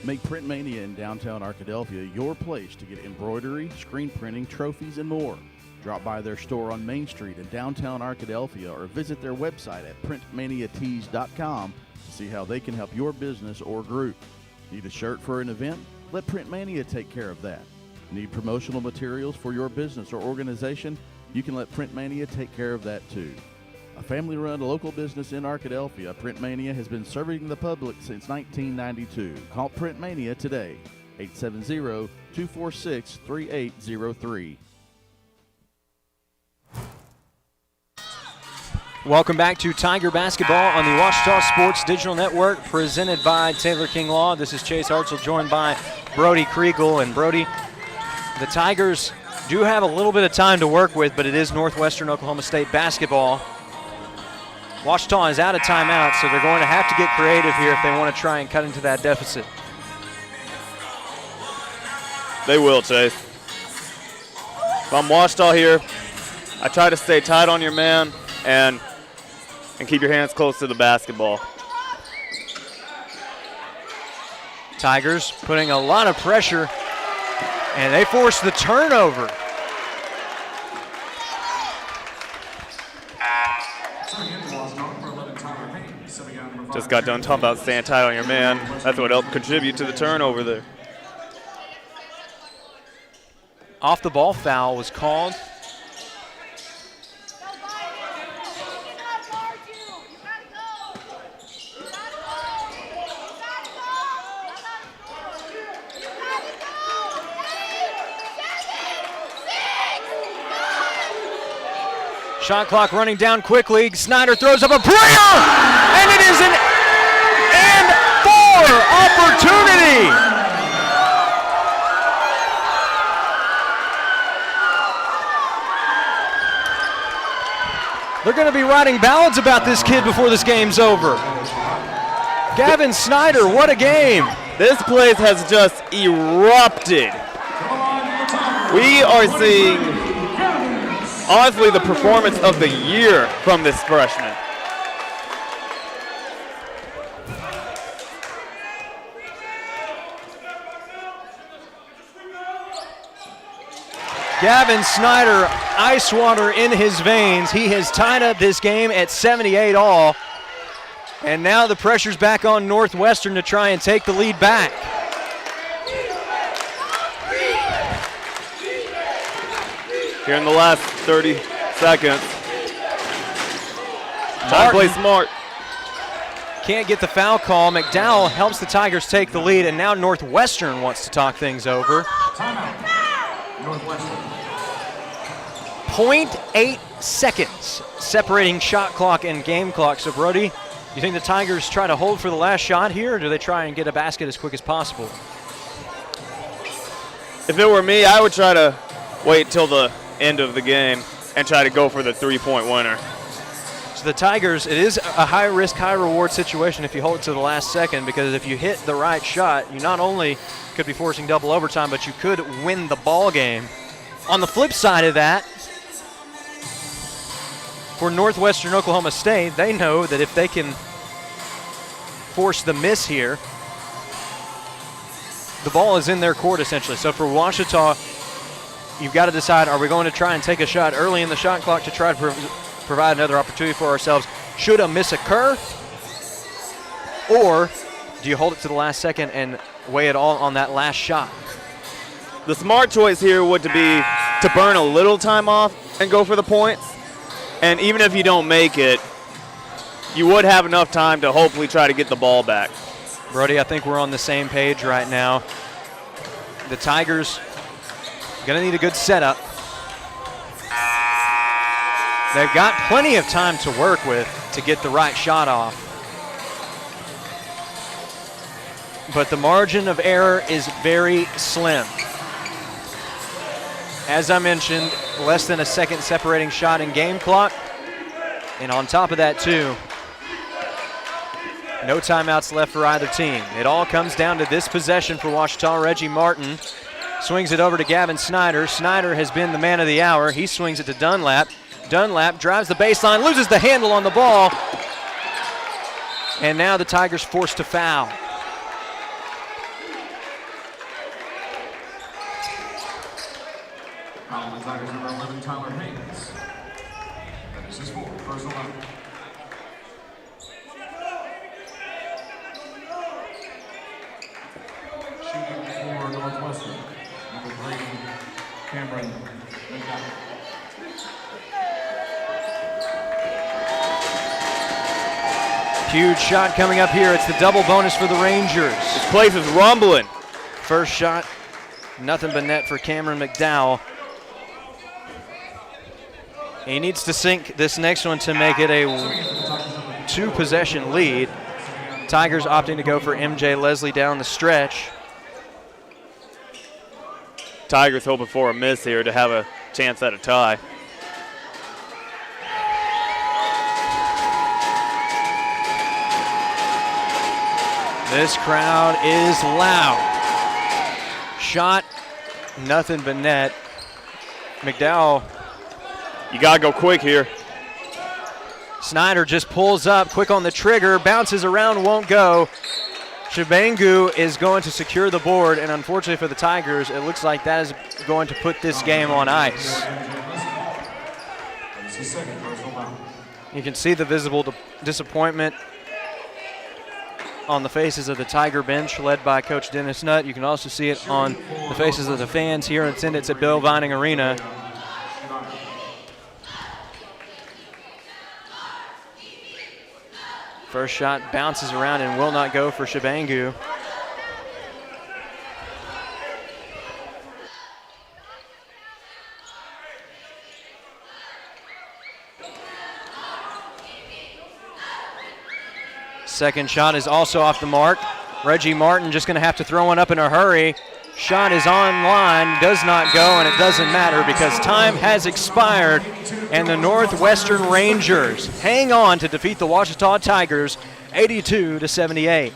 Make Print Mania in downtown Arkadelphia your place to get embroidery, screen printing, trophies, and more. Drop by their store on Main Street in downtown Arkadelphia or visit their website at printmaniatees.com to see how they can help your business or group. Need a shirt for an event? Let Print Mania take care of that. Need promotional materials for your business or organization? You can let Print Mania take care of that too. A family-run local business in Arkadelphia, Print Mania has been serving the public since 1992. Call Print Mania today, 870-246-3803. Welcome back to Tiger Basketball on the Ouachita Sports Digital Network, presented by Taylor King Law. This is Chase Hartzell, joined by Brody Kriegel. And Brody, the Tigers do have a little bit of time to work with, but it is Northwestern Oklahoma State basketball. Ouachita is out of timeout, so they're going to have to get creative here if they want to try and cut into that deficit. They will, Chase. If I'm Ouachita here, I try to stay tight on your man and keep your hands close to the basketball. Tigers putting a lot of pressure, and they force the turnover. Just got done talking about staying tight on your man. That's what helped contribute to the turnover there. Off the ball foul was called. Shot clock running down quickly. Snyder throws up a prayer, and it is an and four opportunity. They're going to be writing ballads about this kid before this game's over. Gavin Snyder, what a game. This place has just erupted. We are seeing, honestly, the performance of the year from this freshman. Gavin Snyder, ice water in his veins. He has tied up this game at 78 all. And now the pressure's back on Northwestern to try and take the lead back. Here in the last 30 seconds. Time to play smart. Can't get the foul call. McDowell helps the Tigers take the lead, and now Northwestern wants to talk things over. Timeout. Northwestern. 0.8 seconds separating shot clock and game clock. So, Brody, you think the Tigers try to hold for the last shot here, or do they try and get a basket as quick as possible? If it were me, I would try to wait till the end of the game and try to go for the three-point winner. So the Tigers, it is a high-risk, high-reward situation if you hold it to the last second, because if you hit the right shot, you not only could be forcing double overtime, but you could win the ball game. On the flip side of that, for Northwestern Oklahoma State, they know that if they can force the miss here, the ball is in their court essentially. So for Ouachita, you've got to decide, are we going to try and take a shot early in the shot clock to try to provide another opportunity for ourselves should a miss occur? Or do you hold it to the last second and weigh it all on that last shot? The smart choice here would be to burn a little time off and go for the points. And even if you don't make it, you would have enough time to hopefully try to get the ball back. Brody, I think we're on the same page right now. The Tigers going to need a good setup. They've got plenty of time to work with to get the right shot off. But the margin of error is very slim. As I mentioned, less than a second separating shot in game clock. And on top of that, too, no timeouts left for either team. It all comes down to this possession for Ouachita. Reggie Martin Swings it over to Gavin Snyder. Snyder has been the man of the hour. He swings it to Dunlap. Dunlap drives the baseline, loses the handle on the ball. And now the Tigers forced to foul. Foul on the Tigers, number 11, Tyler Haynes. That is his fourth, personal foul. Shooting for Northwestern, number 3, Cameron McDowell. Huge shot coming up here. It's the double bonus for the Rangers. This place is rumbling. First shot, nothing but net for Cameron McDowell. He needs to sink this next one to make it a 2-possession lead. Tigers opting to go for MJ Leslie down the stretch. Tigers hoping for a miss here to have a chance at a tie. This crowd is loud. Shot, nothing but net. McDowell. You gotta go quick here. Snyder just pulls up, quick on the trigger, bounces around, won't go. Shabangu is going to secure the board, and unfortunately for the Tigers, it looks like that is going to put this game on ice. You can see the visible disappointment on the faces of the Tiger bench, led by Coach Dennis Nutt. You can also see it on the faces of the fans here in attendance at Bill Vining Arena. First shot bounces around and will not go for Shabangu. Second shot is also off the mark. Reggie Martin just going to have to throw one up in a hurry. Shot is on line, does not go, and it doesn't matter because time has expired, and the Northwestern Rangers hang on to defeat the Ouachita Tigers 82-78.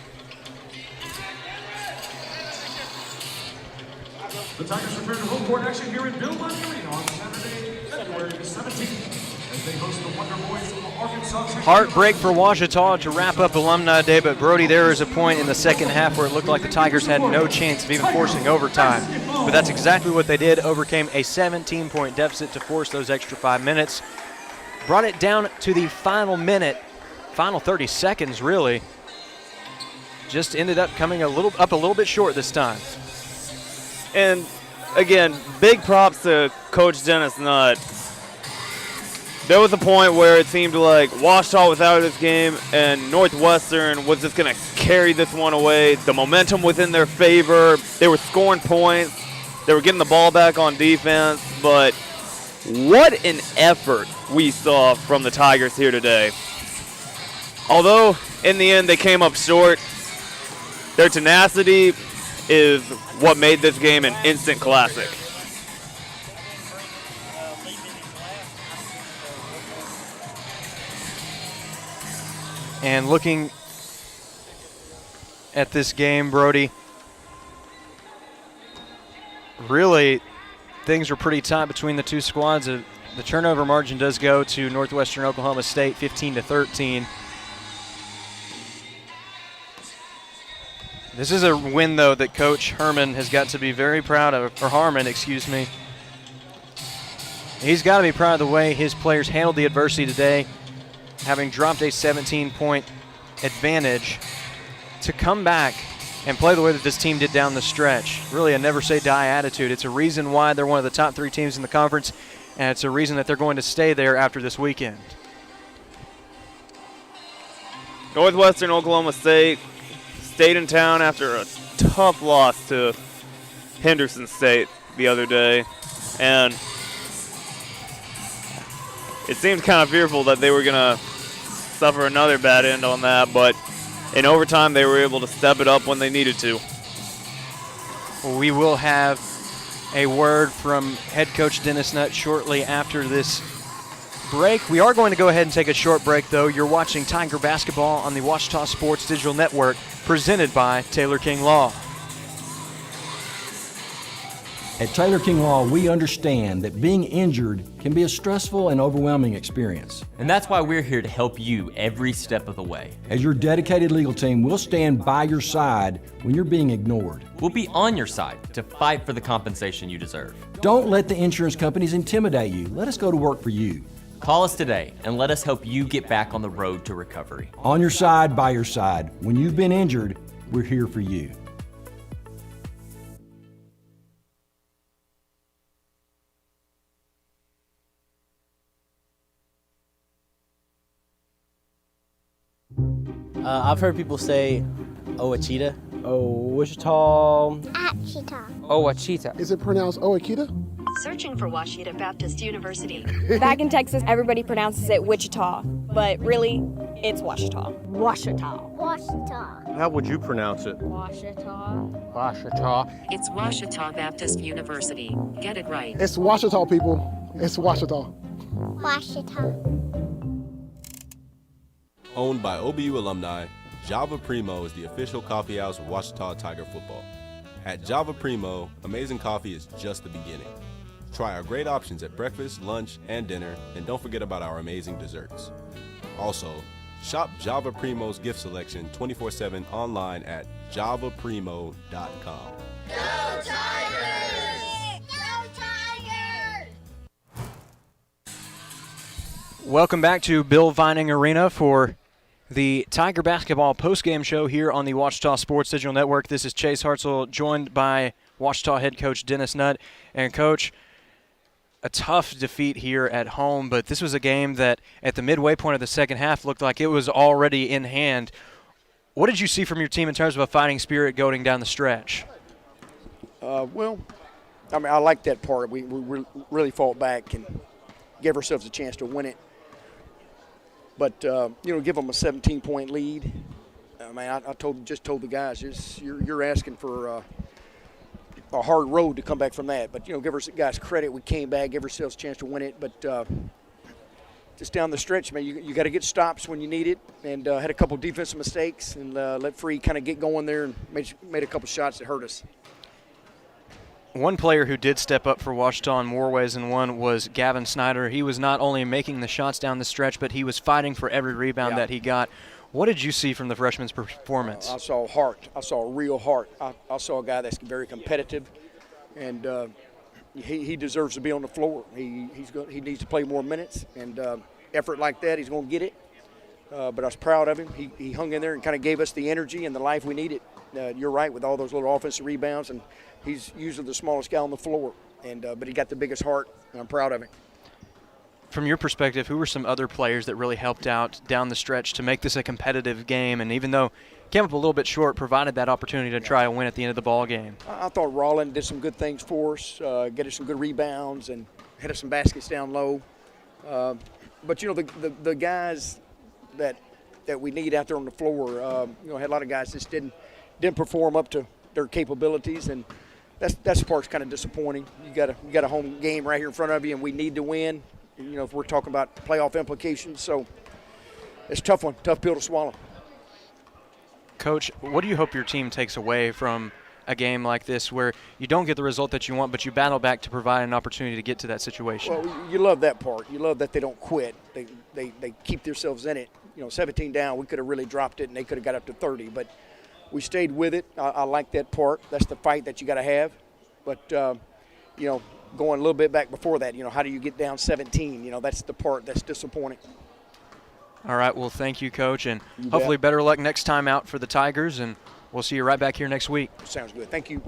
The Tigers return to home court action here in Bill Vining Arena on Saturday, February 17th, as they host the Wonder Boys of Arkansas. Heartbreak for Ouachita to wrap up Alumni Day, but Brody, there is a point in the second half where it looked like the Tigers had no chance of even forcing overtime. But that's exactly what they did, overcame a 17-point deficit to force those extra 5 minutes. Brought it down to the final minute, final 30 seconds really. Just ended up coming up a little bit short this time. And again, big props to Coach Dennis Nutt. There was a point where it seemed like Ouachita was out of this game and Northwestern was just going to carry this one away. The momentum was in their favor. They were scoring points. They were getting the ball back on defense. But what an effort we saw from the Tigers here today. Although in the end they came up short, their tenacity is what made this game an instant classic. And looking at this game, Brody, really things were pretty tight between the two squads. The turnover margin does go to Northwestern Oklahoma State, 15-13. This is a win, though, that Coach Herman has got to be very proud of, or Harmon, excuse me. He's got to be proud of the way his players handled the adversity today, having dropped a 17-point advantage, to come back and play the way that this team did down the stretch. Really a never-say-die attitude. It's a reason why they're one of the top 3 teams in the conference, and it's a reason that they're going to stay there after this weekend. Northwestern Oklahoma State stayed in town after a tough loss to Henderson State the other day, and it seemed kind of fearful that they were going to suffer another bad end on that, but in overtime they were able to step it up when they needed to. We will have a word from head coach Dennis Nutt shortly after this break. We are going to go ahead and take a short break, though. You're watching Tiger Basketball on the Ouachita Sports Digital Network, presented by Taylor King Law. At Taylor King Law, we understand that being injured can be a stressful and overwhelming experience. And that's why we're here to help you every step of the way. As your dedicated legal team, we'll stand by your side when you're being ignored. We'll be on your side to fight for the compensation you deserve. Don't let the insurance companies intimidate you. Let us go to work for you. Call us today and let us help you get back on the road to recovery. On your side, by your side. When you've been injured, we're here for you. I've heard people say, "Oh, a cheetah." Oh, Wichita. Achita. Oh, Achita. Is it pronounced Oakita? Searching for Washita Baptist University. Back in Texas, everybody pronounces it Wichita, but really, it's Washita. Washita. Washita. How would you pronounce it? Washita. Washita. It's Washita Baptist University. Get it right. It's Washita, people. It's Washita. Washita. Owned by OBU alumni, Java Primo is the official coffee house of Washita Tiger football. At Java Primo, amazing coffee is just the beginning. Try our great options at breakfast, lunch, and dinner, and don't forget about our amazing desserts. Also, shop Java Primo's gift selection 24/7 online at javaprimo.com. Go Tigers! Go Tigers! Welcome back to Bill Vining Arena for the Tiger basketball postgame show here on the Washita Sports Digital Network. This is Chase Hartzell, joined by Washita head coach Dennis Nutt. And, Coach, a tough defeat here at home, but this was a game that at the midway point of the second half looked like it was already in hand. What did you see from your team in terms of a fighting spirit going down the stretch? Well, I mean, I like that part. We really fought back and gave ourselves a chance to win it. But, give them a 17-point lead. I mean, I just told the guys, you're asking for a hard road to come back from that. But, give our guys credit. We came back, gave ourselves a chance to win it. But just down the stretch, man, you got to get stops when you need it. And had a couple defensive mistakes and let Free kind of get going there and made a couple shots that hurt us. One player who did step up for Washita in more ways than one was Gavin Snyder. He was not only making the shots down the stretch, but he was fighting for every rebound that he got. What did you see from the freshman's performance? I saw heart. I saw real heart. I saw a guy that's very competitive, and he deserves to be on the floor. He needs to play more minutes, and effort like that, he's going to get it. But I was proud of him. He hung in there and kind of gave us the energy and the life we needed. You're right, with all those little offensive rebounds, and he's usually the smallest guy on the floor, but he got the biggest heart, and I'm proud of him. From your perspective, who were some other players that really helped out down the stretch to make this a competitive game, and even though came up a little bit short, provided that opportunity to try a win at the end of the ball game? I thought Rollin did some good things for us, get us some good rebounds, and hit us some baskets down low. But the guys that we need out there on the floor, had a lot of guys just didn't perform up to their capabilities, and that's the part's kind of disappointing. You got a home game right here in front of you, and we need to win. If we're talking about playoff implications, so it's a tough one, tough pill to swallow. Coach, what do you hope your team takes away from a game like this, where you don't get the result that you want, but you battle back to provide an opportunity to get to that situation? Well, you love that part. You love that they don't quit. They keep themselves in it. 17 down, we could have really dropped it, and they could have got up to 30, but we stayed with it. I like that part. That's the fight that you got to have. But, going a little bit back before that, how do you get down 17? That's the part that's disappointing. All right, well, thank you, Coach, and You hopefully bet. better luck next time out for the Tigers, and we'll see you right back here next week. Sounds good. Thank you.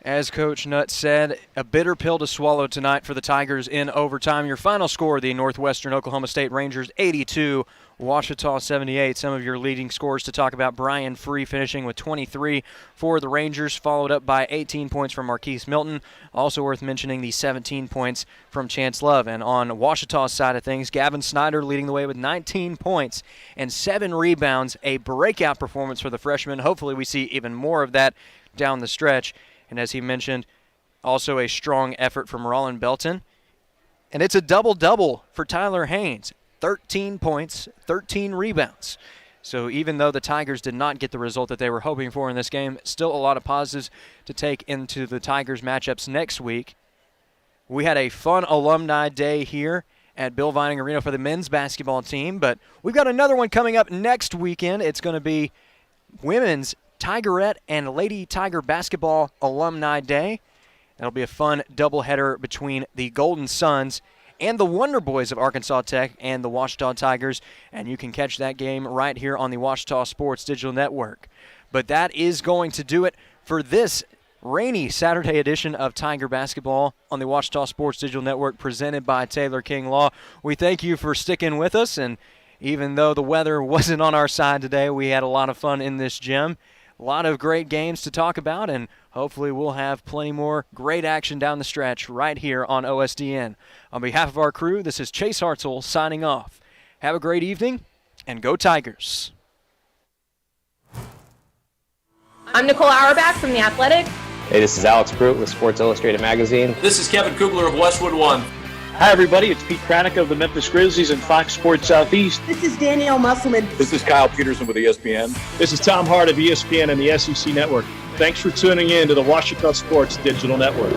As Coach Nutt said, a bitter pill to swallow tonight for the Tigers in overtime. Your final score, the Northwestern Oklahoma State Rangers 82, Washita 78. Some of your leading scores to talk about: Brian Free finishing with 23 for the Rangers, followed up by 18 points from Marquise Milton. Also worth mentioning the 17 points from Chance Love. And on Washita's side of things, Gavin Snyder leading the way with 19 points and 7 rebounds. A breakout performance for the freshman. Hopefully we see even more of that down the stretch. And as he mentioned, also a strong effort from Rollin Belton. And it's a double-double for Tyler Haynes. 13 points, 13 rebounds. So even though the Tigers did not get the result that they were hoping for in this game, still a lot of positives to take into the Tigers matchups next week. We had a fun alumni day here at Bill Vining Arena for the men's basketball team, but we've got another one coming up next weekend. It's going to be women's Tigerette and Lady Tiger basketball alumni day. That'll be a fun doubleheader between the Golden Suns and the Wonder Boys of Arkansas Tech and the Ouachita Tigers, and you can catch that game right here on the Ouachita Sports Digital Network. But that is going to do it for this rainy Saturday edition of Tiger Basketball on the Ouachita Sports Digital Network presented by Taylor King Law. We thank you for sticking with us, and even though the weather wasn't on our side today, we had a lot of fun in this gym. A lot of great games to talk about, and hopefully we'll have plenty more great action down the stretch right here on OSDN. On behalf of our crew, this is Chase Hartzell signing off. Have a great evening, and go Tigers. I'm Nicole Auerbach from The Athletic. Hey, this is Alex Pruitt with Sports Illustrated Magazine. This is Kevin Kugler of Westwood One. Hi, everybody. It's Pete Kranick of the Memphis Grizzlies and Fox Sports Southeast. This is Danielle Musselman. This is Kyle Peterson with ESPN. This is Tom Hart of ESPN and the SEC Network. Thanks for tuning in to the Ouachita Sports Digital Network.